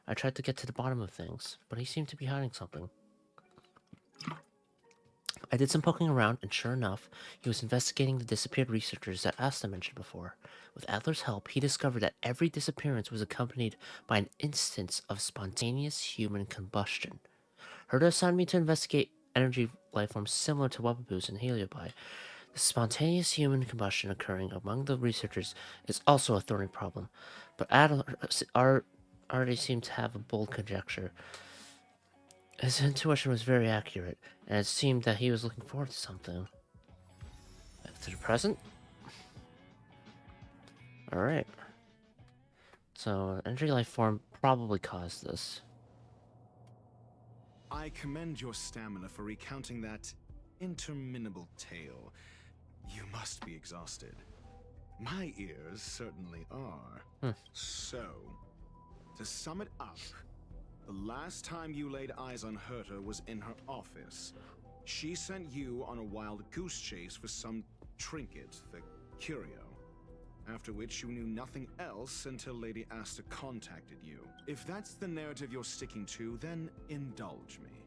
I tried to get to the bottom of things, but he seemed to be hiding something. I did some poking around, and sure enough, he was investigating the disappeared researchers that Asta mentioned before. With Adler's help, he discovered that every disappearance was accompanied by an instance of spontaneous human combustion. Herta assigned me to investigate energy life forms similar to Wubbaboos and Heliobi. The spontaneous human combustion occurring among the researchers is also a thorny problem, but Adler already seemed to have a bold conjecture. His intuition was very accurate, and it seemed that he was looking forward to something. Back to the present? Alright. So, energy life form probably caused this. I commend your stamina for recounting that interminable tale. You must be exhausted. My ears certainly are. So, to sum it up, the last time you laid eyes on Herta was in her office. She sent you on a wild goose chase for some trinket, the curio. After which you knew nothing else until Lady Asta contacted you. If that's the narrative you're sticking to, then indulge me.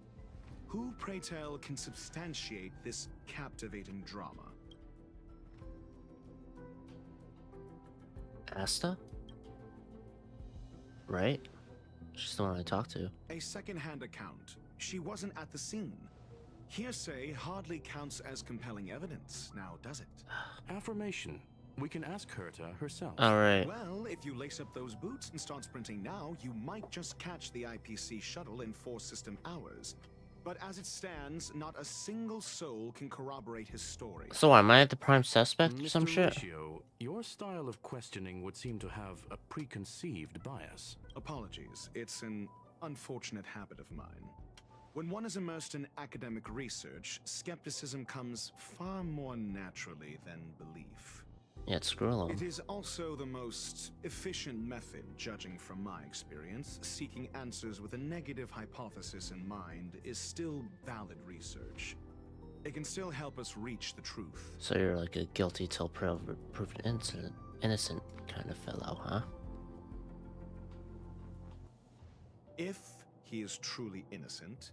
Who, pray tell, can substantiate this captivating drama? Asta? Right? She's the one I talked to. A second-hand account. She wasn't at the scene. Hearsay hardly counts as compelling evidence, now does it? Affirmation. We can ask Herta herself. Alright. Well, if you lace up those boots and start sprinting now, you might just catch the IPC shuttle in 4 system hours. But as it stands, not a single soul can corroborate his story. So am I the prime suspect or some Mr. shit? Ratio, your style of questioning would seem to have a preconceived bias. Apologies, it's an unfortunate habit of mine. When one is immersed in academic research, skepticism comes far more naturally than belief. Yeah, screw It him. is also the most efficient method, judging from my experience. Seeking answers with a negative hypothesis in mind is still valid research. It can still help us reach the truth. So you're like a guilty till proven innocent kind of fellow, huh? If he is truly innocent,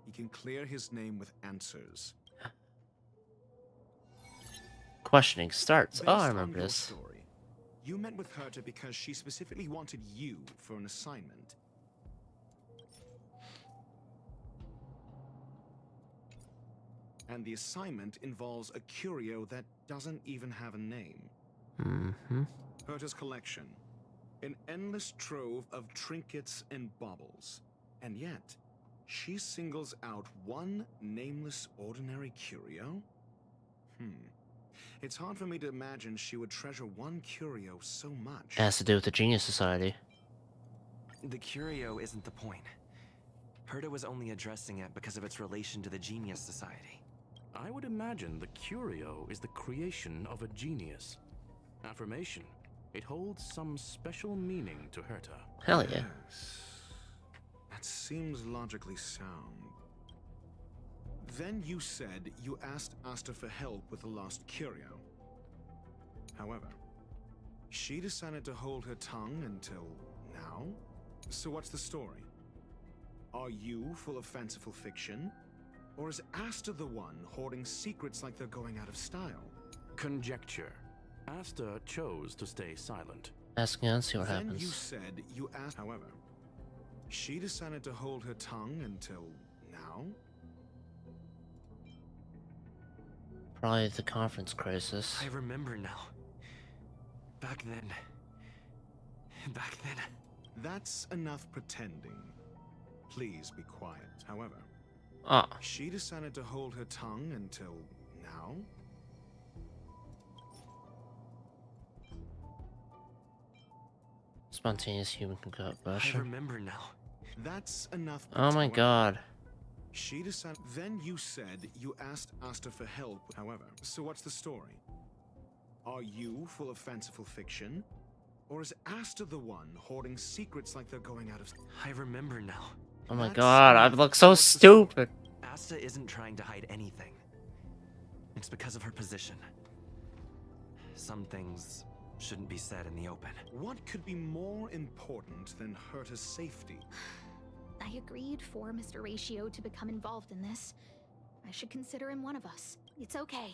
he can clear his name with answers. Questioning starts. Oh, I Based on remember your this. story, you met with Herta because she specifically wanted you for an assignment. And the assignment involves a curio that doesn't even have a name. Mm-hmm. Herta's collection. An endless trove of trinkets and baubles. And yet, she singles out one nameless ordinary curio? It's hard for me to imagine she would treasure one curio so much. It has to do with the Genius Society. The curio isn't the point. Herta was only addressing it because of its relation to the Genius Society. I would imagine the curio is the creation of a genius. Affirmation. It holds some special meaning to Herta. Hell yeah. Yes. That seems logically sound. Then you said you asked Asta for help with the lost curio. However, she decided to hold her tongue until now? So what's the story? Are you full of fanciful fiction? Or is Asta the one hoarding secrets like they're going out of style? Conjecture. Asta chose to stay silent. Ask again, see what Then happens. you said you asked. However, she decided to hold her tongue until now? Probably the conference crisis. I remember now. Back then. That's enough pretending. Please be quiet. However, she decided to hold her tongue until now? Spontaneous human combustion. I remember now. That's enough. Oh my god. She decided. Then you said you asked Asta for help. However, so what's the story? Are you full of fanciful fiction? Or is Asta the one hoarding secrets like they're going out of... I remember now. Oh my god, I look so stupid. Asta isn't trying to hide anything. It's because of her position. Some things shouldn't be said in the open. What could be more important than Herta's safety? I agreed for Mr. Ratio to become involved in this. I should consider him one of us. It's okay.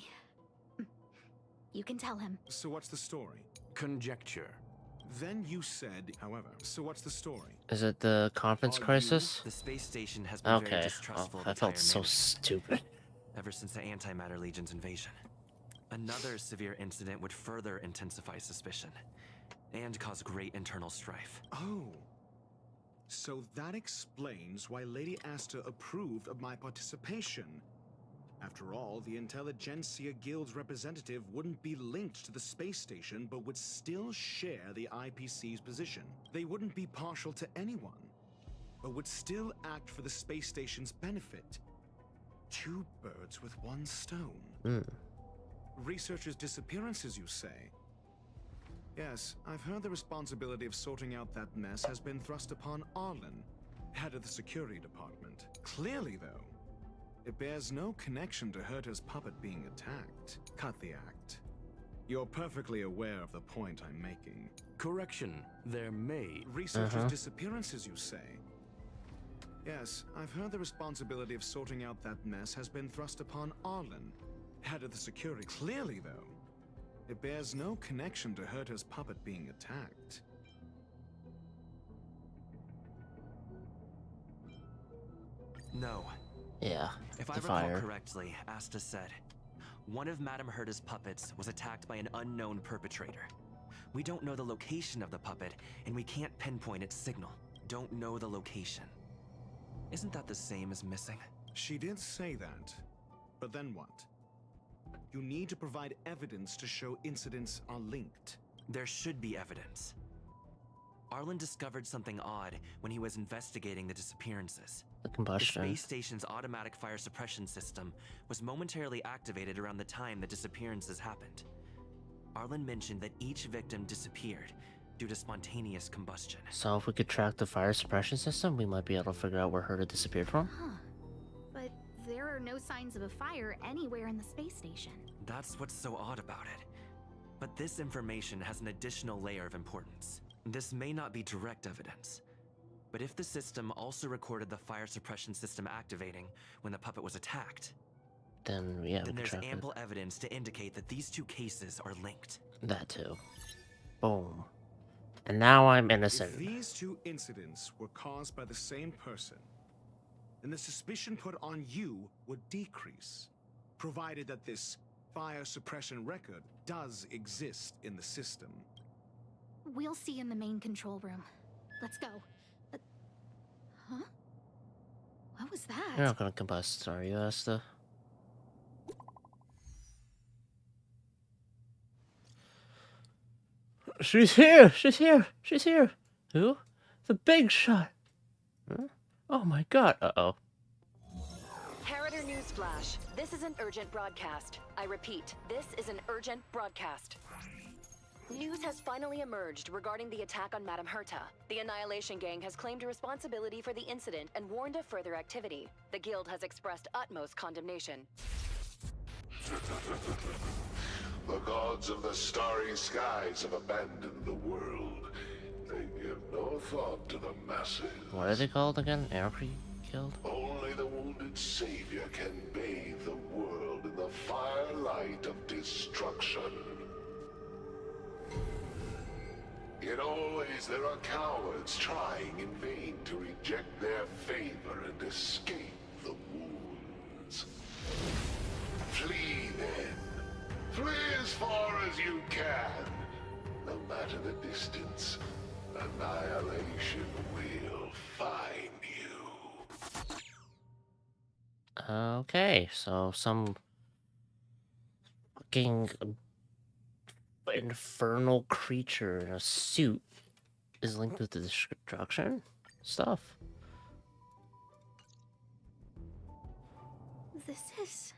You can tell him. So what's the story? Conjecture. Then you said, however, so what's the story? Is it the conference crisis? The space station has been very Okay. distrustful Oh, of I felt entire so management, stupid. ever since the Antimatter Legion's invasion. Another severe incident would further intensify suspicion and cause great internal strife. Oh. So that explains why Lady Asta approved of my participation. After all, the Intelligentsia Guild's representative wouldn't be linked to the space station, but would still share the IPC's position. They wouldn't be partial to anyone, but would still act for the space station's benefit. Two birds with one stone. Researchers' disappearances, you say? Yes, I've heard the responsibility of sorting out that mess has been thrust upon Arlen, head of the security department. Clearly, though, it bears no connection to Herta's puppet being attacked. Cut the act. You're perfectly aware of the point I'm making. Correction. There may... Researchers' disappearances, you say? Yes, I've heard the responsibility of sorting out that mess has been thrust upon Arlen, head of the security. Clearly, though, it bears no connection to Herta's puppet being attacked. No. Yeah, If I recall correctly, Asta said, one of Madame Herta's puppets was attacked by an unknown perpetrator. We don't know the location of the puppet, and we can't pinpoint its signal. Don't know the location. Isn't that the same as missing? She did say that. But then what? You need to provide evidence to show incidents are linked. There should be evidence. Arlen discovered something odd when he was investigating the disappearances. The combustion. The space station's automatic fire suppression system was momentarily activated around the time the disappearances happened. Arlen mentioned that each victim disappeared due to spontaneous combustion. So if we could track the fire suppression system, we might be able to figure out where Herta disappeared from. Huh. But there are no signs of a fire anywhere in the space station. That's what's so odd about it. But this information has an additional layer of importance. This may not be direct evidence, but if the system also recorded the fire suppression system activating when the puppet was attacked, then yeah, then we there's can track ample evidence to indicate that these two cases are linked. that too. Boom. And now I'm innocent. If these two incidents were caused by the same person, then the suspicion put on you would decrease, provided that this fire suppression record does exist in the system. We'll see in the main control room. Let's go. Huh? What was that? You're not gonna combust, are you, Asta? She's here! She's here! She's here! Who? The big shot! Huh? Oh my god, uh-oh. Harrider Newsflash. This is an urgent broadcast. I repeat, this is an urgent broadcast. News has finally emerged regarding the attack on Madame Herta. The Annihilation Gang has claimed responsibility for the incident and warned of further activity. The Guild has expressed utmost condemnation. The gods of the starry skies have abandoned the world. They give no thought to the masses. What are they called again? Anarchy Guild? Only the wounded savior can bathe the world in the firelight of destruction. Yet always there are cowards trying in vain to reject their favor and escape the wounds. Flee then. Flee as far as you can. No matter the distance, annihilation will find you. Okay, so some fucking infernal creature in a suit is linked with the destruction stuff. This is...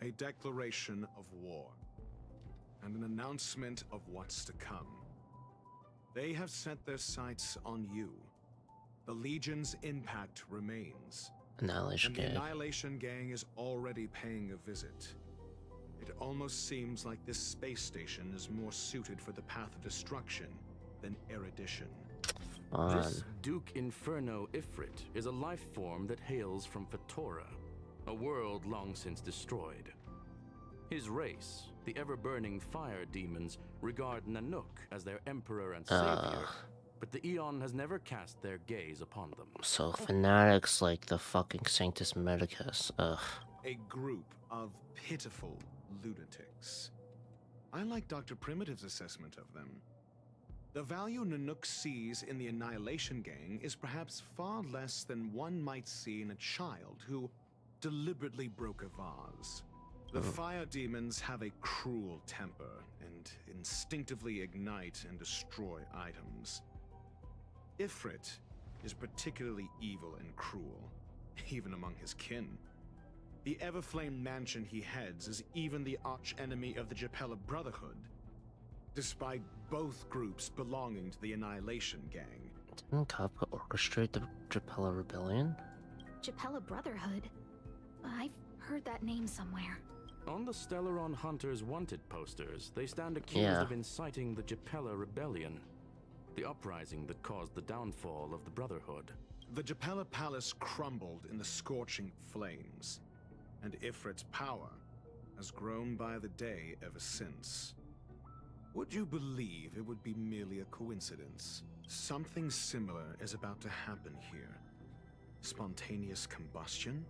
A declaration of war, and an announcement of what's to come. They have set their sights on you. The Legion's impact remains. Annihilation and the Gang. Annihilation Gang is already paying a visit. It almost seems like this space station is more suited for the path of destruction than erudition. This Duke Inferno Ifrit is a life form that hails from Fatora, a world long since destroyed. His race, the ever-burning fire demons, regard Nanook as their emperor and savior, but the Eon has never cast their gaze upon them. So fanatics like the fucking Sanctus Medicus, ugh. A group of pitiful lunatics. I like Dr. Primitive's assessment of them. The value Nanook sees in the Annihilation Gang is perhaps far less than one might see in a child who deliberately broke a vase. The fire demons have a cruel temper and instinctively ignite and destroy items. Ifrit is particularly evil and cruel, even among his kin. The Everflame mansion he heads is even the arch-enemy of the Japella Brotherhood, despite both groups belonging to the Annihilation Gang. Didn't Kafka orchestrate the Japella Rebellion? Japella Brotherhood? I've heard that name somewhere. On the Stellaron Hunters wanted posters, they stand accused of inciting the Japella Rebellion, the uprising that caused the downfall of the Brotherhood. The Japella Palace crumbled in the scorching flames, and Ifrit's power has grown by the day ever since. Would you believe it would be merely a coincidence? Something similar is about to happen here. Spontaneous combustion?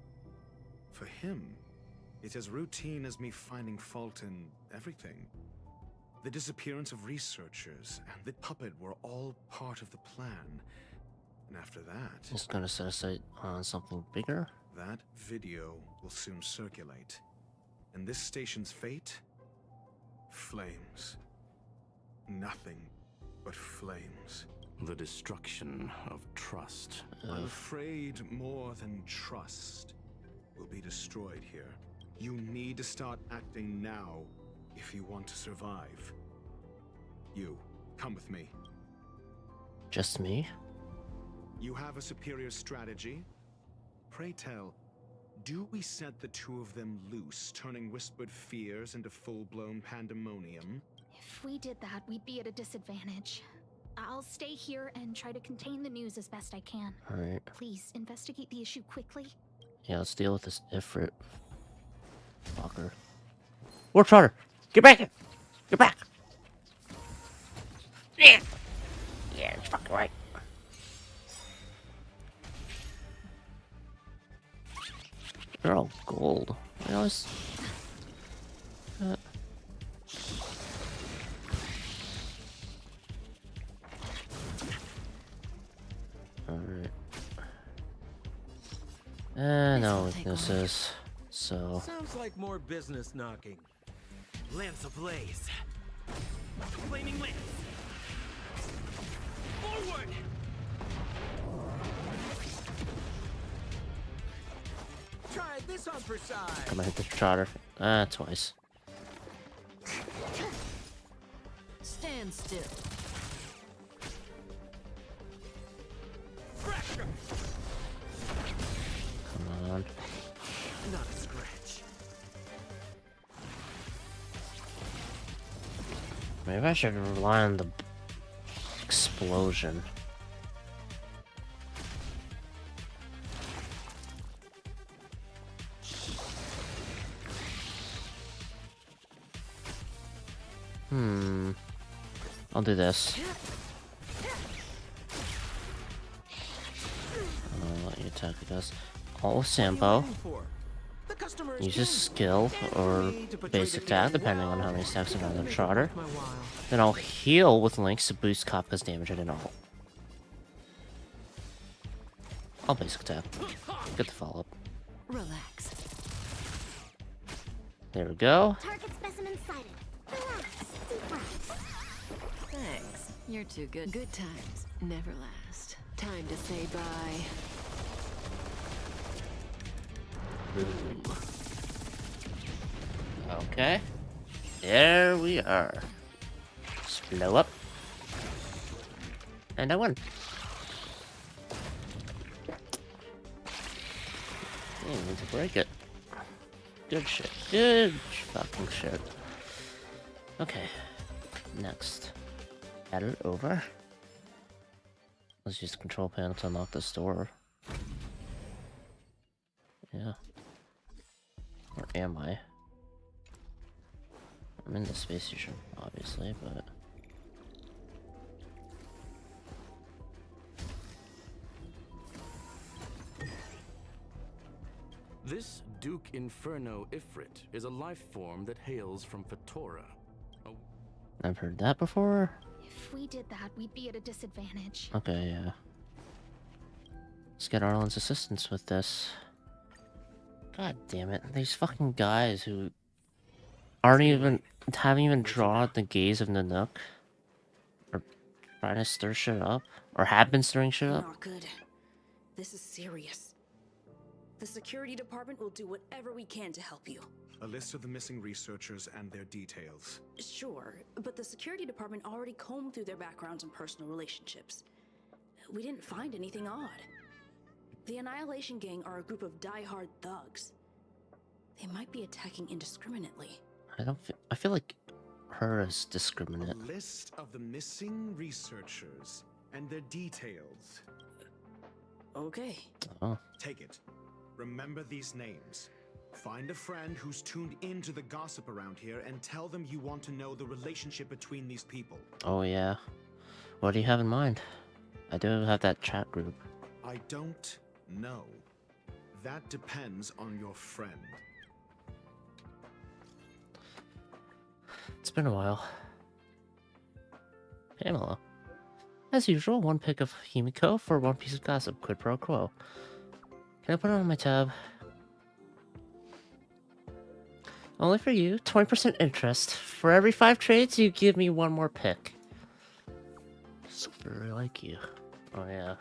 For him, it's as routine as me finding fault in everything. The disappearance of researchers and the puppet were all part of the plan. And after that... He's gonna set a sight on something bigger? That video will soon circulate. And this station's fate? Flames. Nothing but flames. The destruction of trust. I'm afraid more than trust will be destroyed here. You need to start acting now if you want to survive. You, come with me. Just me? You have a superior strategy? Pray tell, do we set the two of them loose, turning whispered fears into full-blown pandemonium? If we did that, we'd be at a disadvantage. I'll stay here and try to contain the news as best I can. Alright. Please, investigate the issue quickly. Yeah, let's deal with this Ifrit. Fucker. Warp Trotter! Get back here! Get back! Yeah! Yeah, it's fucking right. They're all gold. I always... Alright. No weaknesses. So... Sounds like more business knocking. Lance ablaze. Flaming lance. Forward! Try this on for size. I'm gonna hit the Trotter. Twice. Stand still. Fracture. Come on. Not a scratch. Maybe I should rely on the explosion. I'll do this. I'll let you attack with this. All with Sampo. Use his skill or basic attack, depending on how many stacks are on the Trotter. Then I'll heal with Lynx to boost Kafka's damage and all. I'll basic attack. Get the follow up. Relax. There we go. Target specimen sighted. Relax. Deep breaths. Thanks. You're too good. Good times never last. Time to say bye. Okay. There we are. Just blow up. And I won. I need to break it. Good shit. Good fucking shit. Okay. Next. Add it over. Let's use the control panel to unlock this door. Yeah. Where am I? I'm in the space station, obviously, but... This Duke Inferno Ifrit is a life form that hails from Fatora. I've heard that before? If we did that, we'd be at a disadvantage. Okay, yeah. Let's get Arlen's assistance with this. God damn it. These fucking guys who haven't even drawn the gaze of Nanook. Or trying to stir shit up. Or have been stirring shit up. Not good. This is serious. The security department will do whatever we can to help you. A list of the missing researchers and their details. Sure, but the security department already combed through their backgrounds and personal relationships. We didn't find anything odd. The Annihilation Gang are a group of die-hard thugs. They might be attacking indiscriminately. I feel like her is discriminate. A list of the missing researchers and their details. Okay. Oh. Take it. Remember these names. Find a friend who's tuned into the gossip around here and tell them you want to know the relationship between these people. Oh yeah. What do you have in mind? I do have that chat group. I don't know. That depends on your friend. It's been a while. Pamela. As usual, one pick of Himiko for one piece of gossip, quid pro quo. Can I put it on my tab? Only for you, 20% interest. For every 5 trades, you give me 1 more pick. Super like you. Oh yeah.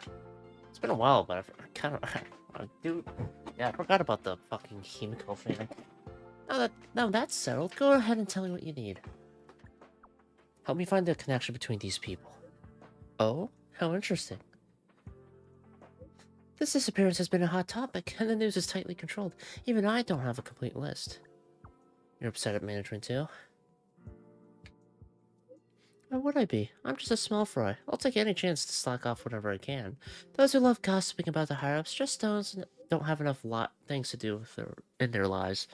It's been a while, but I kind of... Dude, yeah, I forgot about the fucking Himiko thing. Now that's settled, go ahead and tell me what you need. Help me find the connection between these people. Oh? How interesting. This disappearance has been a hot topic, and the news is tightly controlled. Even I don't have a complete list. You're upset at management too? Why would I be? I'm just a small fry. I'll take any chance to slack off whenever I can. Those who love gossiping about the higher-ups just don't have enough things to do in their lives.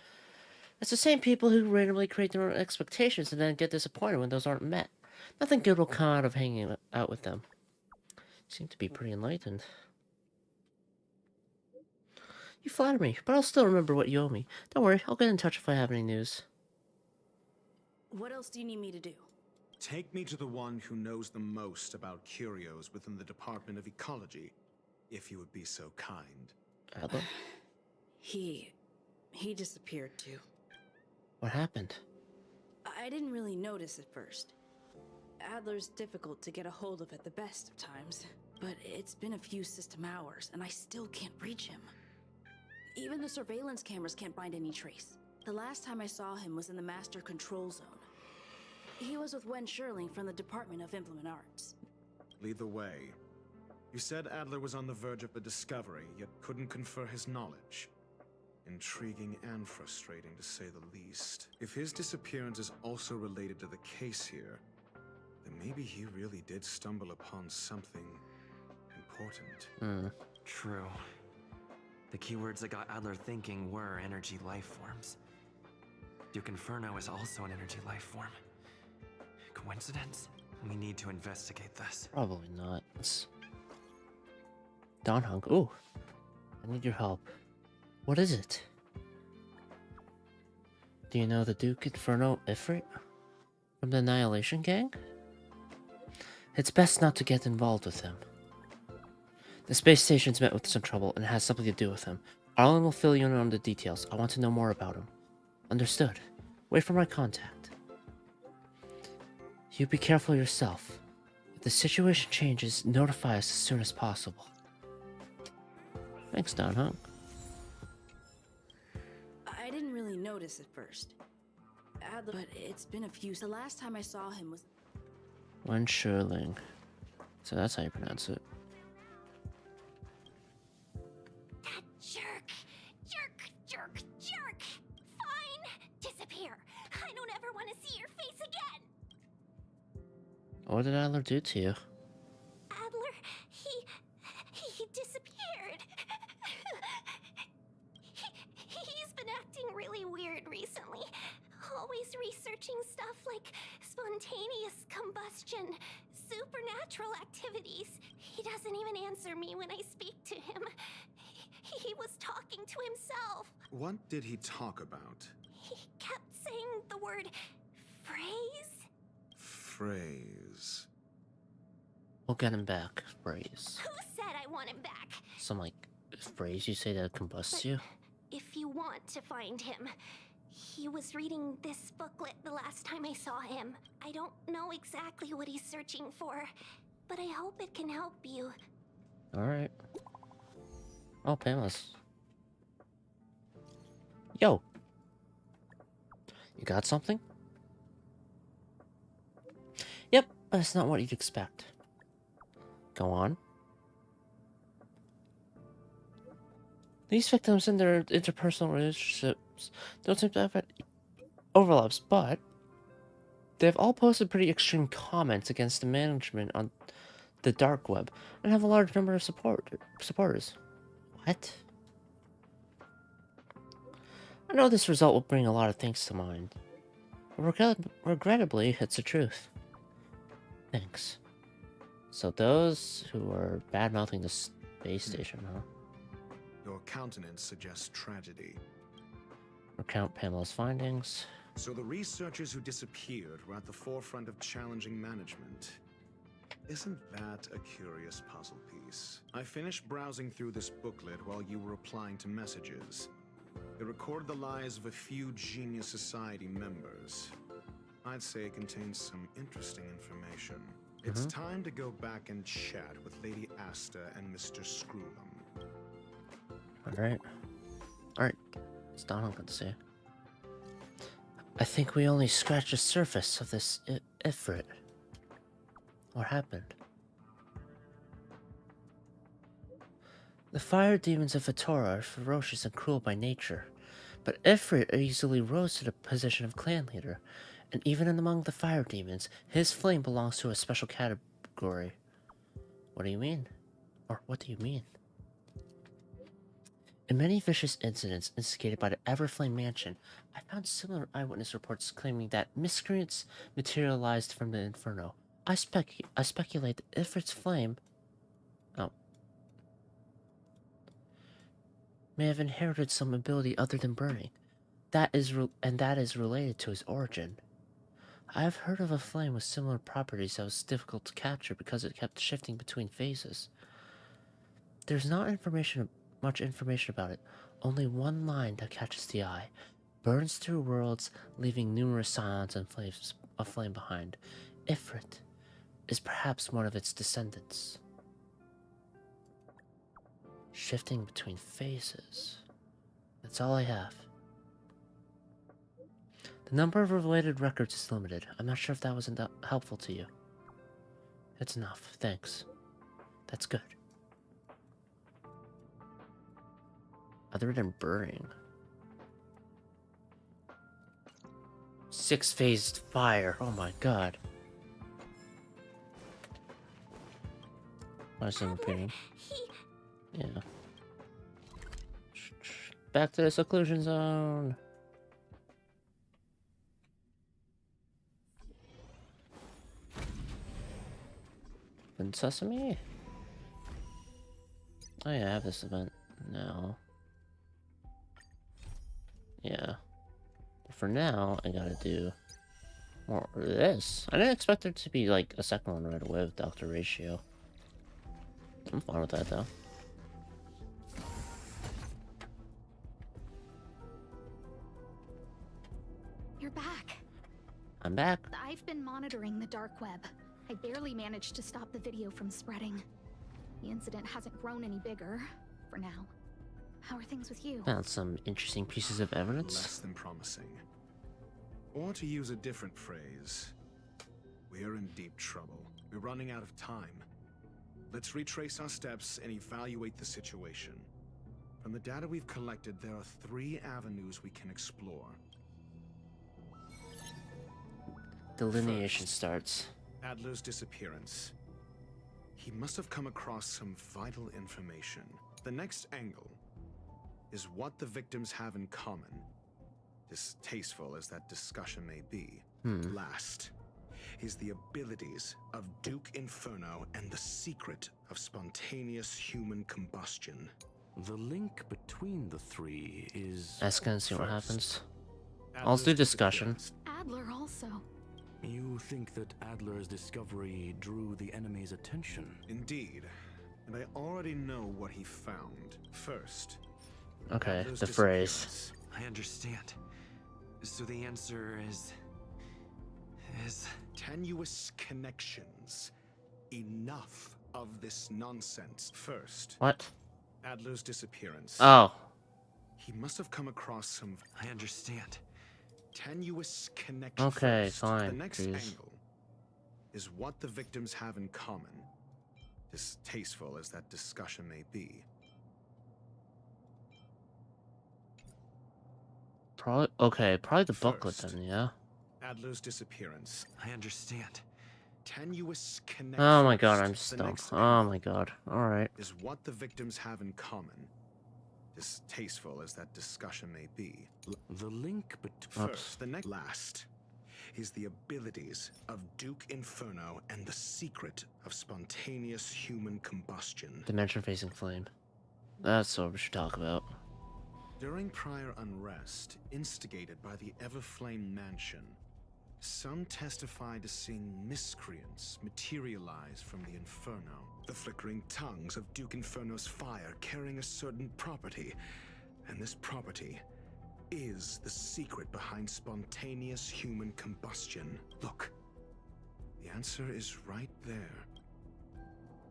It's the same people who randomly create their own expectations and then get disappointed when those aren't met. Nothing good will come out of hanging out with them. You seem to be pretty enlightened. You flatter me, but I'll still remember what you owe me. Don't worry, I'll get in touch if I have any news. What else do you need me to do? Take me to the one who knows the most about curios within the Department of Ecology, if you would be so kind. Adler? He disappeared too. What happened? I didn't really notice at first. Adler's difficult to get a hold of at the best of times, but it's been a few system hours and I still can't reach him. Even the surveillance cameras can't find any trace. The last time I saw him was in the Master Control Zone. He was with Wen Sherling from the Department of Implement Arts. Lead the way. You said Adler was on the verge of a discovery, yet couldn't confer his knowledge. Intriguing and frustrating, to say the least. If his disappearance is also related to the case here, then maybe he really did stumble upon something important. True. The keywords that got Adler thinking were energy life forms. Duke Inferno is also an energy life form. Coincidence? We need to investigate this. Probably not. Don Hunk. Ooh. I need your help. What is it? Do you know the Duke Inferno Ifrit? From the Annihilation Gang? It's best not to get involved with him. The space station's met with some trouble and it has something to do with him. Arlen will fill you in on the details. I want to know more about him. Understood. Wait for my contact. You be careful yourself. If the situation changes, notify us as soon as possible. Thanks, Don Hunk. I didn't really notice at first. Adler, but it's been a few. The last time I saw him was Wen Sherling. So that's how you pronounce it. Jerk! Jerk! Fine! Disappear! I don't ever want to see your face again! What did Adler do to you? Adler, he disappeared. He's been acting really weird recently. Always researching stuff like spontaneous combustion, supernatural activities. He doesn't even answer me when I speak to him. He was talking to himself. What did he talk about? He kept saying the word phrase. Phrase. We'll get him back. Phrase. Who said I want him back? Some, like, phrase you say that combusts you? If you want to find him, he was reading this booklet the last time I saw him. I don't know exactly what he's searching for, but I hope it can help you. Alright. Oh, Pamela's. Yo! You got something? Yep, but it's not what you'd expect. Go on. These victims and their interpersonal relationships don't seem to have any overlaps, but they've all posted pretty extreme comments against the management on the dark web and have a large number of supporters. What? I know this result will bring a lot of things to mind, but regrettably, it's the truth. Thanks. So those who are bad-mouthing the space station, huh? Your countenance suggests tragedy. Recount Pamela's findings. So the researchers who disappeared were at the forefront of challenging management. Isn't that a curious puzzle piece? I finished browsing through this booklet while you were replying to messages. It recorded the lives of a few Genius Society members. I'd say it contains some interesting information. It's time to go back and chat with Lady Asta and Mr. Screwlum. Alright. Alright. It's not all I can say. I think we only scratched the surface of this Ifrit. What happened? The fire demons of Vitora are ferocious and cruel by nature, but Ifrit easily rose to the position of clan leader, and even among the fire demons, his flame belongs to a special category. What do you mean? Or what do you mean? In many vicious incidents instigated by the Everflame Mansion, I found similar eyewitness reports claiming that miscreants materialized from the Inferno. I speculate that Ifrit's flame may have inherited some ability other than burning. That is related to his origin. I have heard of a flame with similar properties that was difficult to capture because it kept shifting between phases. There's not much information about it, only one line that catches the eye. Burns through worlds, leaving numerous scions and flames of flame behind. Ifrit is perhaps one of its descendants. Shifting between phases. That's all I have. The number of related records is limited. I'm not sure if that was helpful to you. It's enough, thanks. That's good. Other than burning. 6-phased fire, oh my god. Nice and repeating. Yeah. Back to the seclusion zone. And Sesame? Oh yeah, I have this event now. Yeah. But for now, I gotta do more of this. I didn't expect there to be like a second one right away with Dr. Ratio. I'm fine with that though. You're back. I'm back. I've been monitoring the dark web. I barely managed to stop the video from spreading. The incident hasn't grown any bigger, for now. How are things with you? Found some interesting pieces of evidence. Less than promising. Or to use a different phrase, we're in deep trouble. We're running out of time. Let's retrace our steps and evaluate the situation. From the data we've collected, there are 3 avenues we can explore. Delineation starts. Adler's disappearance. He must have come across some vital information. The next angle is what the victims have in common, distasteful as that discussion may be. Last is the abilities of Duke Inferno and the secret of spontaneous human combustion. The link between the 3 is... That's gonna see what happens. I'll do discussion. Adler also. You think that Adler's discovery drew the enemy's attention? Indeed. And I already know what he found. First, okay, Adler's the phrase. I understand. So the answer is tenuous connections. Enough of this nonsense. First. What? Adler's disappearance. Oh. He must have come across some... I understand. Tenuous connection. Okay, first. fine. The next Jeez. angle is what the victims have in common, distasteful as that discussion may be. Probably the booklet then, yeah. Adler's disappearance. I understand. Tenuous connection. Oh my god, I'm stumped. Oh my god. Alright. Is what the victims have in common, distasteful as that discussion may be. The link between... First, the next last is the abilities of Duke Inferno and the secret of spontaneous human combustion. Dimension facing flame. That's what we should talk about. During prior unrest instigated by the Everflame Mansion, Some testify to seeing miscreants materialize from the Inferno. The flickering tongues of Duke Inferno's fire carrying a certain property. And this property is the secret behind spontaneous human combustion. Look, the answer is right there.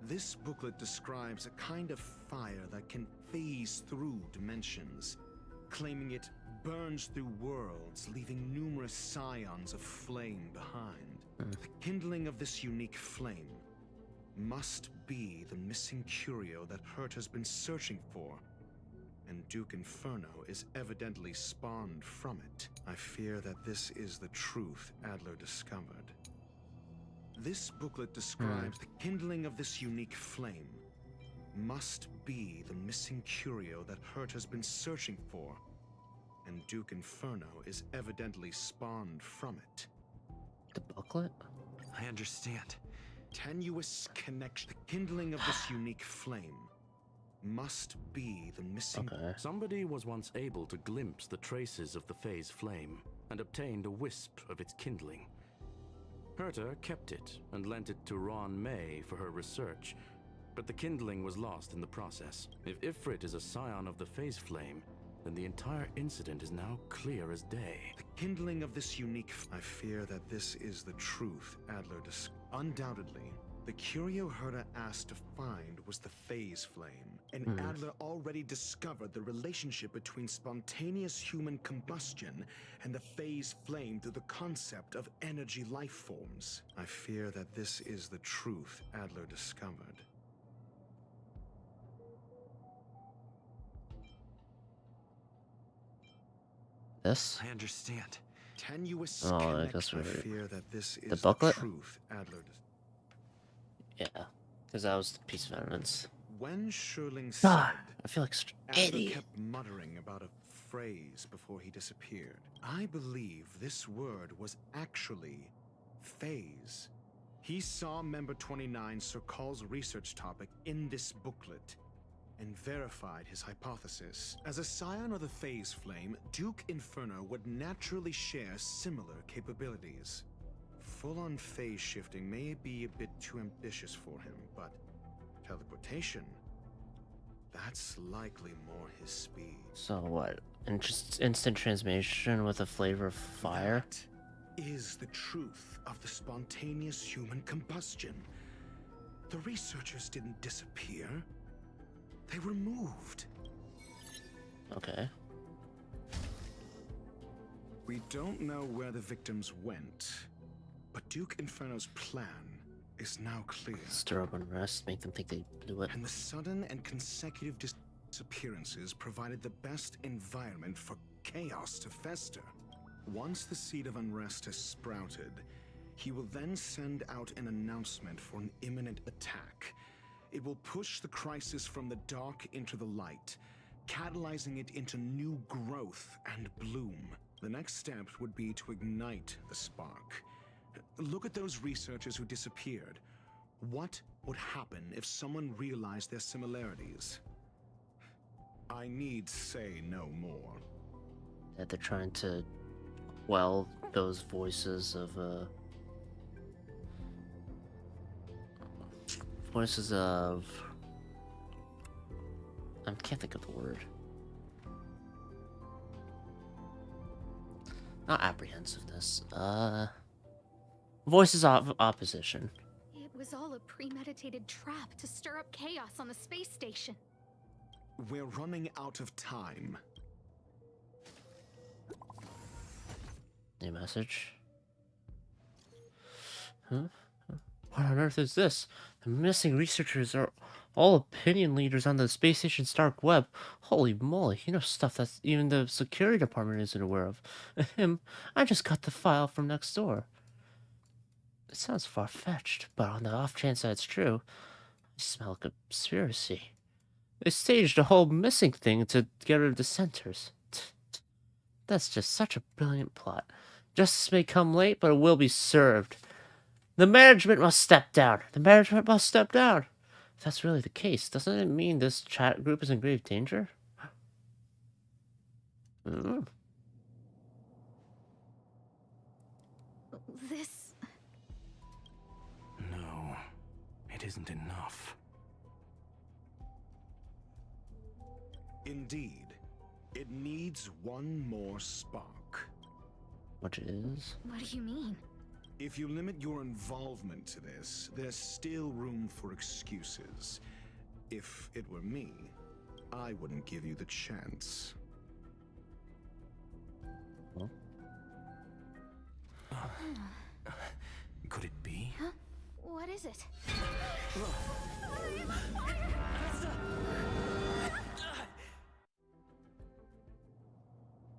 This booklet describes a kind of fire that can phase through dimensions, claiming it burns through worlds, leaving numerous scions of flame behind. The kindling of this unique flame must be the missing curio that Hurt has been searching for, and Duke Inferno is evidently spawned from it. I fear that this is the truth Adler discovered. This booklet describes the kindling of this unique flame must be the missing curio that Hurt has been searching for, and Duke Inferno is evidently spawned from it. The booklet? I understand. Tenuous connection. The kindling of this unique flame must be the missing... Somebody was once able to glimpse the traces of the phase flame and obtained a wisp of its kindling. Herta kept it and lent it to Ruan May for her research, but the kindling was lost in the process. If Ifrit is a scion of the phase flame, then the entire incident is now clear as day. The kindling of this unique... I fear that this is the truth Adler Undoubtedly, the curio Herta asked to find was the phase flame, and Adler already discovered the relationship between spontaneous human combustion and the phase flame through the concept of energy life forms. I fear that this is the truth Adler discovered. This? I understand. Tenuous I guess I we're... fear that this is the booklet? truth Adler Yeah, because that was the piece of evidence. When Sherling said, God, I feel like Adler idiot. kept muttering about a phrase before he disappeared. I believe this word was actually phase. He saw Member 29 Sir Call's research topic in this booklet and verified his hypothesis. As a scion of the phase flame, Duke Inferno would naturally share similar capabilities. Full-on phase shifting may be a bit too ambitious for him, but teleportation, that's likely more his speed. So what? And just instant transmission with a flavor of fire? That is the truth of the spontaneous human combustion. The researchers didn't disappear. They were moved. Okay. We don't know where the victims went, but Duke Inferno's plan is now clear. Stir up unrest, make them think they blew it. And the sudden and consecutive disappearances provided the best environment for chaos to fester. Once the seed of unrest has sprouted, he will then send out an announcement for an imminent attack. It will push the crisis from the dark into the light, catalyzing it into new growth and bloom. The next step would be to ignite the spark. Look at those researchers who disappeared. What would happen if someone realized their similarities? I need say no more. That they're trying to quell those voices of I can't think of the word. Not apprehensiveness. Voices of opposition. It was all a premeditated trap to stir up chaos on the space station. We're running out of time. New message. Huh? What on earth is this? The missing researchers are all opinion leaders on the space station's dark web. Holy moly, you know stuff that even the security department isn't aware of. I just got the file from next door. It sounds far-fetched, but on the off chance that it's true, I smell a conspiracy. They staged a whole missing thing to get rid of the centers. That's just such a brilliant plot. Justice may come late, but it will be served. The management must step down. The management must step down. If that's really the case, doesn't it mean this chat group is in grave danger? isn't enough. Indeed. It needs one more spark. Which is? What do you mean? If you limit your involvement to this, there's still room for excuses. If it were me, I wouldn't give you the chance. Huh? Could it be? Huh? What is it?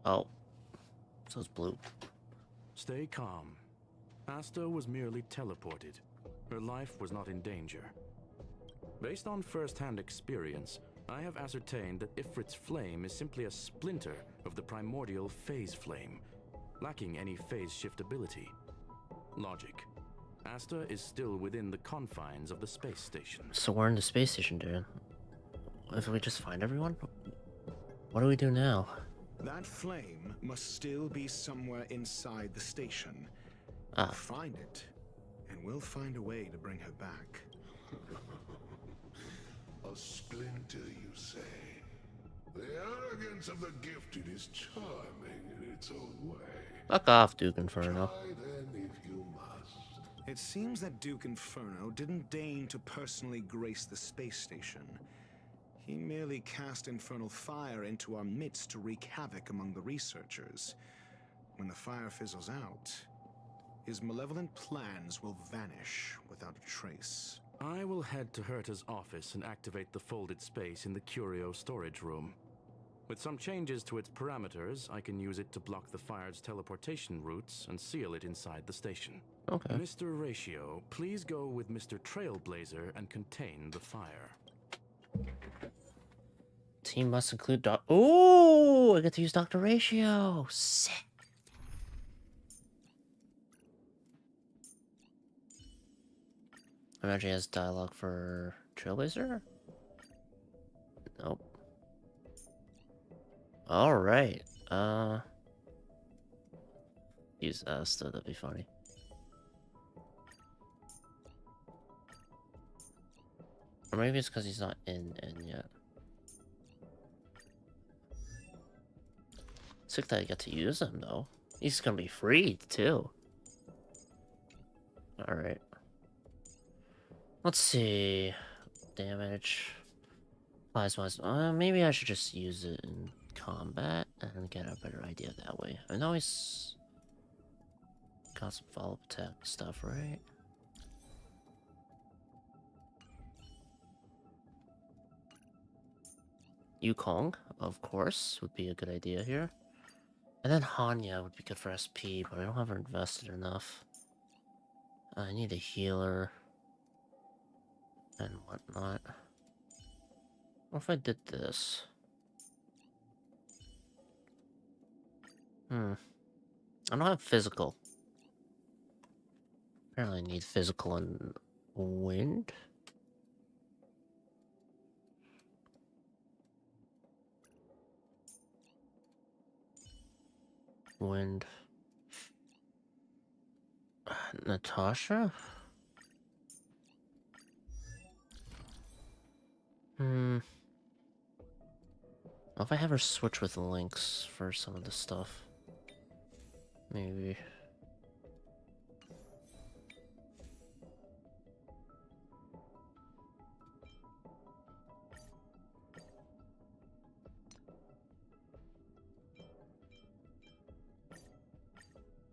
Oh. So it's blue. Stay calm. Asta was merely teleported. Her life was not in danger. Based on first-hand experience, I have ascertained that Ifrit's flame is simply a splinter of the primordial phase flame, lacking any phase shift ability. Logic. Asta is still within the confines of the space station. So we're in the space station, dude. If we just find everyone? What do we do now? That flame must still be somewhere inside the station. Find it, and we'll find a way to bring her back. A splinter, you say? The arrogance of the gifted is charming in its own way. Fuck off, Duke Inferno. Try then if you must. It seems that Duke Inferno didn't deign to personally grace the space station. He merely cast infernal fire into our midst to wreak havoc among the researchers. When the fire fizzles out, his malevolent plans will vanish without a trace. I will head to Herta's office and activate the folded space in the curio storage room. With some changes to its parameters, I can use it to block the fire's teleportation routes and seal it inside the station. Okay. Mr. Ratio, please go with Mr. Trailblazer and contain the fire. Team must include Ooh! I get to use Dr. Ratio! Sick! I imagine he has dialogue for Trailblazer? Nope. Alright. Use Asta, that'd be funny. Or maybe it's because he's not in yet. Sick that I get to use him, though. He's gonna be free, too. Alright. Let's see. Damage. Plasma. Maybe I should just use it in combat and get a better idea that way. I know he's got some follow-up attack stuff, right? Yukong, of course, would be a good idea here. And then Hanya would be good for SP, but I don't have her invested enough. I need a healer. And whatnot. What if I did this? I don't have physical. Apparently I need physical and wind. Wind. Natasha? What if I have her switch with links for some of the stuff? Maybe.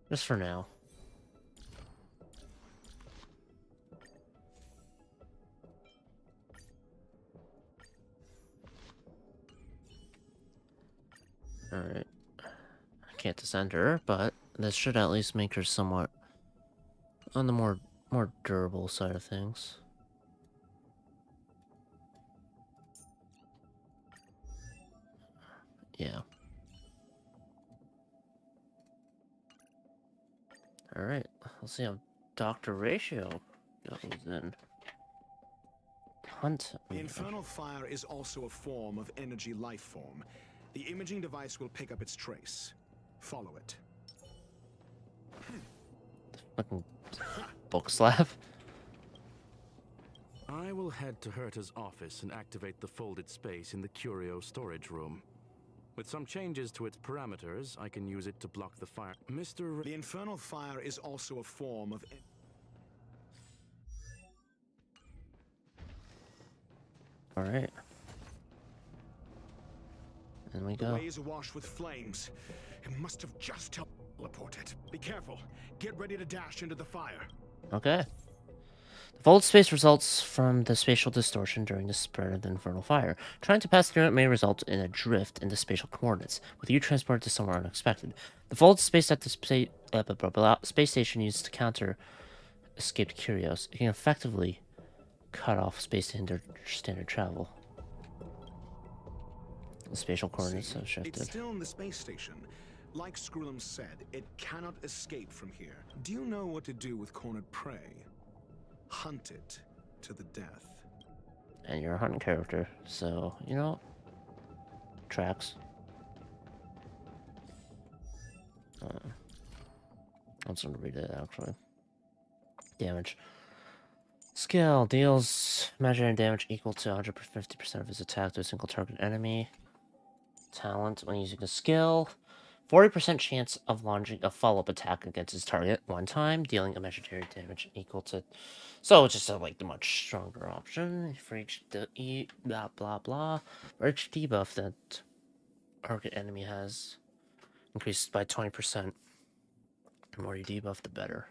Just for now. Alright. I can't descend her, but this should at least make her somewhat on the more durable side of things. Yeah. Alright, let's see how Dr. Ratio goes in. Hunt. Infernal fire is also a form of energy life form. The imaging device will pick up its trace. Follow it. Fucking book slap. I will head to Herta's office and activate the folded space in the curio storage room. With some changes to its parameters, I can use it to block the fire. The infernal fire is also a form of... Alright. And we The go. way is awash with flames. It must have just teleported. Be careful. Get ready to dash into the fire. Okay. The folded space results from the spatial distortion during the spread of the infernal fire. Trying to pass through it may result in a drift in the spatial coordinates, with you transported to somewhere unexpected. The folded space at the space station used to counter escaped curios. It can effectively cut off space to hinder standard travel. The spatial coordinates have shifted. It's still in the space station. Like Screwlum said, it cannot escape from here. Do you know what to do with cornered prey? Hunt it to the death. And you're a hunting character, so, you know, tracks. I'm just gonna read it, actually. Damage. Skill deals imaginary damage equal to 150% of his attack to a single target enemy. Talent, when using a skill, 40% chance of launching a follow-up attack against his target one time, dealing imaginary damage equal to... So it's just like the much stronger option for each blah blah blah. For each debuff that target enemy has increases by 20%. The more you debuff, the better.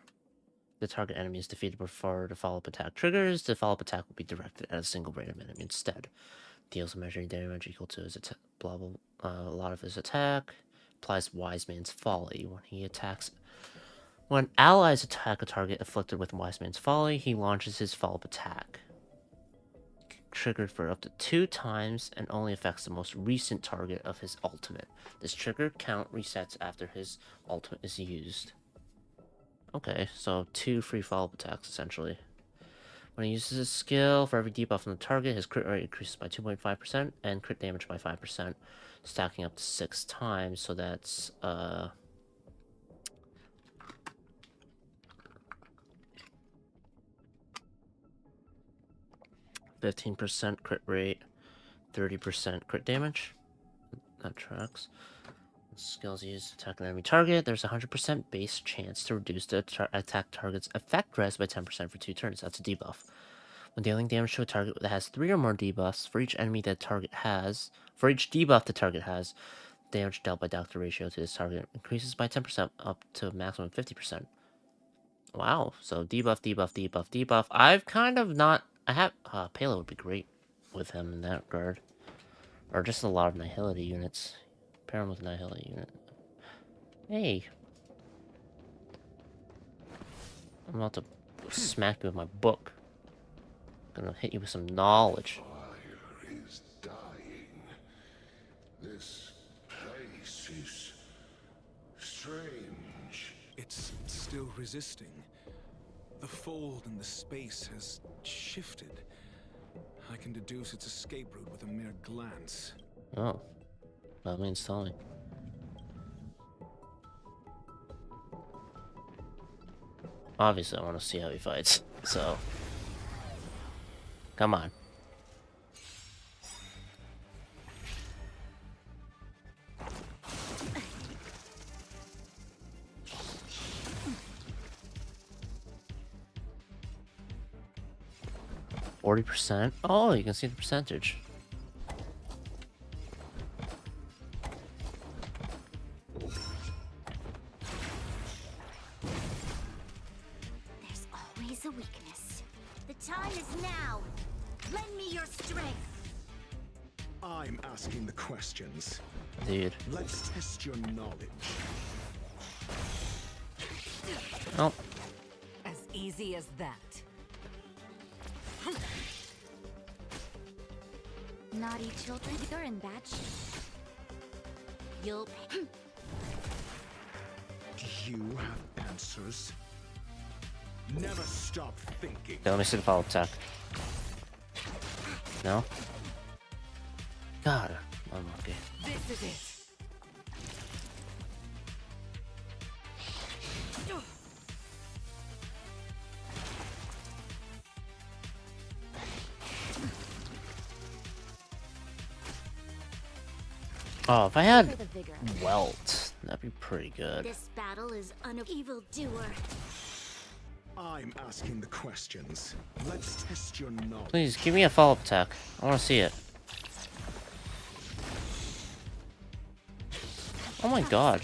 The target enemy is defeated before the follow-up attack triggers. The follow-up attack will be directed at a single random enemy instead. Deals imaginary damage equal to his attack, blah blah. A lot of his attack. Applies Wise Man's Folly when he attacks. When allies attack a target afflicted with Wise Man's Folly, he launches his follow-up attack. Triggered for up to 2 times and only affects the most recent target of his ultimate. This trigger count resets after his ultimate is used. Okay, so 2 free follow-up attacks, essentially. When he uses his skill, for every debuff on the target, his crit rate increases by 2.5% and crit damage by 5%, stacking up to 6 times, so that's, 15% crit rate, 30% crit damage. That tracks. Skills used to attack an enemy target. There's a 100% base chance to reduce the attack target's effect res by 10% for 2 turns. That's a debuff. When dealing damage to a target that has 3 or more debuffs, for each enemy that target has, for each debuff the target has, damage dealt by doctor ratio to this target increases by 10% up to a maximum 50%. Wow. So debuff, debuff, debuff, debuff. I've kind of not... I have... Palo would be great with him in that regard. Or just a lot of Nihility units. Pair him with a Nihility unit. Hey. I'm about to smack you with my book. Gonna hit you with some knowledge. Fire is dying. This place is strange. It's still resisting. The fold in the space has shifted. I can deduce its escape route with a mere glance. Oh. That means telling. Obviously, I want to see how he fights, so... Come on. %? Oh, you can see the percentage. There's always a weakness. The time is now. Lend me your strength. I'm asking the questions. Dude. Let's test your knowledge. Oh. As easy as that. Naughty children, you're in bad shape. You'll pay. Do you have answers? Never stop thinking. Okay, let me see the follow-up attack. No? God, I'm lucky. This is it. Oh, if I had Welt, that'd be pretty good. This battle is an evildoer. I'm asking the questions. Let's test your knowledge. Please, give me a follow-up attack. I want to see it. Oh my god.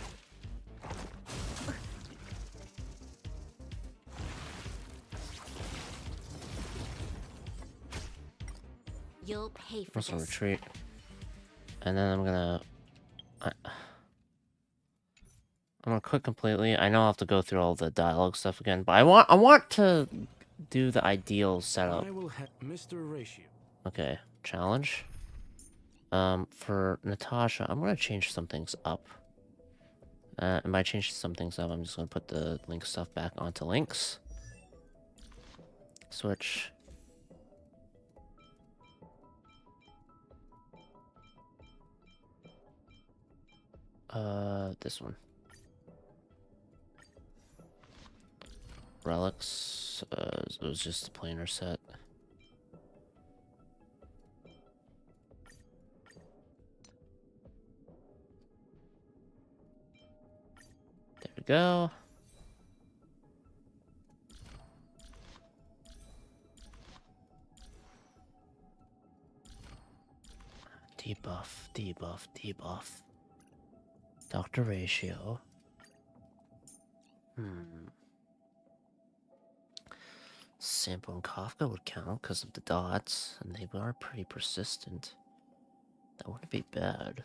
You'll pay for Also this. retreat. And then I'm gonna quit completely. I know I'll have to go through all the dialogue stuff again, but I want to do the ideal setup. I will have Mr. Ratio. Okay, challenge. For Natasha, I'm gonna change some things up. And by changing some things up, I'm just gonna put the link stuff back onto links. Switch. This one. Relics, it was just a planar set. There we go. Debuff, debuff, debuff. Dr. Ratio. Sampo and Kafka would count because of the dots, and they are pretty persistent. That wouldn't be bad.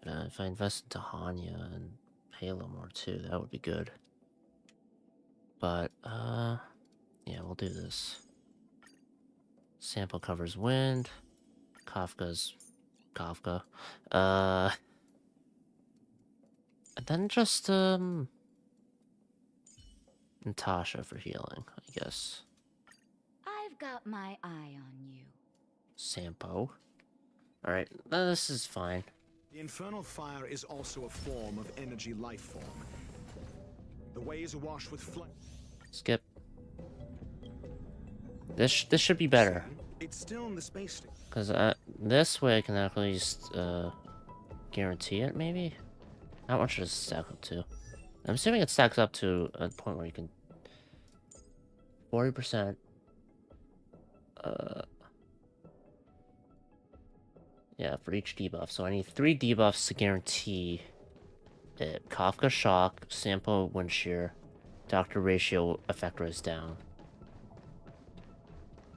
If I invest into Hanya and Halo more too, that would be good. But, yeah, we'll do this. Sample covers wind. Kafka's Kafka. And then just, Natasha for healing, I guess. I've got my eye on you. Sampo. Alright, this is fine. The infernal fire is also a form of energy life form. The way is awash with flame. Skip. This should be better. It's still in the space station. Because this way I can at least guarantee it, maybe? How much does it stack up to? I'm assuming it stacks up to a point where you can 40%. Yeah, for each debuff. So I need 3 debuffs to guarantee it. Kafka Shock, Sampo Wind Shear, Dr. Ratio Effector is down.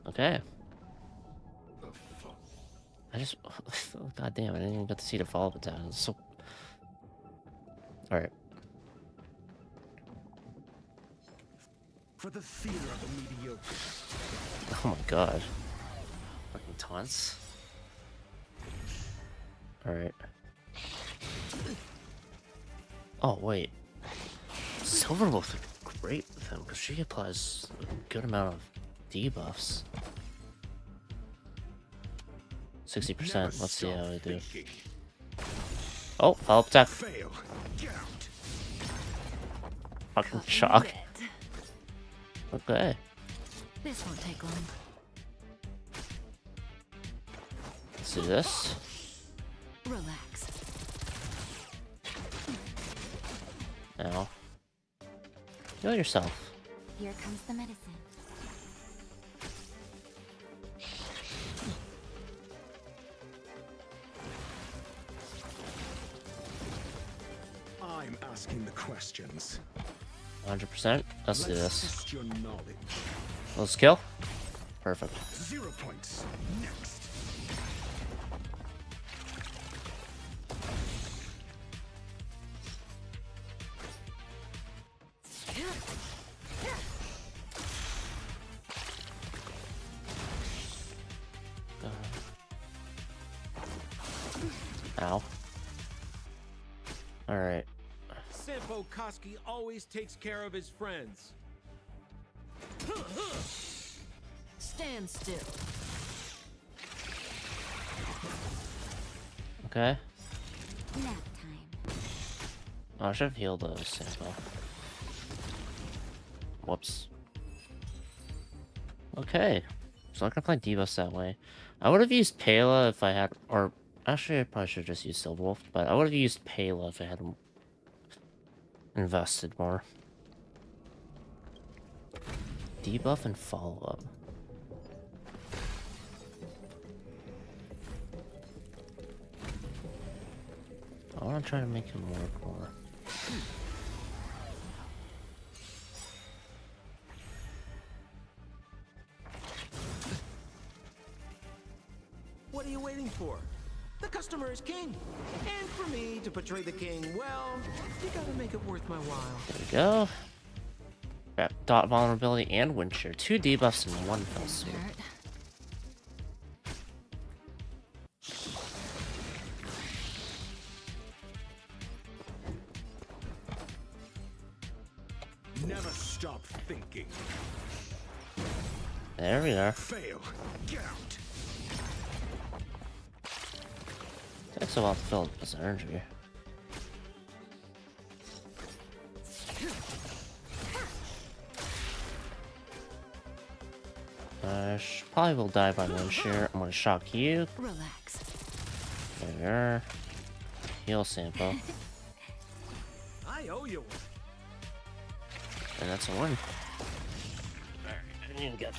Okay. I just... God damn, I didn't even get to see the follow-up attack. It's so... Alright. For the theater of the mediocre. Oh my god. Fucking taunts. Alright. Oh, wait. Silverwolf would be great with him, because she applies a good amount of debuffs. 60%. Let's see how I do. Oh, follow-up attack. Fail. Fucking shock. Okay. This won't take long. Let's do this. Relax. Now. Heal yourself. Here comes the medicine. I'm asking the questions. 100%. Let's do this. Test your knowledge. Let's kill. Perfect. 0 points. Next. Ow. Alright. Sampo Koski always takes care of his friends. Stand still. Okay. Nap time. Oh, I should have healed those Sampo. Whoops. Okay. So I can apply debuffs that way. I would have used Pela if I had, or Actually, I probably should have just used Silverwolf, but I would have used Payla if I had invested more. Debuff and follow-up. I want to try to make him work more. What are you waiting for? The customer is king. And for me to portray the king, well, you gotta make it worth my while. There we go. Got dot vulnerability and wind shear. 2 debuffs in one fell swoop. Never stop thinking. There we are. Fail. Get out. Takes a while to fill up his energy. Probably will die by wind shear. I'm gonna shock you. Relax. There. Heal sample. I owe you one. And that's a win. Alright, I need to get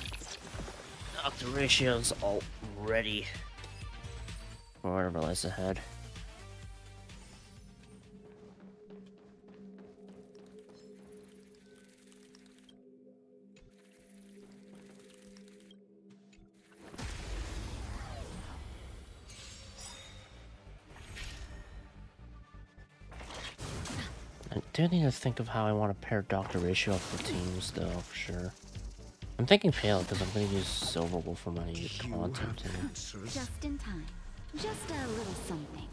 Doctor Ratios all ready for whatever lies ahead. I do need to think of how I want to pair Doctor Ratio up for teams, though, for sure. I'm thinking Pale, because I'm going to use Silverwolf for my quantum team. Just in time. Just a little something.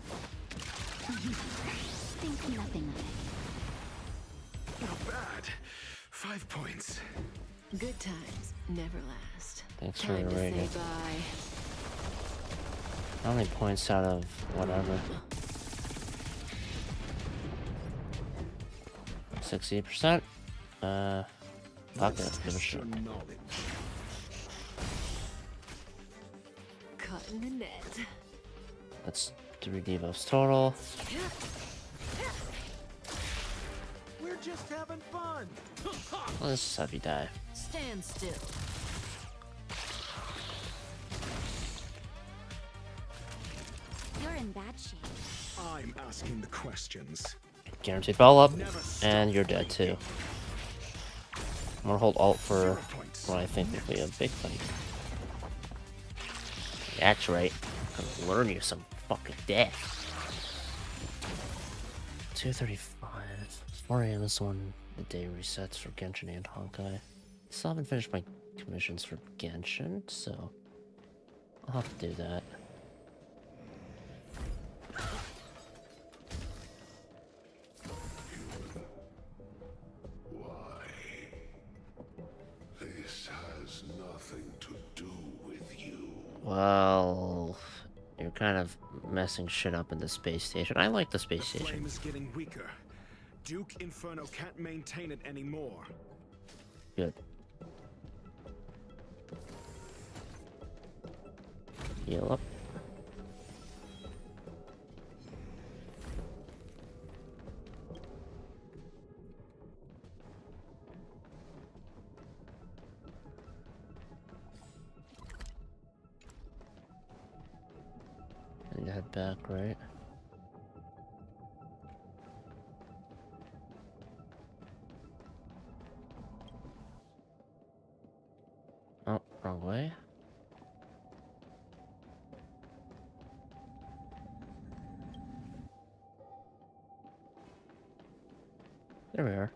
Think nothing of it. Not bad. 5 points. Good times never last. Thanks for Time the to say rating. bye. How many points out of whatever? 68%? Fuck it, give a shot. Caught in the net. That's 3 debuffs total. We're just having fun. Well, this is heavy die. Stand still. You're in bad shape. I'm asking the questions. Guaranteed ball up, and you're dead too. I'm gonna hold alt for what I think will be a big fight. That's right. I'm gonna learn you some fucking death. 2:35. 4 AM is when the day resets for Genshin and Honkai. Still haven't finished my commissions for Genshin, so I'll have to do that. This has nothing to do with you. Well, you're kind of messing shit up in the space station. I like the space The flame station. is getting weaker. Duke Inferno can't maintain it anymore. Good. Heal up. I need to head back, right? Oh, wrong way. There we are.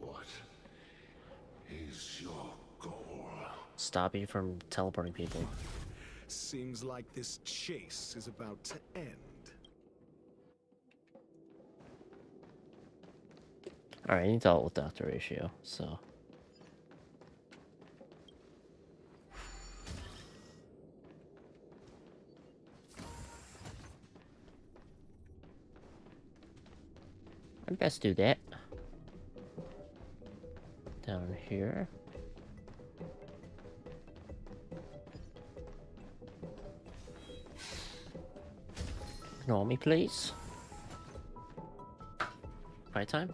What is your goal? Stop you from teleporting people. Seems like this chase is about to end. Alright, I need to ult with Doctor Ratio, so. I'd best do that. Down here. Ignore me, please. Right time?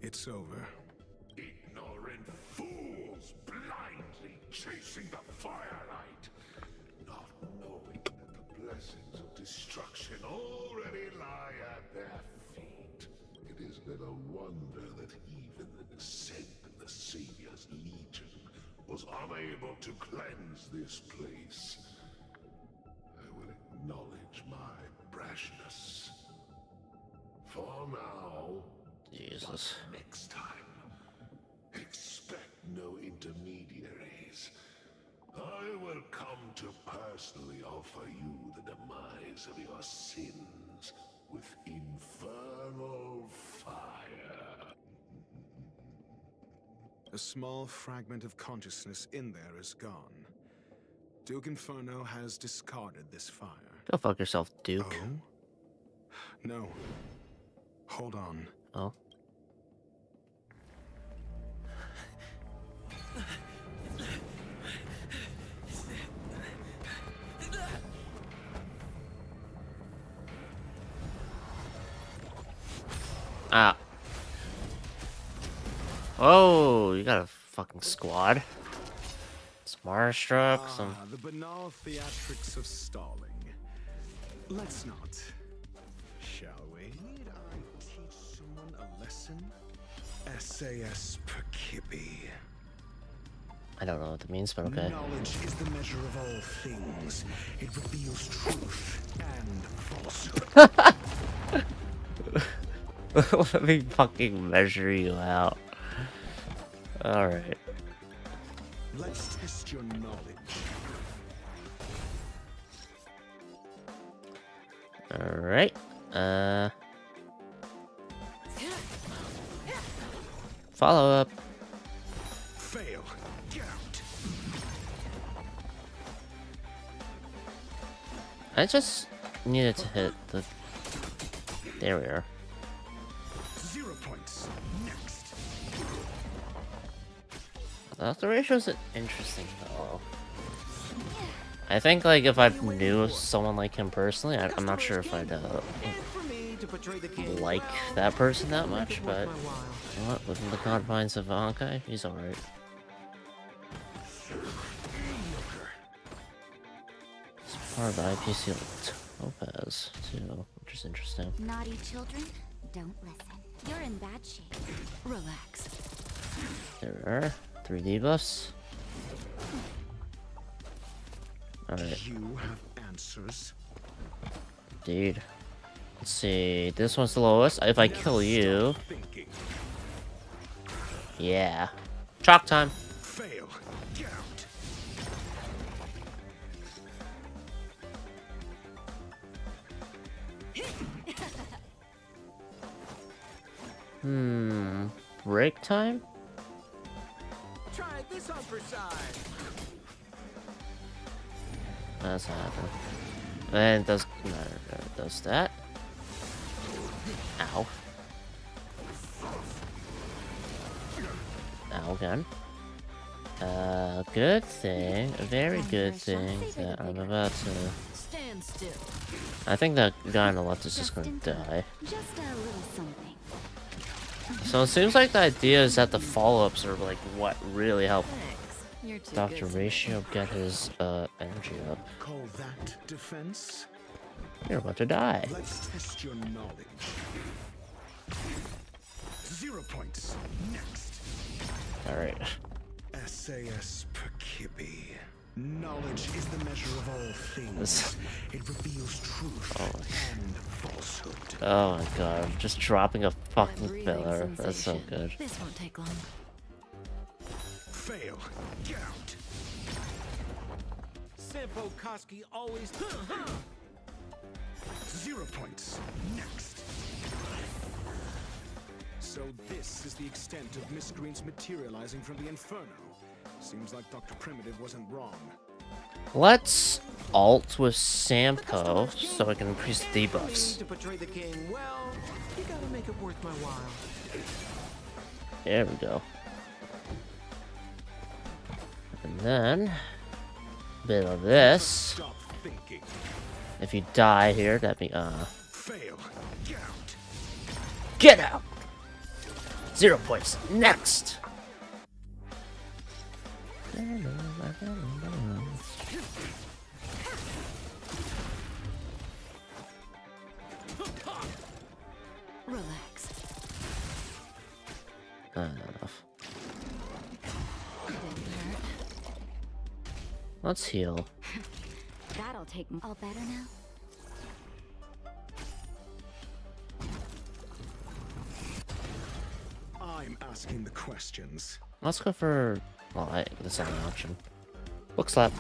It's over. Ignorant fools blindly chasing the firelight, not knowing that the blessings of destruction already lie at their feet. It is little wonder that even the descent of the Savior's Legion was unable to cleanse this place. I will acknowledge my brashness. For now, Jesus. next time, expect no intermediaries. I will come to personally offer you the demise of your sins with infernal fire. A small fragment of consciousness in there is gone. Duke Inferno has discarded this fire. Go fuck yourself, Duke. Oh? No. Hold on. Oh. Ah. Oh, you got a fucking squad. Starstruck, some... The banal theatrics of stalling. Let's not. Shall we? Need I teach someone a lesson? SAS Perkibi. I don't know what that means, but okay. Knowledge is the measure of all things. It reveals truth and falsehood. Let me fucking measure you out. Alright. Let's test your knowledge. Alright. Follow up. Fail. Get out. I just needed to hit the... There we are. 0 points. Next. The ratio's interesting though. I think like if I knew someone like him personally, I'm not sure if I'd like that person that much, but you know what? Within the confines of Honkai, he's alright. It's part of the IPC of Topaz too, which is interesting. Naughty children, don't listen. You're in bad shape. Relax. There are 3 debuffs. Alright. You have answers. Dude. Let's see. This one's the lowest. If I kill you. Yeah. Chalk time. Fail. Get out. Break time? Try this on for size. That's not happening. And it does it does that. Ow. Ow again. Good thing, a very good thing that I'm about to... Stand still. I think that guy on the left is just gonna die. Just a little something. So it seems like the idea is that the follow-ups are like what really help Dr. Ratio get his energy up. Call that defense? You're about to die. Let's test your knowledge. 0 points. Next. Alright. SAS Perkibi. Knowledge is the measure of all things. It reveals truth and falsehood. Oh my god, just dropping a fucking filler. That's so good. This won't take long. Fail. Get out. Sampo Koski always. 0 points. Next. So this is the extent of miscreants materializing from the Inferno. Seems like Dr. Primitive wasn't wrong. Let's alt with Sampo so I can increase the debuffs. To portray the king well, you gotta make it worth my while. There we go. And then a bit of this. Stop thinking. If you die here, that'd be Fail. Get out. Get out! 0 points. Next! Relax. Not enough. Didn't hurt. Let's heal. That'll take all better now. I'm asking the questions. Let's go for... Well, that's not an option. Book slap.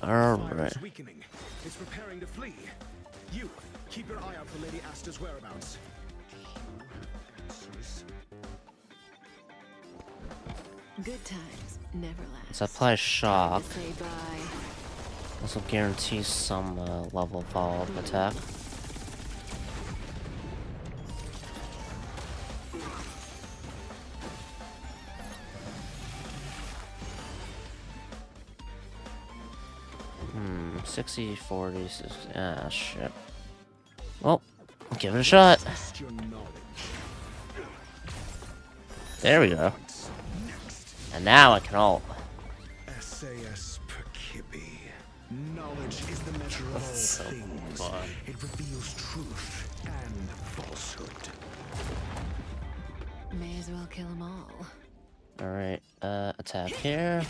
Alright. It's weakening. It's preparing to flee. You, keep your eye out for Lady Asta's whereabouts. Good times never last. Let's apply shock. Say bye. This will guarantee some level of follow-up attack. Hmm, 60, 40, 60, ah, shit. Well, give it a shot. There we go. And now I can ult. SAS Perkibi. Knowledge is the measure of all So things. fun. It reveals truth and falsehood. May as well kill them all. Alright, attack here.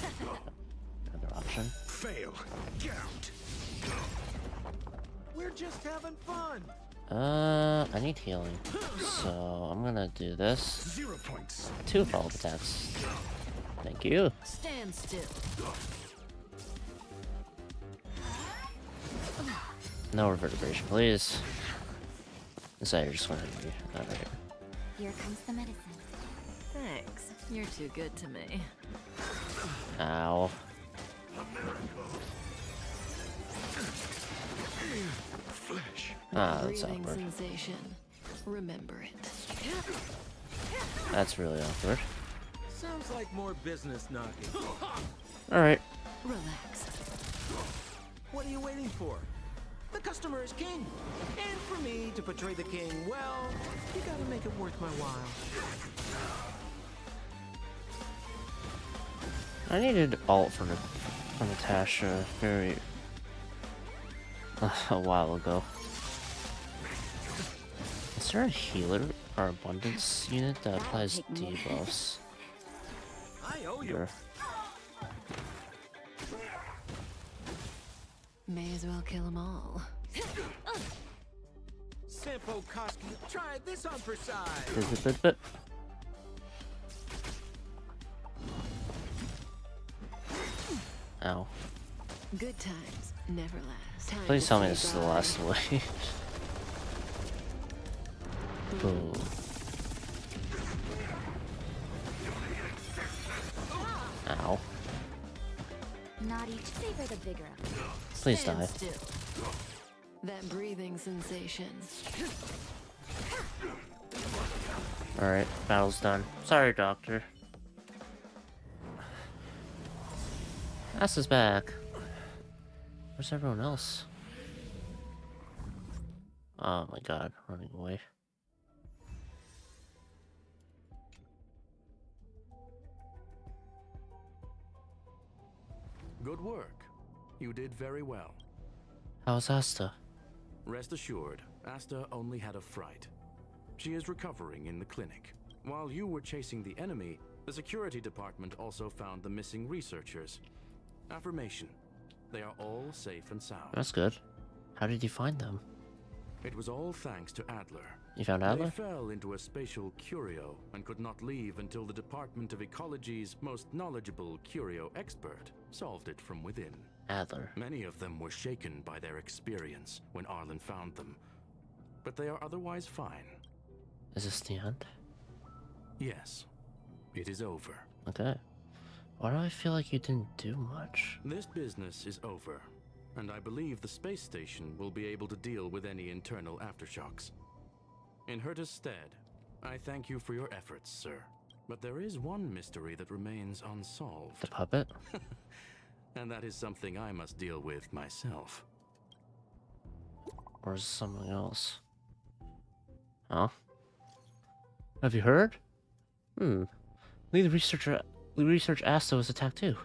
Another option. Fail. Get out. We're just having fun. I need healing. So I'm gonna do this. 0 points. 2 follow-up attacks. Thank you. Stand still. No reverberation, please. Is that you're just gonna be alright. Here comes the medicine. Thanks. You're too good to me. Ow. Flesh. Ah, that's Breathing awkward. sensation. Remember it. That's really awkward. Sounds like more business knocking. Alright. Relax. What are you waiting for? The customer is king. And for me to portray the king, well, you gotta make it worth my while. I needed ult for Natasha very a while ago. Is there a healer or abundance unit that applies debuffs? I owe you. Sure. May as well kill them all. Simple Koski, try this on for size. Bit. Ow. Good times never last. Time Please to tell me say this is the bye. last wave. Boom. Ow. Not each savor the bigger of them. Please Stand die. still. That breathing sensation. Alright, battle's done. Sorry, Doctor. Ass is back. Where's everyone else? Oh my god, running away. Good work. You did very well. How's Asta? Rest assured, Asta only had a fright. She is recovering in the clinic. While you were chasing the enemy, the security department also found the missing researchers. Affirmation. They are all safe and sound. That's good. How did you find them? It was all thanks to Adler. You found Adler? They fell into a spatial curio and could not leave until the Department of Ecology's most knowledgeable curio expert solved it from within. Adler. Many of them were shaken by their experience when Arlen found them, but they are otherwise fine. Is this the end? Yes, it is over. Okay. Why do I feel like you didn't do much? This business is over, and I believe the space station will be able to deal with any internal aftershocks. In Herta's stead, I thank you for your efforts, sir. But there is one mystery that remains unsolved. The puppet? and that is something I must deal with myself. Or is it something else? Huh? Have you heard? The research Asta was attacked too.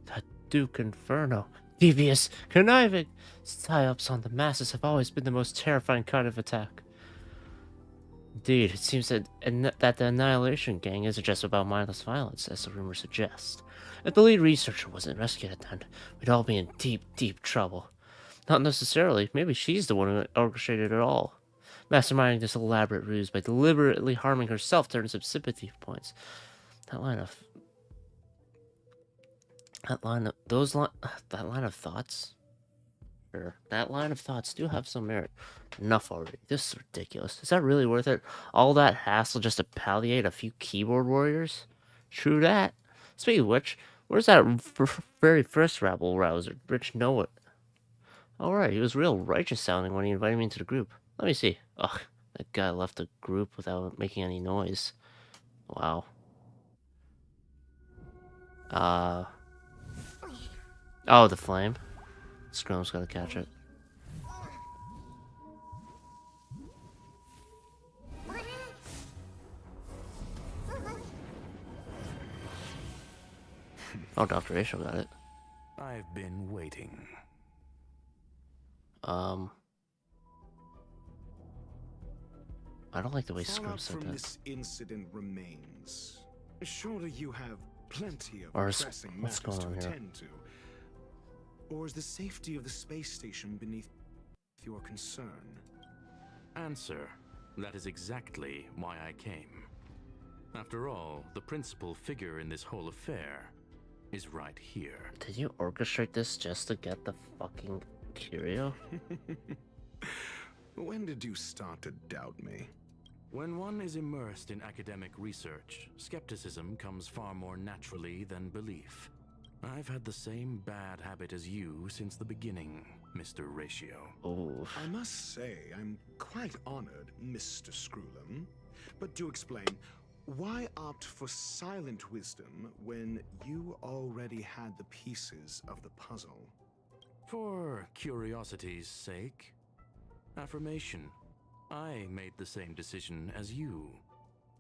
That Duke Inferno. Devious, conniving! Psyops on the masses have always been the most terrifying kind of attack. Indeed, it seems that the Annihilation Gang isn't just about mindless violence, as the rumors suggest. If the lead researcher wasn't rescued at the end, we'd all be in deep, deep trouble. Not necessarily. Maybe she's the one who orchestrated it all. Masterminding this elaborate ruse by deliberately harming herself to earn some sympathy points. That line of thoughts. Sure, that line of thoughts do have some merit. Enough already. This is ridiculous. Is that really worth it? All that hassle just to palliate a few keyboard warriors? True that. Speaking of which, where's that very first rabble rouser? Rich know it. Alright, he was real righteous sounding when he invited me into the group. Let me see. Ugh, that guy left the group without making any noise. Wow. Oh, the flame. Scrum's gotta catch it. Oh, Dr. Rachel got it. I've been waiting. I don't like the way Scrum Fallout said from that. this incident remains. Surely you have plenty of Or is, pressing what's matters going on to here? attend to. Or is the safety of the space station beneath your concern? Answer. That is exactly why I came. After all, the principal figure in this whole affair is right here. Did you orchestrate this just to get the fucking curio? When did you start to doubt me? When one is immersed in academic research, skepticism comes far more naturally than belief. I've had the same bad habit as you since the beginning, Mr. Ratio. Oh. I must say, I'm quite honored, Mr. Screwlum. But do explain, why opt for silent wisdom when you already had the pieces of the puzzle? For curiosity's sake. Affirmation. I made the same decision as you,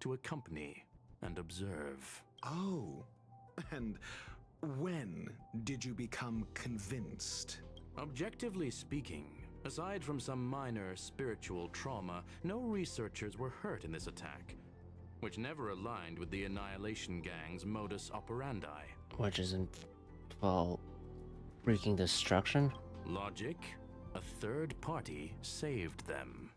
to accompany and observe. Oh, and when did you become convinced? Objectively speaking, aside from some minor spiritual trauma, no researchers were hurt in this attack, which never aligned with the Annihilation Gang's modus operandi. Which isn't, well, wreaking destruction? Logic? A third party saved them.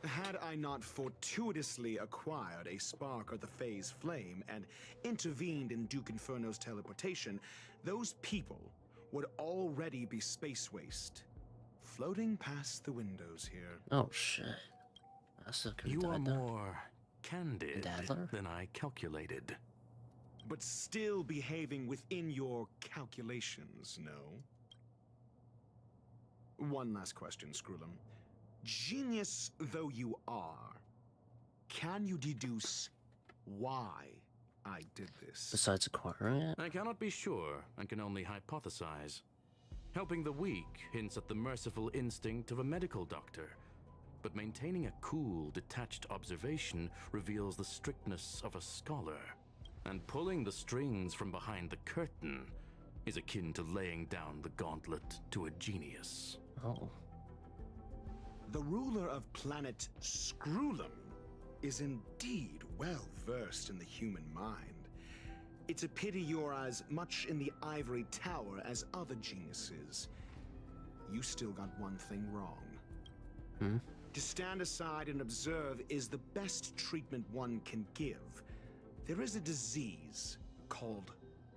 Had I not fortuitously acquired a spark of the phase flame and intervened in Duke Inferno's teleportation, those people would already be space waste, floating past the windows here. Oh shit. That's a good You are more candid than I calculated. But still behaving within your calculations, no? One last question, Screwlum. Genius though you are, can you deduce why I did this? Besides acquiring it? I cannot be sure and can only hypothesize. Helping the weak hints at the merciful instinct of a medical doctor, but maintaining a cool, detached observation reveals the strictness of a scholar. And pulling the strings from behind the curtain is akin to laying down the gauntlet to a genius. Oh. The ruler of planet Screwlum is indeed well versed in the human mind. It's a pity you're as much in the ivory tower as other geniuses. You still got one thing wrong. To stand aside and observe is the best treatment one can give. There is a disease called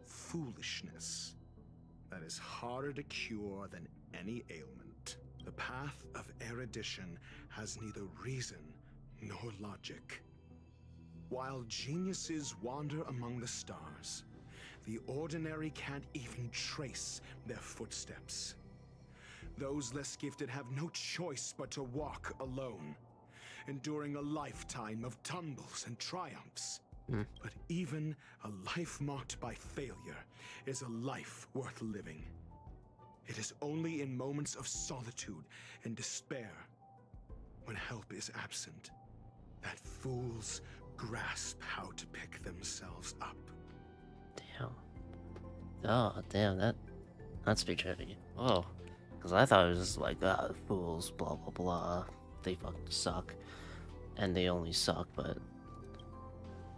foolishness that is harder to cure than any ailment. The path of erudition has neither reason nor logic. While geniuses wander among the stars, the ordinary can't even trace their footsteps. Those less gifted have no choice but to walk alone, enduring a lifetime of tumbles and triumphs. But even a life marked by failure is a life worth living. It is only in moments of solitude and despair, when help is absent, that fools grasp how to pick themselves up. Damn. Oh, damn, that's speech heavy. Oh, because I thought it was just like, fools, blah, blah, blah. They fucking suck. And they only suck, but...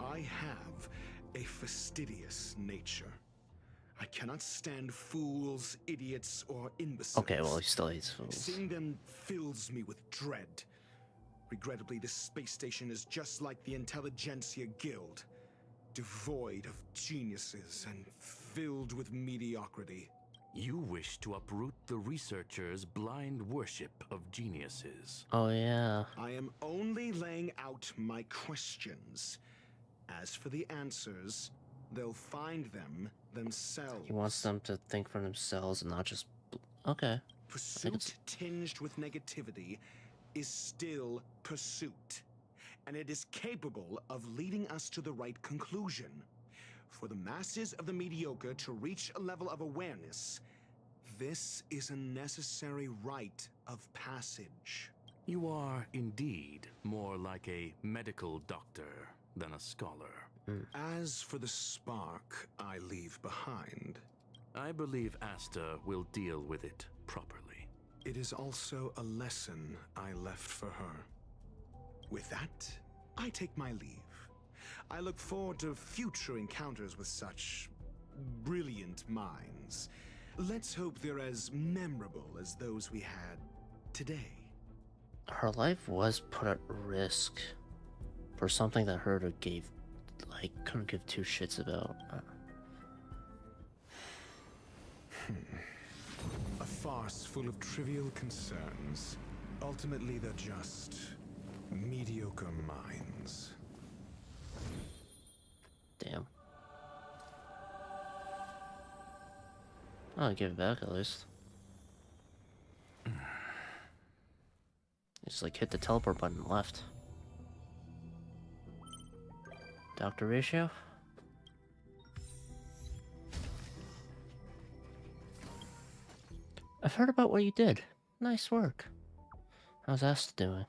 I have a fastidious nature. I cannot stand fools, idiots, or imbeciles. Okay, well, he still hates fools. Seeing them fills me with dread. Regrettably, this space station is just like the Intelligentsia Guild, devoid of geniuses and filled with mediocrity. You wish to uproot the researchers' blind worship of geniuses. Oh, yeah. I am only laying out my questions. As for the answers, they'll find them themselves. He wants them to think for themselves and not just... Okay. Pursuit tinged with negativity is still pursuit, and it is capable of leading us to the right conclusion. For the masses of the mediocre to reach a level of awareness, this is a necessary rite of passage. You are indeed more like a medical doctor than a scholar. As for the spark I leave behind, I believe Asta will deal with it properly. it is also a lesson I left for her. With that, I take my leave. I look forward to future encounters with such brilliant minds. Let's hope they're as memorable as those we had today. Her life was put at risk for something that Herta couldn't give two shits about. A farce full of trivial concerns. Ultimately, they're just mediocre minds. Damn. I'll give it back at least. Just like hit the teleport button and left. Doctor Ratio? I've heard about what you did. Nice work. How's Asta doing?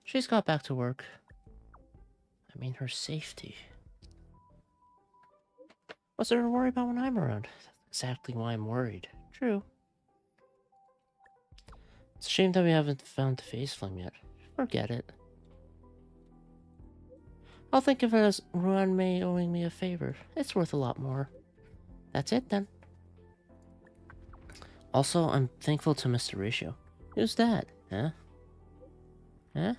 She's got back to work. I mean, her safety. What's there to worry about when I'm around? That's exactly why I'm worried. True. It's a shame that we haven't found the face flame yet. Forget it. I'll think of it as Ruan May owing me a favor. It's worth a lot more. That's it then. Also, I'm thankful to Mr. Ratio. Who's that? Huh? Huh?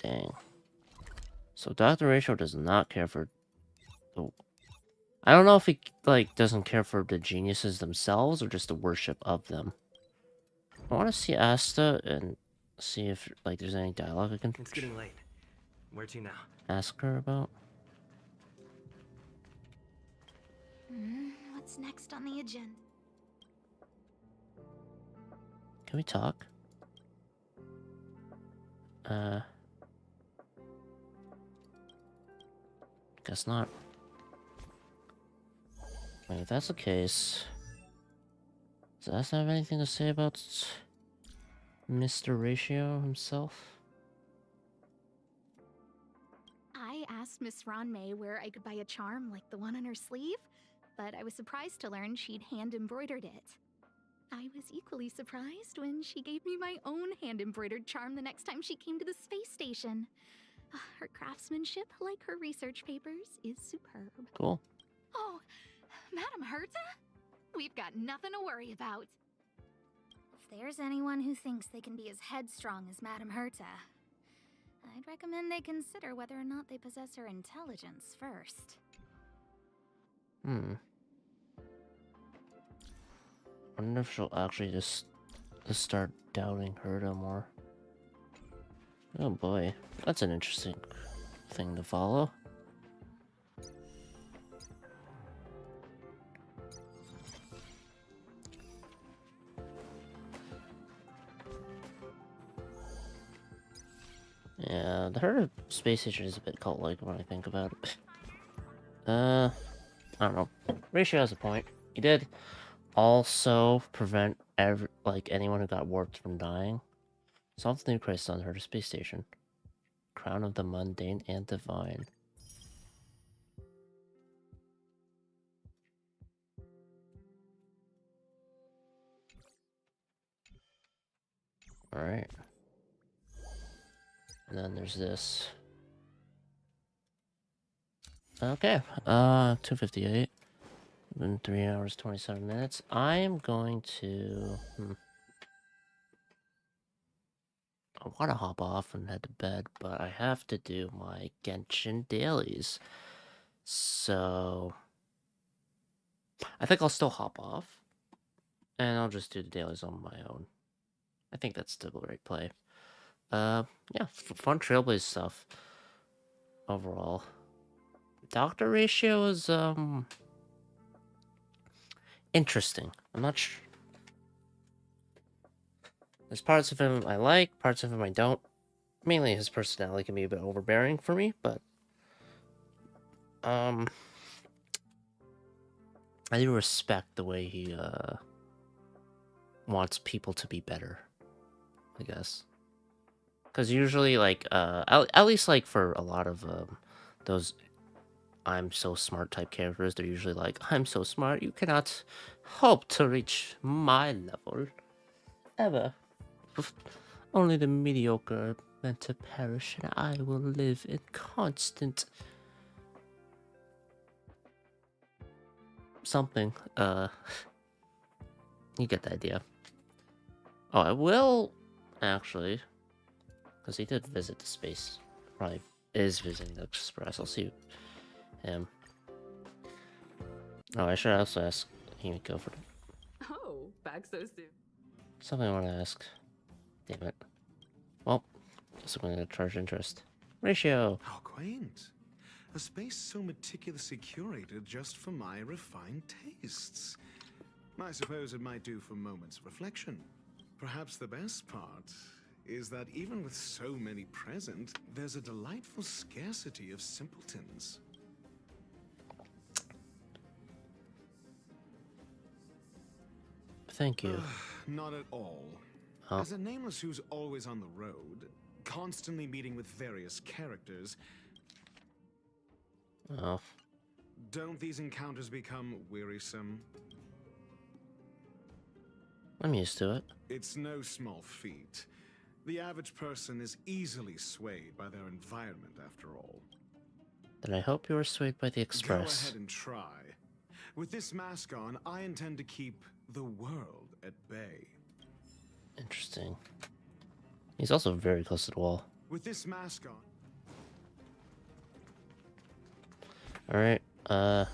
Dang. So Dr. Ratio does not care for the... I don't know if he, doesn't care for the geniuses themselves or just the worship of them. I want to see Asta and see if, there's any dialogue I can... It's getting late. Where to now? Ask her about. What's next on the agenda? Can we talk? Guess not. Wait, if that's the case... Does Asta have anything to say about Mr. Ratio himself? I asked Miss Ron May where I could buy a charm like the one on her sleeve, but I was surprised to learn she'd hand-embroidered it. I was equally surprised when she gave me my own hand-embroidered charm the next time she came to the space station. Her craftsmanship, like her research papers, is superb. Cool. Oh, Madam Herta? We've got nothing to worry about. If there's anyone who thinks they can be as headstrong as Madam Herta, I'd recommend they consider whether or not they possess her intelligence first. Wonder if she'll actually just start doubting Herta more. Oh boy, that's an interesting thing to follow. Yeah, the Herd Space Station is a bit cult-like when I think about it. I don't know. Ratio has a point. He did also prevent anyone who got warped from dying. Solve the new crisis on Herd Space Station. Crown of the Mundane and Divine. Alright. And then there's this. Okay, 2:58. Been 3 hours, 27 minutes. I am going to... I want to hop off and head to bed, but I have to do my Genshin dailies. So... I think I'll still hop off. And I'll just do the dailies on my own. I think that's still the right play. Yeah, fun Trailblaze stuff. Overall. Doctor ratio is, interesting. I'm not sure. There's parts of him I like, parts of him I don't. Mainly his personality can be a bit overbearing for me, but... I do respect the way he, wants people to be better, I guess. Because usually, like, at least, like, for a lot of, those I'm so smart type characters, they're usually like, I'm so smart, you cannot hope to reach my level. Ever. Only the mediocre are meant to perish, and I will live in constant... something. You get the idea. Oh, I will... actually... because he did visit the space. Probably is visiting the Express. I'll see him. Oh, I should also ask Himiko for Oh, back so soon. something I want to ask. Damn it. Well, guess I'm going to charge interest. Ratio. How quaint. A space so meticulously curated just for my refined tastes. I suppose it might do for moments of reflection. Perhaps the best part is that even with so many present, there's a delightful scarcity of simpletons. Thank you. Not at all. Oh. As a nameless who's always on the road, constantly meeting with various characters, Oh. don't these encounters become wearisome? I'm used to it. It's no small feat. The average person is easily swayed by their environment, after all. Then I hope you were swayed by the Go Express. ahead and try. With this mask on, I intend to keep the world at bay. Interesting. He's also very close to the wall. With this mask on... Alright,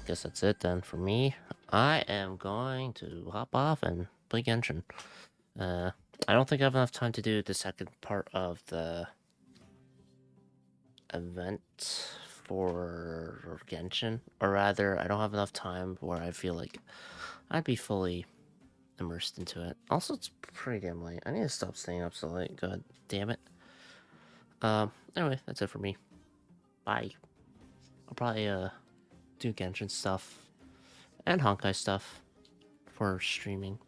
guess that's it then for me. I am going to hop off and play Genshin. I don't think I have enough time to do the second part of the event for Genshin. Or rather, I don't have enough time where I feel like I'd be fully immersed into it. Also, it's pretty damn late. I need to stop staying up so late. God damn it. Anyway, that's it for me. Bye. I'll probably, do Genshin stuff and Honkai stuff for streaming.